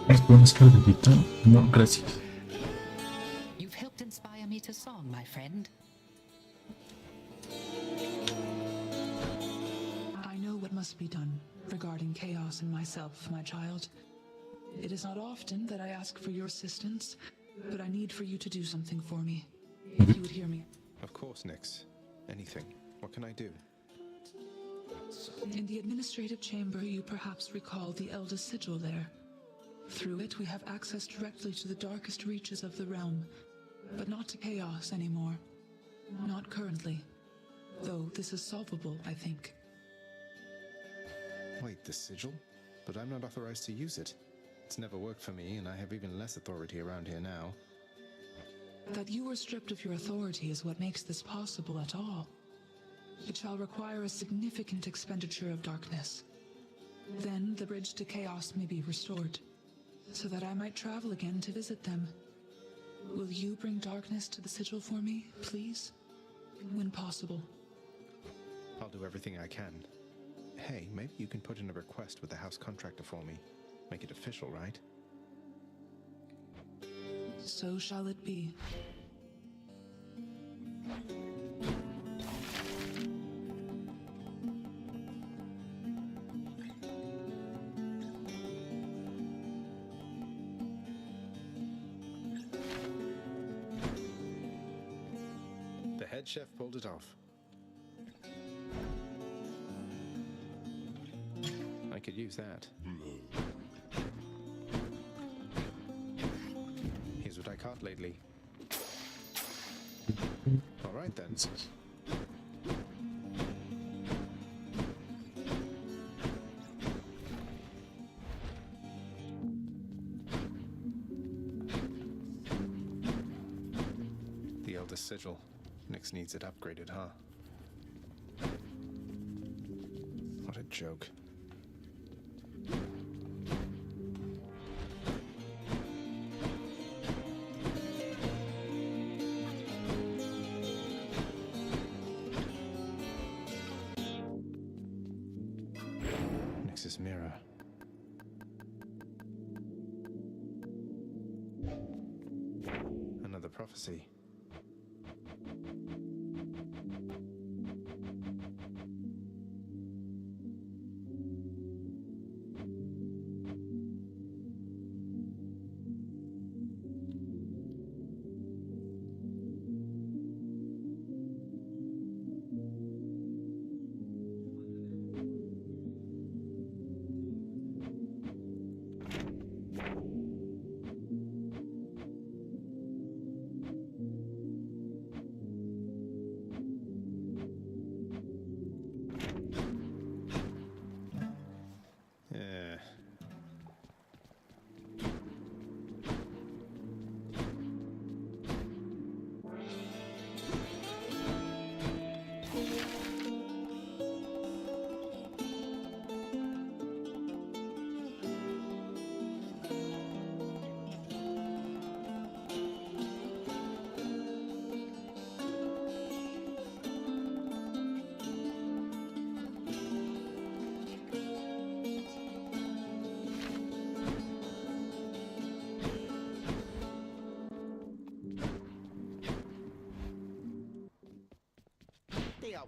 ¿Nos podemos calderita? No, gracias. You've helped inspire me to song, my friend. I know what must be done regarding chaos and myself, my child. It is not often that I ask for your assistance, but I need for you to do something for me. If you would hear me. Of course, Nix. Anything. What can I do? In the administrative chamber, you perhaps recall the Elder Sigil there. Through it, we have access directly to the darkest reaches of the realm, but not to chaos anymore. Not currently. Though this is solvable, I think. Wait, the sigil? But I'm not authorized to use it. It's never worked for me, and I have even less authority around here now. That you are stripped of your authority is what makes this possible at all. It shall require a significant expenditure of darkness. Then the bridge to chaos may be restored, so that I might travel again to visit them. Will you bring darkness to the sigil for me, please? When possible. I'll do everything I can. Hey, maybe you can put in a request with the house contractor for me. Make it official, right? So shall it be. The head chef pulled it off. I could use that. Here's what I caught lately. All right then. The Elder Sigil. Nix needs it upgraded, huh? What a joke. Nix's mirror. Another prophecy.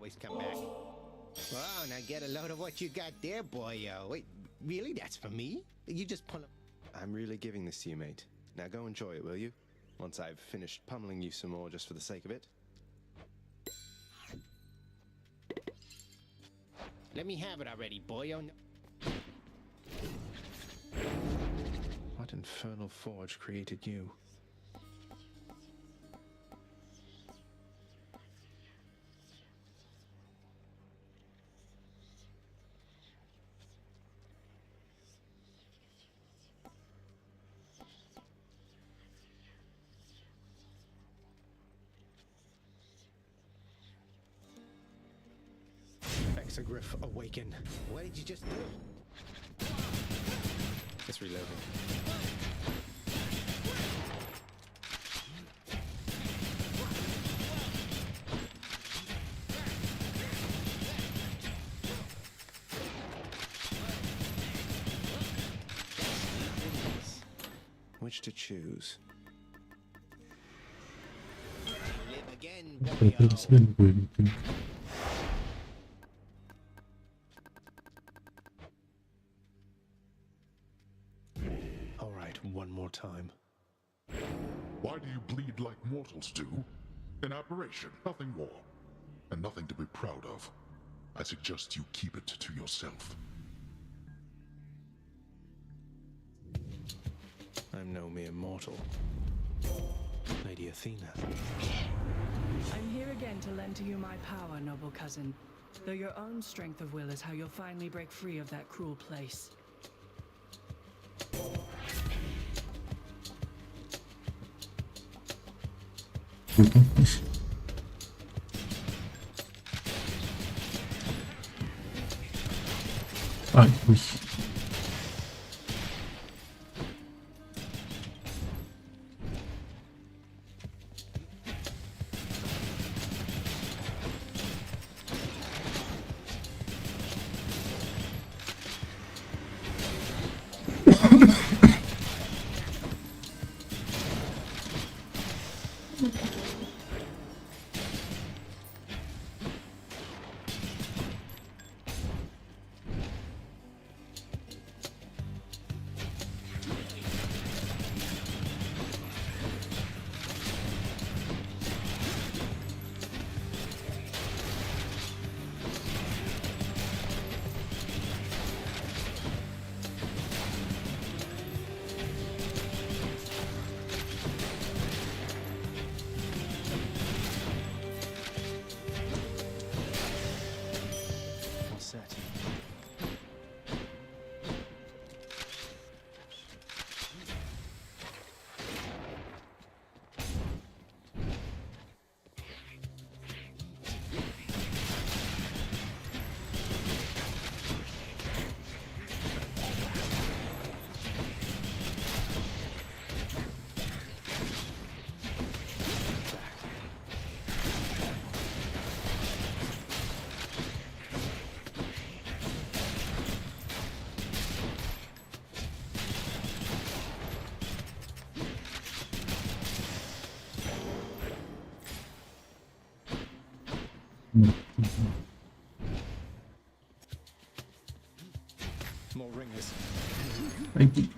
always come back. Wow, now get a load of what you got there, boyo. Wait, really? That's for me? You just pull up. I'm really giving this to you, mate. Now go enjoy it, will you? Once I've finished pummeling you some more just for the sake of it. Let me have it already, boyo. What infernal forge created you? Griff, awaken. What did you just do? It's reloading. Which to choose? Live again, Prefiero ser el vuelto. One more time. Why do you bleed like mortals do? An aberration, nothing more. And nothing to be proud of. I suggest you keep it to yourself. I'm no mere mortal. Lady Athena. I'm here again to lend to you my power, noble cousin. Though your own strength of will is how you'll finally break free of that cruel place. Ay, uy. More ringers. Thank you.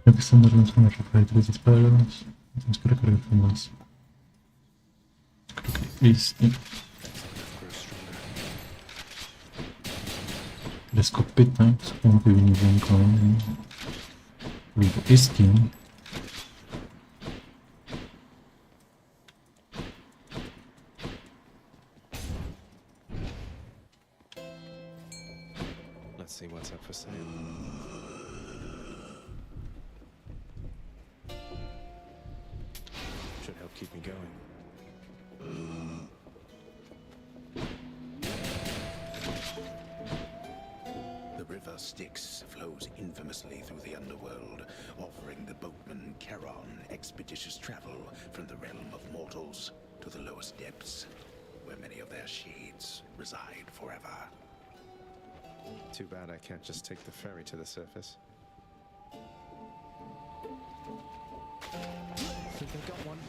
Creo que están darnos una rafa de 3 disparos. Tenemos que recargar más. Creo que este. La escopeta, supongo que viene bien con este. Let's see what's up for sale. Should help keep me going. The river Styx flows infamously through the underworld, offering the boatman Charon expeditious travel from the realm of mortals to the lowest depths, where many of their shades reside forever. Too bad I can't just take the ferry to the surface. Think I got one.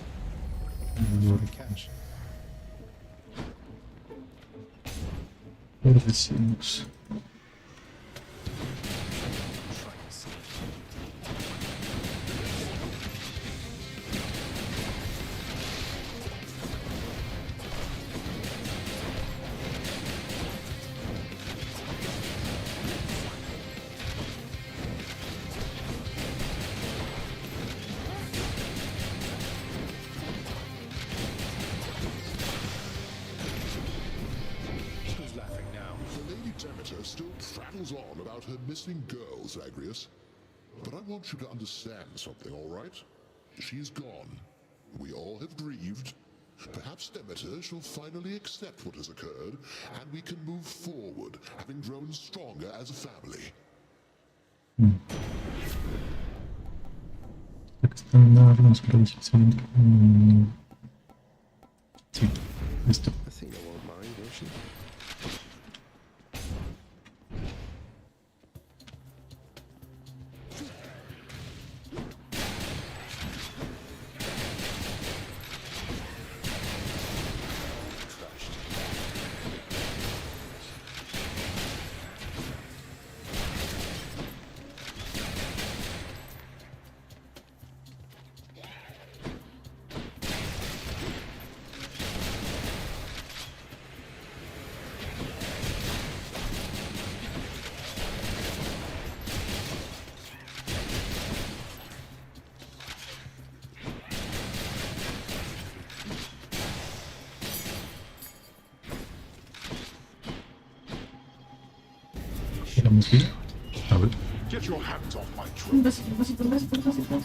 Catch. Perdecimos. Prattles on about her missing girl, Zagreus. But I want you to understand something, all right? She's gone. We all have grieved. Perhaps Demeter shall finally accept what has occurred, and we can move forward, having grown stronger as a family. Sí, listo. Athena won't mind, will she? Vamos bien. A ver. Get your hands off my Un truck. besito, un besito, un besito, un besito.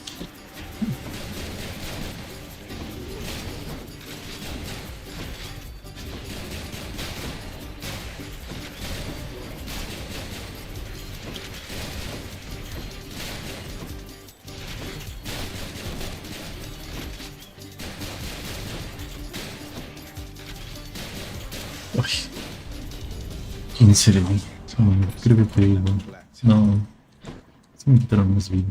Ay. 15 de vida. Creo que fue igual. No. Se me quitaron más vida.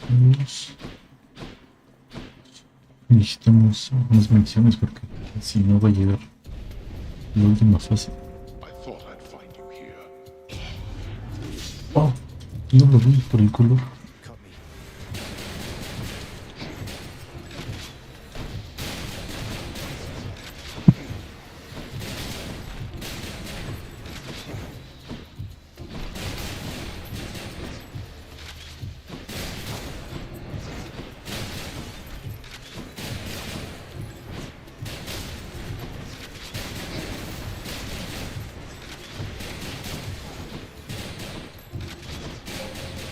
Vamos. Necesitamos unas municiones porque si no va a llegar la última fase. I thought I'd find you here. Oh, no lo vi por el color.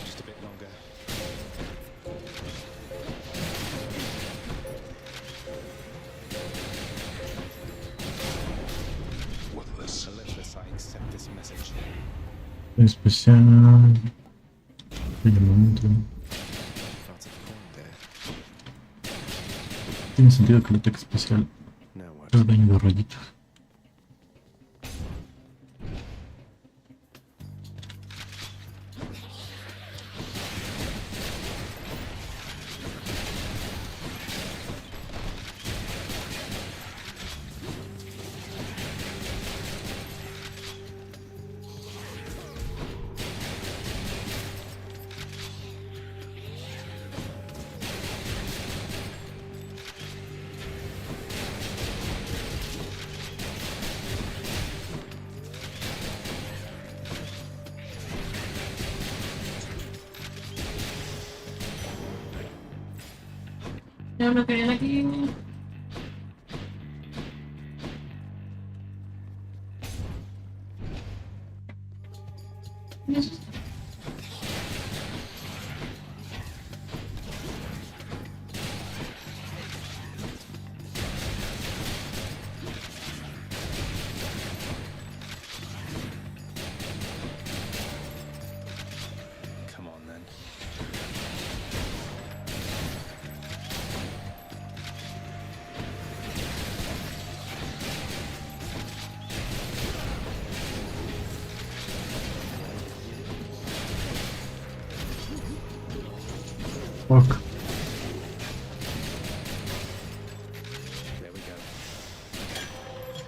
Just a bit longer. Olympus, I accept this message. Especial. Llamando. Lots of coin there. Tiene sentido que el ataque especial haga daño de rayitos. Ya no querían aquí. ¿Y eso? Fuck. There we go.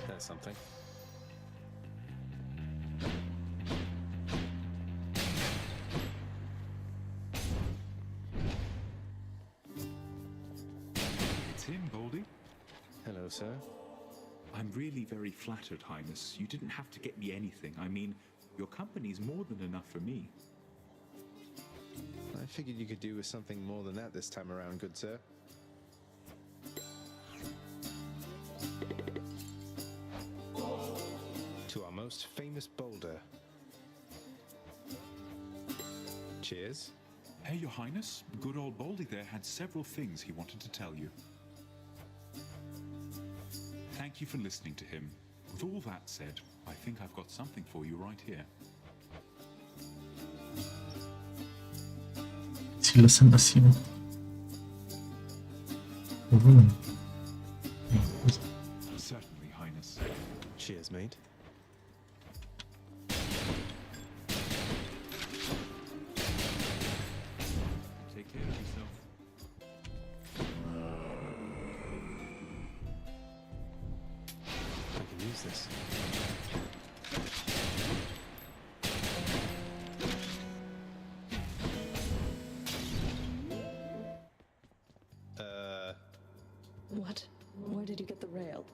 There's something. It's him, Baldy. Hello, sir. I'm really very flattered, Highness. You didn't have to get me anything. I mean, your company's more than enough for me. I figured you could do with something more than that this time around, good sir. To our most famous boulder. Cheers. Hey, Your Highness. Good old Baldy there had several things he wanted to tell you. Thank you for listening to him. With all that said, I think I've got something for you right here. Si lo hacen así, ¿no? Certainly, Highness. Cheers, mate. Take care of yourself. I can use this. What? Where did you get the rail?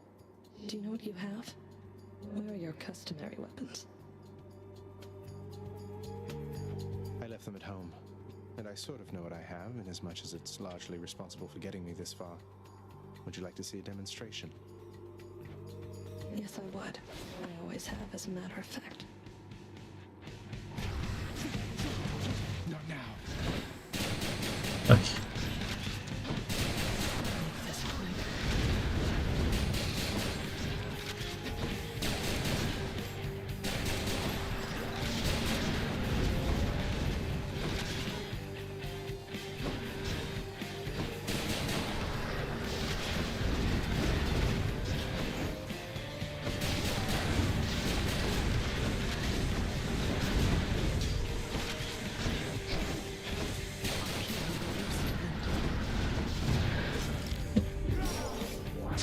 Do you know what you have? Where are your customary weapons? I left them at home, and I sort of know what I have, in as much as it's largely responsible for getting me this far. Would you like to see a demonstration? Yes, I would. I always have, as a matter of fact. Not now. Ay.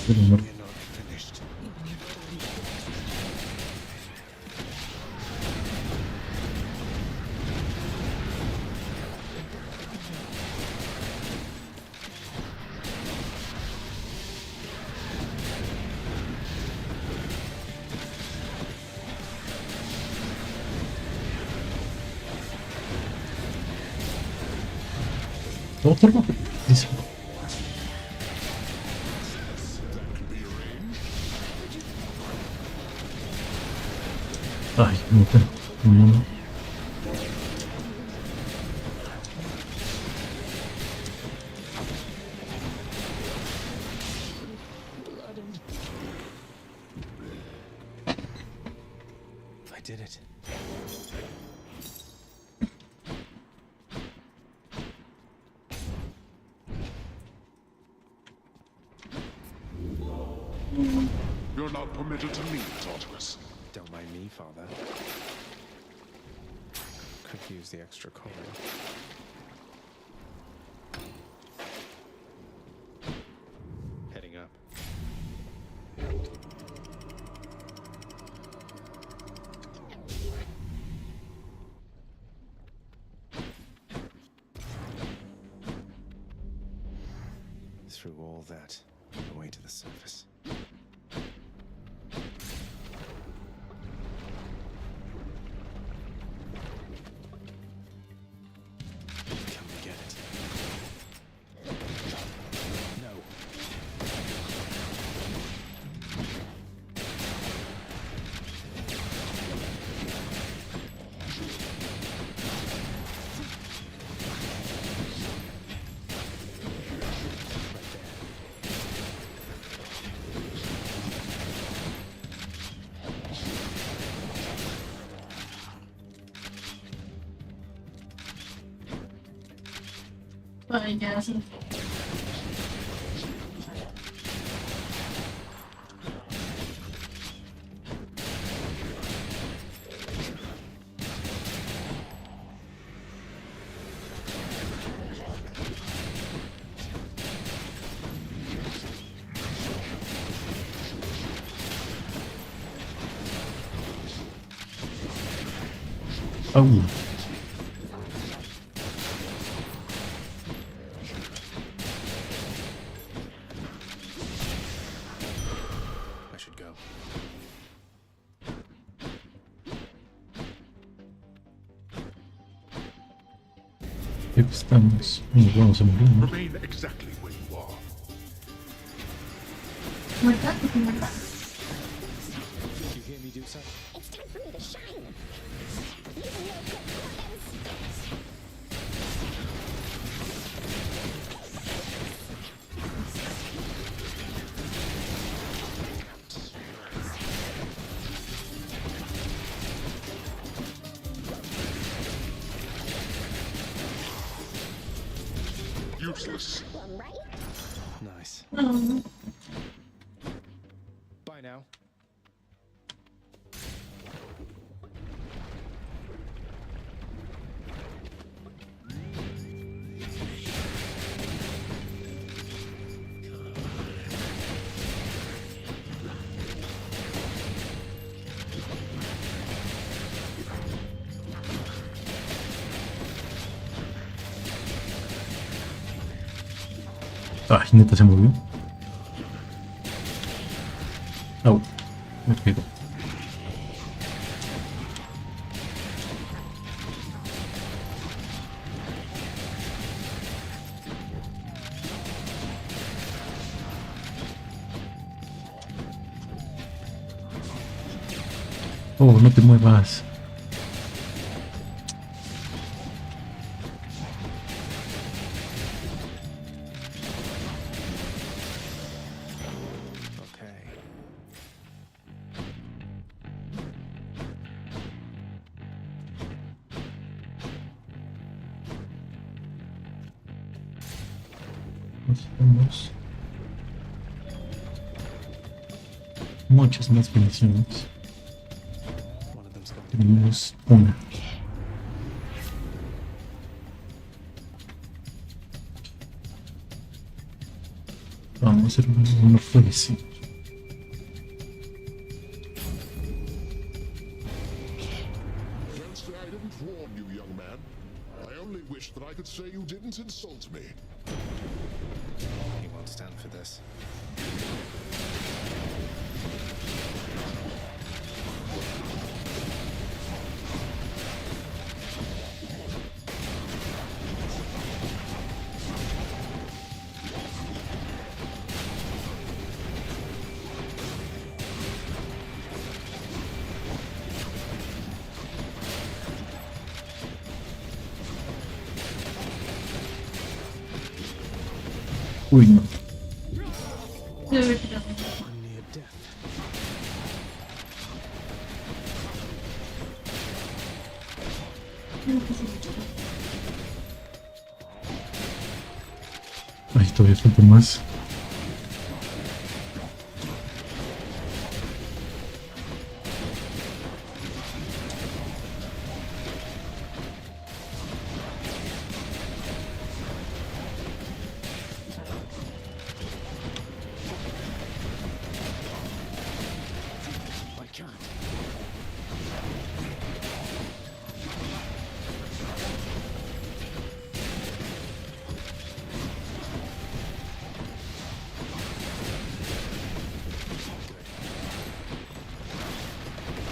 We're not finished. Otro. Dice. Ay, no te. No. I did it. You're not permitted to leave, Tortoise. Don't mind me, Father. Could use the extra coin. Heading up. Through all that, away to the surface. Come and get it. No. Payaso. Oh. I should go. Aquí estamos. Nos vamos a morir, ¿no? Remain exactly where you are. ¿Muerta? ¿Qué muerta? You hear me do so? It's time for me to shine. Using your good weapons. Useless. Well, right? Nice. No. Bye now. Ay, neta se movió. Au, me pegó. Oh, no te muevas. Tenemos muchas más bendiciones. Tenemos una. Vamos, hermano, no puede ser. Don't say I didn't warn you, young man. I only wish that I could say you didn't insult me. He won't stand for this. Uy, no. Debe quedar. Ay, todavía falta más.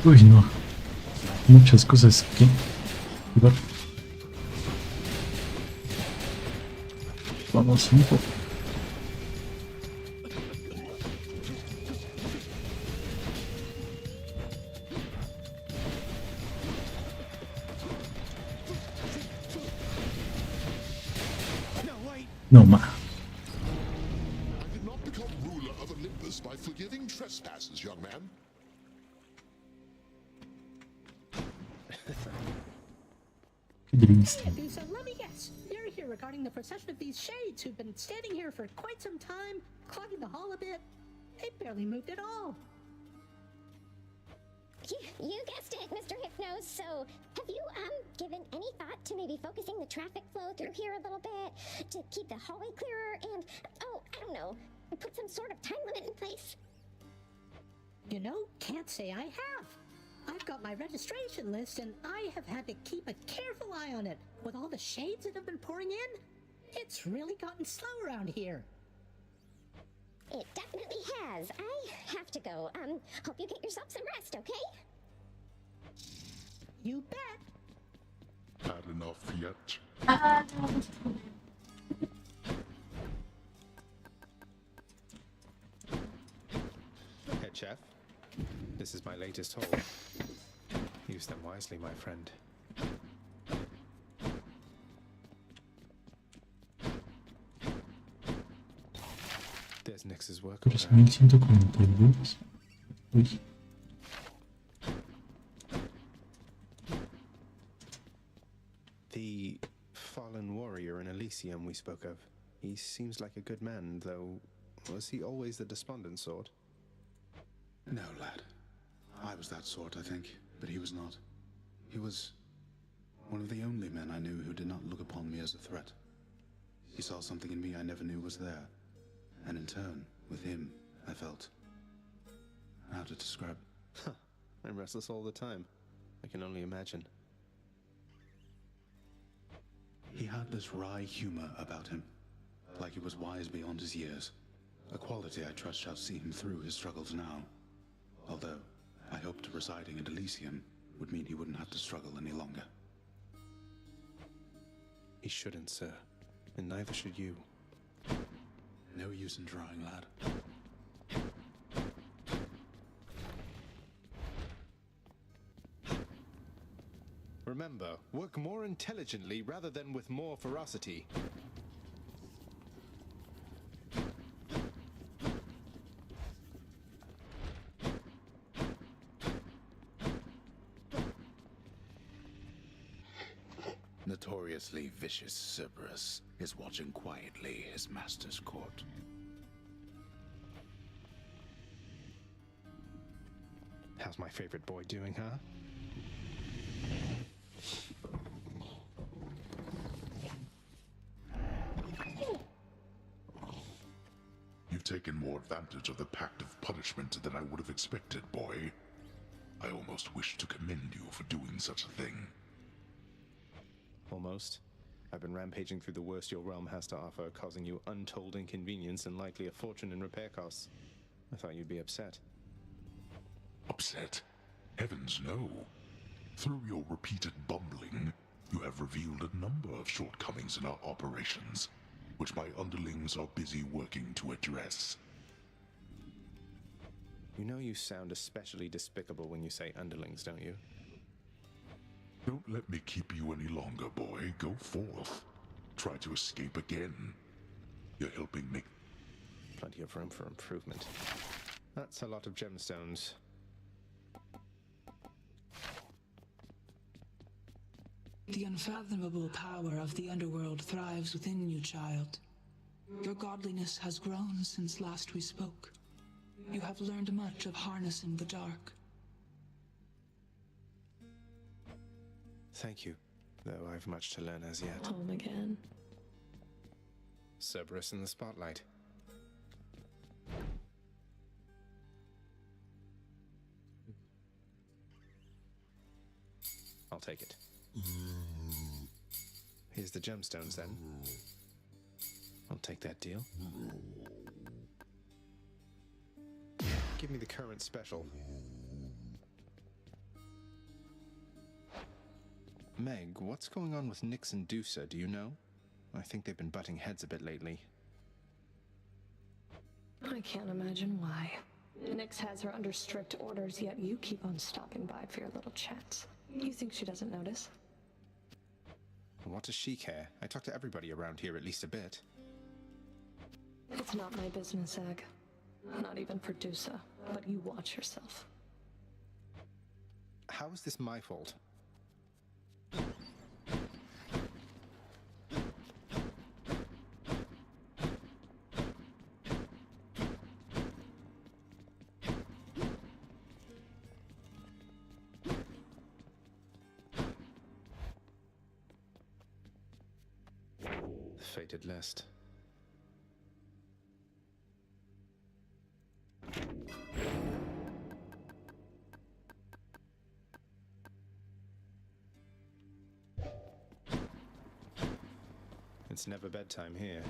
Uy, no. Muchas cosas que jugar. Vamos un poco. No más. I did not become ruler of Olympus by forgiving trespasses, young man. So let me guess. You're here regarding the procession of these shades who've been standing here for quite some time, clogging the hall a bit. They barely moved at all. You guessed it, Mr. Hypnos. So, have you, given any thought to maybe focusing the traffic flow through here a little bit to keep the hallway clearer and, oh, I don't know, put some sort of time limit in place? You know, can't say I have. I've got my registration list, and I have had to keep a careful eye on it. With all the shades that have been pouring in, it's really gotten slow around here. It definitely has. I have to go. Hope you get yourself some rest, okay? You bet. Had enough yet? Head chef, this is my latest haul. Use them wisely, my friend. There's Nix's work. 3142. Uy. The fallen warrior in Elysium we spoke of. He seems like a good man, though. Was he always the despondent sort? No, lad. I was that sort, I think, but he was not. He was one of the only men I knew who did not look upon me as a threat. He saw something in me I never knew was there, and in turn, with him, I felt... how to describe... Huh. I'm restless all the time. I can only imagine. He had this wry humor about him, like he was wise beyond his years. A quality I trust shall see him through his struggles now. Although, I hoped residing at Elysium would mean he wouldn't have to struggle any longer. He shouldn't, sir. And neither should you. No use in trying, lad. Remember, work more intelligently rather than with more ferocity. Notoriously vicious Cerberus is watching quietly his master's court. How's my favorite boy doing, huh? You've taken more advantage of the pact of punishment than I would have expected, boy. I almost wish to commend you for doing such a thing. Almost. I've been rampaging through the worst your realm has to offer, causing you untold inconvenience and likely a fortune in repair costs. I thought you'd be upset. Upset? Heavens no. Through your repeated bumbling, you have revealed a number of shortcomings in our operations, which my underlings are busy working to address. You know you sound especially despicable when you say underlings, don't you? Don't let me keep you any longer, boy. Go forth. Try to escape again. You're helping me. Plenty of room for improvement. That's a lot of gemstones. The unfathomable power of the underworld thrives within you, child. Your godliness has grown since last we spoke. You have learned much of harnessing the dark. Thank you, though I've much to learn as yet. Home again. Cerberus in the spotlight. I'll take it. Here's the gemstones, then. I'll take that deal. Give me the current special. Meg, what's going on with Nix and Dusa, do you know? I think they've been butting heads a bit lately. I can't imagine why. Nyx has her under strict orders, yet you keep on stopping by for your little chats. You think she doesn't notice? What does she care? I talk to everybody around here at least a bit. It's not my business, Ag. Not even for Dusa, but you watch yourself. How is this my fault? Fated list. It's never bedtime here.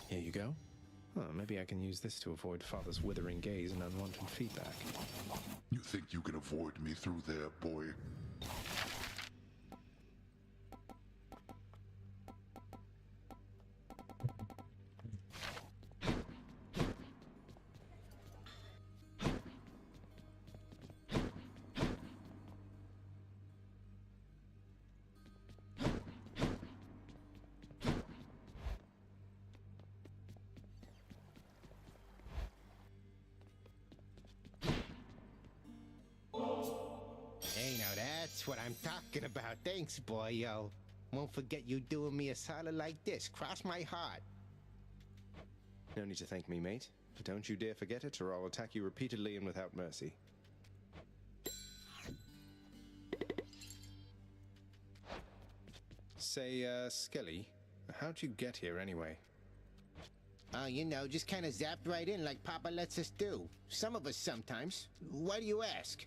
Here you go. Oh, maybe I can use this to avoid Father's withering gaze and unwanted feedback. You think you can avoid me through there, boy? Hey, now that's what I'm talking about. Thanks, boyo. Won't forget you doing me a solid like this. Cross my heart. No need to thank me, mate. But don't you dare forget it, or I'll attack you repeatedly and without mercy. Say, Skelly, how'd you get here anyway? Oh, you know, just kind of zapped right in like Papa lets us do. Some of us sometimes. Why do you ask?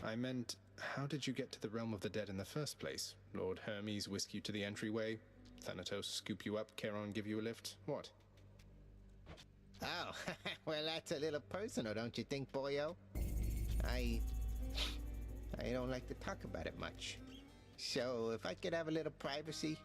I meant, how did you get to the realm of the dead in the first place? Lord Hermes whisk you to the entryway? Thanatos scoop you up, Charon give you a lift? What? Oh, well, that's a little personal, don't you think, boyo? I don't like to talk about it much. So, if I could have a little privacy...